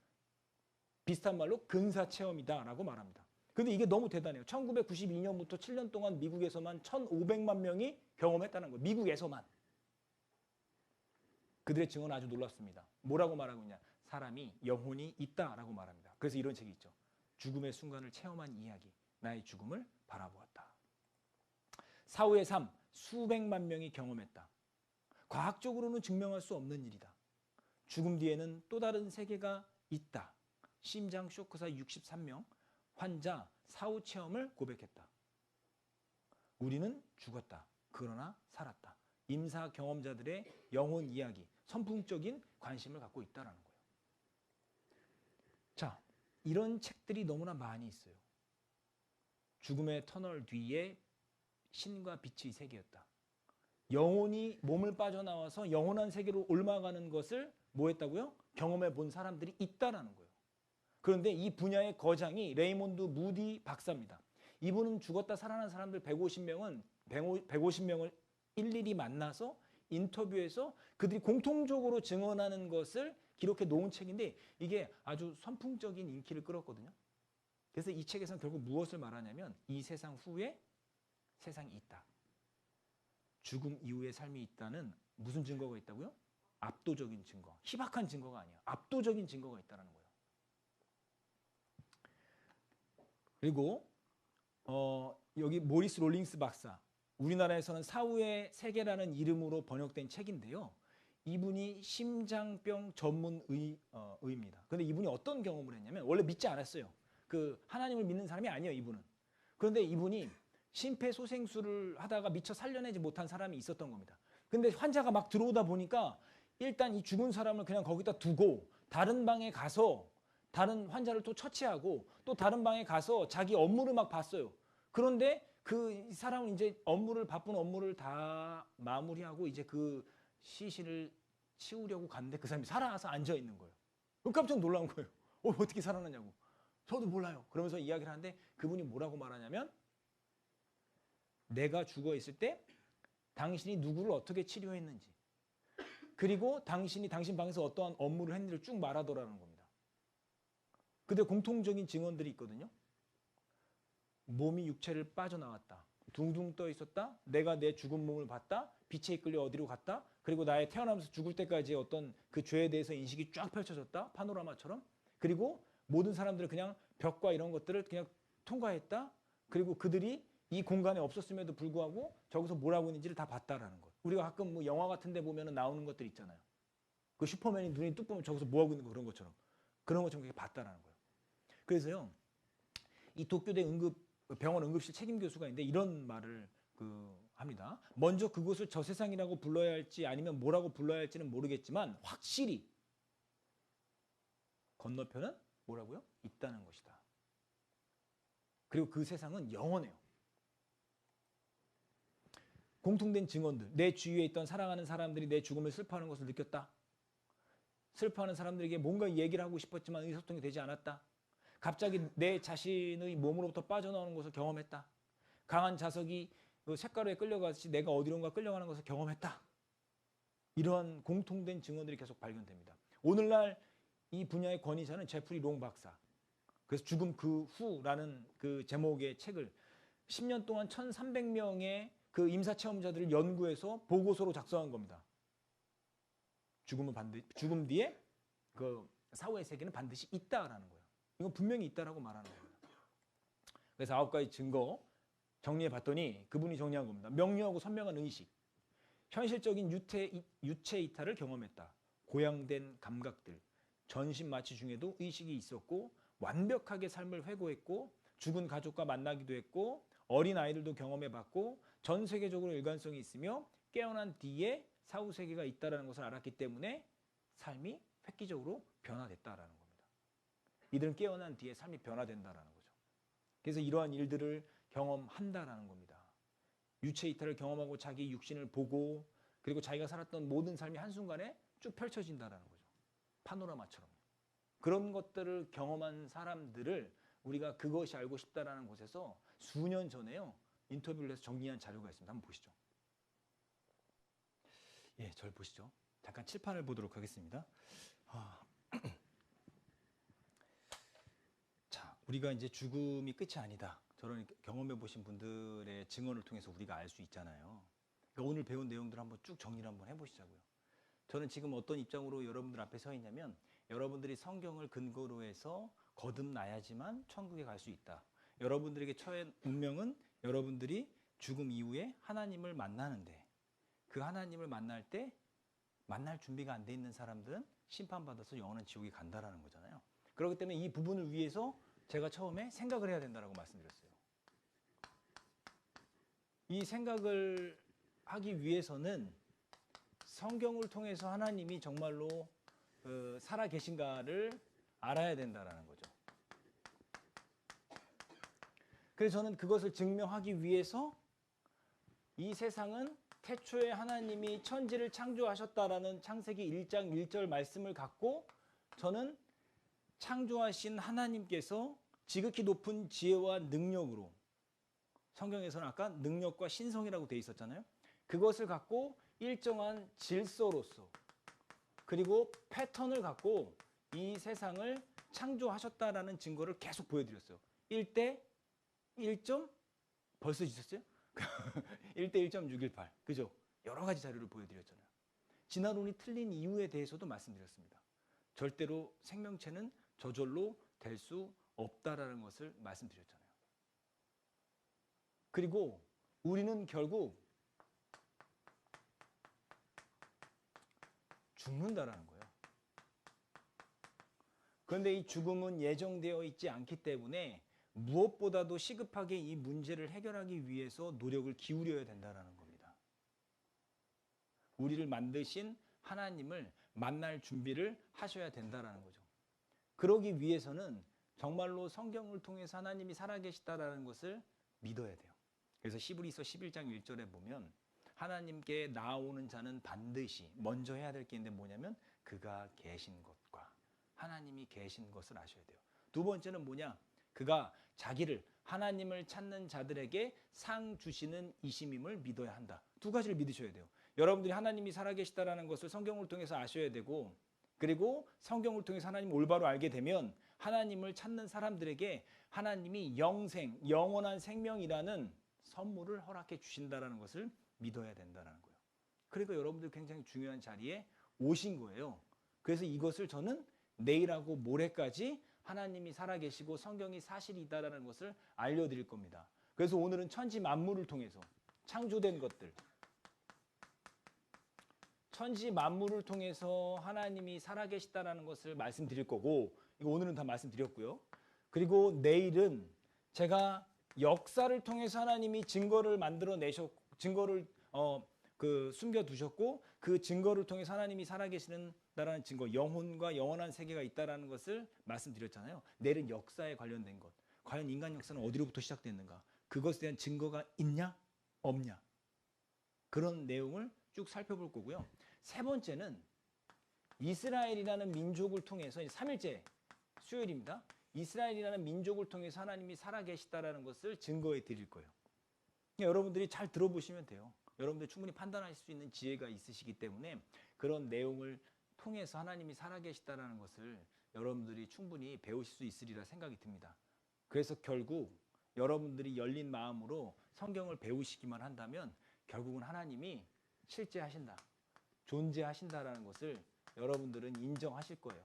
비슷한 말로 근사체험이다라고 말합니다. 근데 이게 너무 대단해요. 1992년부터 7년 동안 미국에서만 1,500만 명이 경험했다는 거예요. 미국에서만. 그들의 증언은 아주 놀랍습니다. 뭐라고 말하고 있냐? 사람이 영혼이 있다라고 말합니다. 그래서 이런 책이 있죠. 죽음의 순간을 체험한 이야기, 나의 죽음을 바라보았다. 사후의 삶, 수백만 명이 경험했다. 과학적으로는 증명할 수 없는 일이다. 죽음 뒤에는 또 다른 세계가 있다. 심장 쇼크사 63명, 환자 사후 체험을 고백했다. 우리는 죽었다. 그러나 살았다. 임사 경험자들의 영혼 이야기, 선풍적인 관심을 갖고 있다는 거예요. 자, 이런 책들이 너무나 많이 있어요. 죽음의 터널 뒤에 신과 빛의 세계였다. 영혼이 몸을 빠져나와서 영원한 세계로 옮아가는 것을 뭐 했다고요? 경험해 본 사람들이 있다라는 거예요. 그런데 이 분야의 거장이 레이몬드 무디 박사입니다. 이분은 죽었다 살아난 사람들 150명을 일일이 만나서 인터뷰해서 그들이 공통적으로 증언하는 것을 기록해 놓은 책인데 이게 아주 선풍적인 인기를 끌었거든요. 그래서 이 책에서는 결국 무엇을 말하냐면 이 세상 후에 세상이 있다. 죽음 이후의 삶이 있다는 무슨 증거가 있다고요? 압도적인 증거. 희박한 증거가 아니야. 압도적인 증거가 있다는 거예요. 그리고 여기 모리스 롤링스 박사. 우리나라에서는 사후의 세계라는 이름으로 번역된 책인데요. 이분이 심장병 전문 의입니다. 근데 이분이 어떤 경험을 했냐면 원래 믿지 않았어요. 그 하나님을 믿는 사람이 아니에요, 이분은. 그런데 이분이 심폐소생술을 하다가 미처 살려내지 못한 사람이 있었던 겁니다. 근데 환자가 막 들어오다 보니까 일단 이 죽은 사람을 그냥 거기다 두고 다른 방에 가서 다른 환자를 또 처치하고 또 다른 방에 가서 자기 업무를 막 봤어요. 그런데 그 사람은 이제 바쁜 업무를 다 마무리하고 이제 그 시신을 치우려고 갔는데 그 사람이 살아나서 앉아 있는 거예요. 깜짝 놀란 거예요. 어떻게 살아나냐고. 저도 몰라요. 그러면서 이야기를 하는데 그분이 뭐라고 말하냐면 내가 죽어 있을 때 당신이 누구를 어떻게 치료했는지 그리고 당신이 당신 방에서 어떠한 업무를 했는지를 쭉 말하더라는 겁니다. 근데 공통적인 증언들이 있거든요. 몸이 육체를 빠져나왔다. 둥둥 떠 있었다. 내가 내 죽은 몸을 봤다. 빛에 이끌려 어디로 갔다. 그리고 나의 태어나면서 죽을 때까지의 어떤 그 죄에 대해서 인식이 쫙 펼쳐졌다. 파노라마처럼. 그리고 모든 사람들은 그냥 벽과 이런 것들을 그냥 통과했다. 그리고 그들이 이 공간에 없었음에도 불구하고 저기서 뭘 하고 있는지를 다 봤다라는 것. 우리가 가끔 뭐 영화 같은 데 보면은 나오는 것들 있잖아요. 그 슈퍼맨이 눈이 뚝 보면 저기서 뭐 하고 있는 거 그런 것처럼. 그런 것처럼 그렇게 봤다라는 거예요. 그래서요. 이 도쿄대 병원 응급실 책임 교수가 있는데 이런 말을 합니다. 먼저 그곳을 저 세상이라고 불러야 할지 아니면 뭐라고 불러야 할지는 모르겠지만 확실히 건너편은 뭐라고요? 있다는 것이다. 그리고 그 세상은 영원해요. 공통된 증언들. 내 주위에 있던 사랑하는 사람들이 내 죽음을 슬퍼하는 것을 느꼈다. 슬퍼하는 사람들에게 뭔가 얘기를 하고 싶었지만 의사소통이 되지 않았다. 갑자기 내 자신의 몸으로부터 빠져나오는 것을 경험했다. 강한 자석이 쇳가루에 끌려가듯이 내가 어디론가 끌려가는 것을 경험했다. 이러한 공통된 증언들이 계속 발견됩니다. 오늘날 이 분야의 권위자는 제프리 롱 박사. 그래서 죽음 그 후라는 그 제목의 책을 10년 동안 1,300명의 그 임사체험자들을 연구해서 보고서로 작성한 겁니다. 죽음 뒤에 그 사후의 세계는 반드시 있다라는 거예요. 이건 분명히 있다라고 말하는 겁니다. 그래서 9가지 증거 정리해 봤더니 그분이 정리한 겁니다. 명료하고 선명한 의식, 현실적인 유체 이탈을 경험했다. 고양된 감각들, 전신 마취 중에도 의식이 있었고 완벽하게 삶을 회고했고 죽은 가족과 만나기도 했고 어린 아이들도 경험해 봤고 전 세계적으로 일관성이 있으며 깨어난 뒤에 사후 세계가 있다는 것을 알았기 때문에 삶이 획기적으로 변화됐다라는 겁니다. 이들은 깨어난 뒤에 삶이 변화된다라는 거죠. 그래서 이러한 일들을 경험한다라는 겁니다. 유체 이탈을 경험하고 자기 육신을 보고 그리고 자기가 살았던 모든 삶이 한순간에 쭉 펼쳐진다라는 거죠. 파노라마처럼. 그런 것들을 경험한 사람들을 우리가 그것이 알고 싶다라는 곳에서 수년 전에요. 인터뷰를 해서 정리한 자료가 있습니다. 한번 보시죠. 예, 절 보시죠. 잠깐 칠판을 보도록 하겠습니다. 자, 우리가 이제 죽음이 끝이 아니다. 저런 경험해 보신 분들의 증언을 통해서 우리가 알 수 있잖아요. 그러니까 오늘 배운 내용들 한번 쭉 정리를 한번 해보시자고요. 저는 지금 어떤 입장으로 여러분들 앞에 서 있냐면 여러분들이 성경을 근거로 해서 거듭나야지만 천국에 갈 수 있다. 여러분들에게 처한 운명은 여러분들이 죽음 이후에 하나님을 만나는데 그 하나님을 만날 때 만날 준비가 안 돼 있는 사람들은 심판받아서 영원한 지옥에 간다라는 거잖아요. 그렇기 때문에 이 부분을 위해서 제가 처음에 생각을 해야 된다고 말씀드렸어요. 이 생각을 하기 위해서는 성경을 통해서 하나님이 정말로 살아 계신가를 알아야 된다는 거죠. 그래서 저는 그것을 증명하기 위해서 이 세상은 태초에 하나님이 천지를 창조하셨다라는 창세기 1장 1절 말씀을 갖고 저는 창조하신 하나님께서 지극히 높은 지혜와 능력으로, 성경에서는 아까 능력과 신성이라고 돼 있었잖아요. 그것을 갖고 일정한 질서로서 그리고 패턴을 갖고 이 세상을 창조하셨다라는 증거를 계속 보여드렸어요. 1대 1점 벌써 있었어요? 1대 1.618 그죠? 여러 가지 자료를 보여드렸잖아요. 진화론이 틀린 이유에 대해서도 말씀드렸습니다. 절대로 생명체는 저절로 될 수 없다라는 것을 말씀드렸잖아요. 그리고 우리는 결국 죽는다라는 거예요. 그런데 이 죽음은 예정되어 있지 않기 때문에 무엇보다도 시급하게 이 문제를 해결하기 위해서 노력을 기울여야 된다는 겁니다. 우리를 만드신 하나님을 만날 준비를 하셔야 된다는 거죠. 그러기 위해서는 정말로 성경을 통해서 하나님이 살아계시다라는 것을 믿어야 돼요. 그래서 히브리서 11장 1절에 보면 하나님께 나아오는 자는 반드시 먼저 해야 될 게 있는데 뭐냐면 그가 계신 것과 하나님이 계신 것을 아셔야 돼요. 두 번째는 뭐냐? 그가 자기를 하나님을 찾는 자들에게 상 주시는 이심임을 믿어야 한다. 두 가지를 믿으셔야 돼요. 여러분들이 하나님이 살아계시다라는 것을 성경을 통해서 아셔야 되고, 그리고 성경을 통해서 하나님을 올바로 알게 되면 하나님을 찾는 사람들에게 하나님이 영생, 영원한 생명이라는 선물을 허락해 주신다라는 것을 믿어야 된다는 거예요. 그러니까 여러분들 굉장히 중요한 자리에 오신 거예요. 그래서 이것을 저는 내일하고 모레까지 하나님이 살아계시고 성경이 사실이다라는 것을 알려드릴 겁니다. 그래서 오늘은 천지 만물을 통해서 창조된 것들, 천지 만물을 통해서 하나님이 살아계시다라는 것을 말씀드릴 거고, 이거 오늘은 다 말씀드렸고요. 그리고 내일은 제가 역사를 통해서 하나님이 증거를 만들어내셨고, 증거를 숨겨두셨고, 그 증거를 통해서 하나님이 살아계시다라는 증거, 영혼과 영원한 세계가 있다라는 것을 말씀드렸잖아요. 내일은 역사에 관련된 것, 과연 인간 역사는 어디로부터 시작됐는가, 그것에 대한 증거가 있냐 없냐, 그런 내용을 쭉 살펴볼 거고요. 세 번째는 이스라엘이라는 민족을 통해서 3일째 수요일입니다. 이스라엘이라는 민족을 통해서 하나님이 살아계시다라는 것을 증거해 드릴 거예요. 여러분들이 잘 들어보시면 돼요. 여러분들 충분히 판단하실 수 있는 지혜가 있으시기 때문에 그런 내용을 통해서 하나님이 살아계시다라는 것을 여러분들이 충분히 배우실 수 있으리라 생각이 듭니다. 그래서 결국 여러분들이 열린 마음으로 성경을 배우시기만 한다면 결국은 하나님이 실제하신다, 존재하신다라는 것을 여러분들은 인정하실 거예요.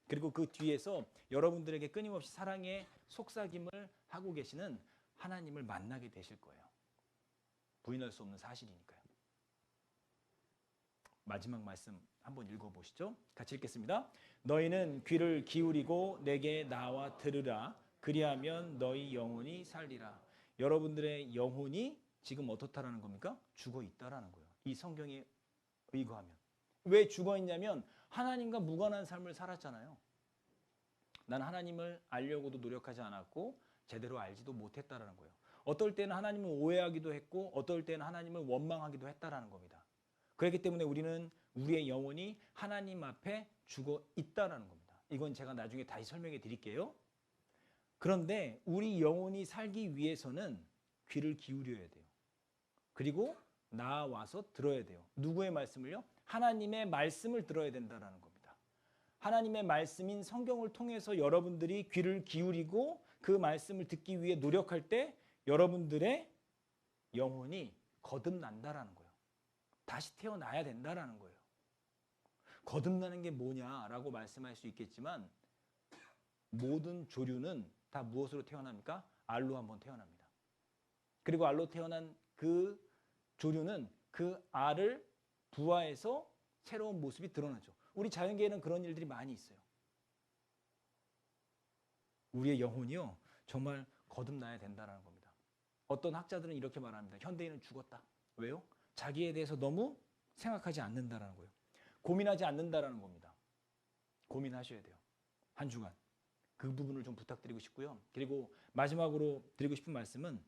그리고 그 뒤에서 여러분들에게 끊임없이 사랑의 속삭임을 하고 계시는 하나님을 만나게 되실 거예요. 부인할 수 없는 사실이니까요. 마지막 말씀 한번 읽어보시죠. 같이 읽겠습니다. 너희는 귀를 기울이고 내게 나와 들으라. 그리하면 너희 영혼이 살리라. 여러분들의 영혼이 지금 어떻다라는 겁니까? 죽어 있다라는 거예요. 이 성경에 의거하면. 왜 죽어 있냐면 하나님과 무관한 삶을 살았잖아요. 난 하나님을 알려고도 노력하지 않았고 제대로 알지도 못했다라는 거예요. 어떨 때는 하나님을 오해하기도 했고 어떨 때는 하나님을 원망하기도 했다라는 겁니다. 그렇기 때문에 우리는 우리의 영혼이 하나님 앞에 죽어 있다라는 겁니다. 이건 제가 나중에 다시 설명해 드릴게요. 그런데 우리 영혼이 살기 위해서는 귀를 기울여야 돼요. 그리고 나와서 들어야 돼요. 누구의 말씀을요? 하나님의 말씀을 들어야 된다는 겁니다. 하나님의 말씀인 성경을 통해서 여러분들이 귀를 기울이고 그 말씀을 듣기 위해 노력할 때 여러분들의 영혼이 거듭난다라는 거예요. 다시 태어나야 된다라는 거예요. 거듭나는 게 뭐냐라고 말씀할 수 있겠지만 모든 조류는 다 무엇으로 태어납니까? 알로 한번 태어납니다. 그리고 알로 태어난 그 조류는 그 알을 부화해서 새로운 모습이 드러나죠. 우리 자연계에는 그런 일들이 많이 있어요. 우리의 영혼이요, 정말 거듭나야 된다는 겁니다. 어떤 학자들은 이렇게 말합니다. 현대인은 죽었다. 왜요? 자기에 대해서 너무 생각하지 않는다는 거예요. 고민하지 않는다는 겁니다. 고민하셔야 돼요. 한 주간. 그 부분을 좀 부탁드리고 싶고요. 그리고 마지막으로 드리고 싶은 말씀은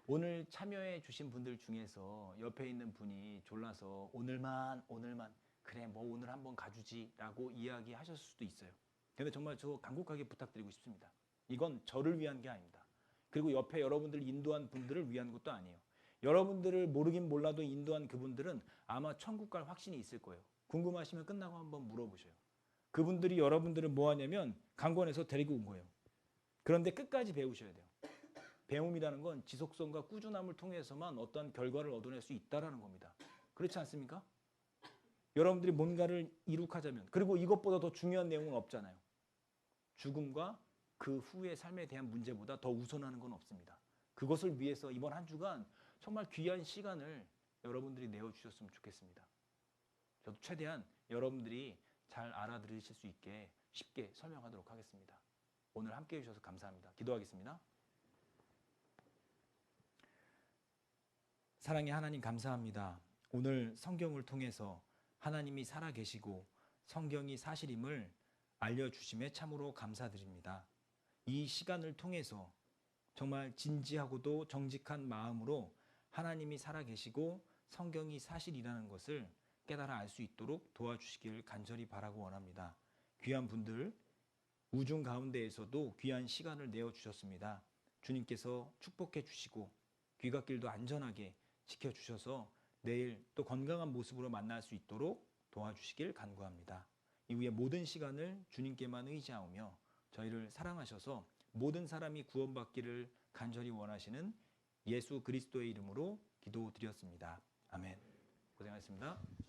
오늘 참여해 주신 분들 중에서 옆에 있는 분이 졸라서 오늘만 그래 뭐 오늘 한번 가주지 라고 이야기하셨을 수도 있어요. 근데 정말 저 간곡하게 부탁드리고 싶습니다. 이건 저를 위한 게 아닙니다. 그리고 옆에 여러분들을 인도한 분들을 위한 것도 아니에요. 여러분들을 모르긴 몰라도 인도한 그분들은 아마 천국 갈 확신이 있을 거예요. 궁금하시면 끝나고 한번 물어보셔요. 그분들이 여러분들을 뭐 하냐면 강권에서 데리고 온 거예요. 그런데 끝까지 배우셔야 돼요. 배움이라는 건 지속성과 꾸준함을 통해서만 어떤 결과를 얻어낼 수 있다라는 겁니다. 그렇지 않습니까? 여러분들이 뭔가를 이룩하자면, 그리고 이것보다 더 중요한 내용은 없잖아요. 죽음과 그 후의 삶에 대한 문제보다 더 우선하는 건 없습니다. 그것을 위해서 이번 한 주간 정말 귀한 시간을 여러분들이 내어주셨으면 좋겠습니다. 저도 최대한 여러분들이 잘 알아들으실 수 있게 쉽게 설명하도록 하겠습니다. 오늘 함께해 주셔서 감사합니다. 기도하겠습니다. 사랑의 하나님 감사합니다. 오늘 성경을 통해서 하나님이 살아계시고 성경이 사실임을 알려주심에 참으로 감사드립니다. 이 시간을 통해서 정말 진지하고도 정직한 마음으로 하나님이 살아계시고 성경이 사실이라는 것을 깨달아 알 수 있도록 도와주시길 간절히 바라고 원합니다. 귀한 분들, 우중 가운데에서도 귀한 시간을 내어주셨습니다. 주님께서 축복해 주시고 귀갓길도 안전하게 지켜주셔서 내일 또 건강한 모습으로 만날 수 있도록 도와주시길 간구합니다. 이후에 모든 시간을 주님께만 의지하며 저희를 사랑하셔서 모든 사람이 구원받기를 간절히 원하시는 예수 그리스도의 이름으로 기도드렸습니다. 아멘. 고생하셨습니다.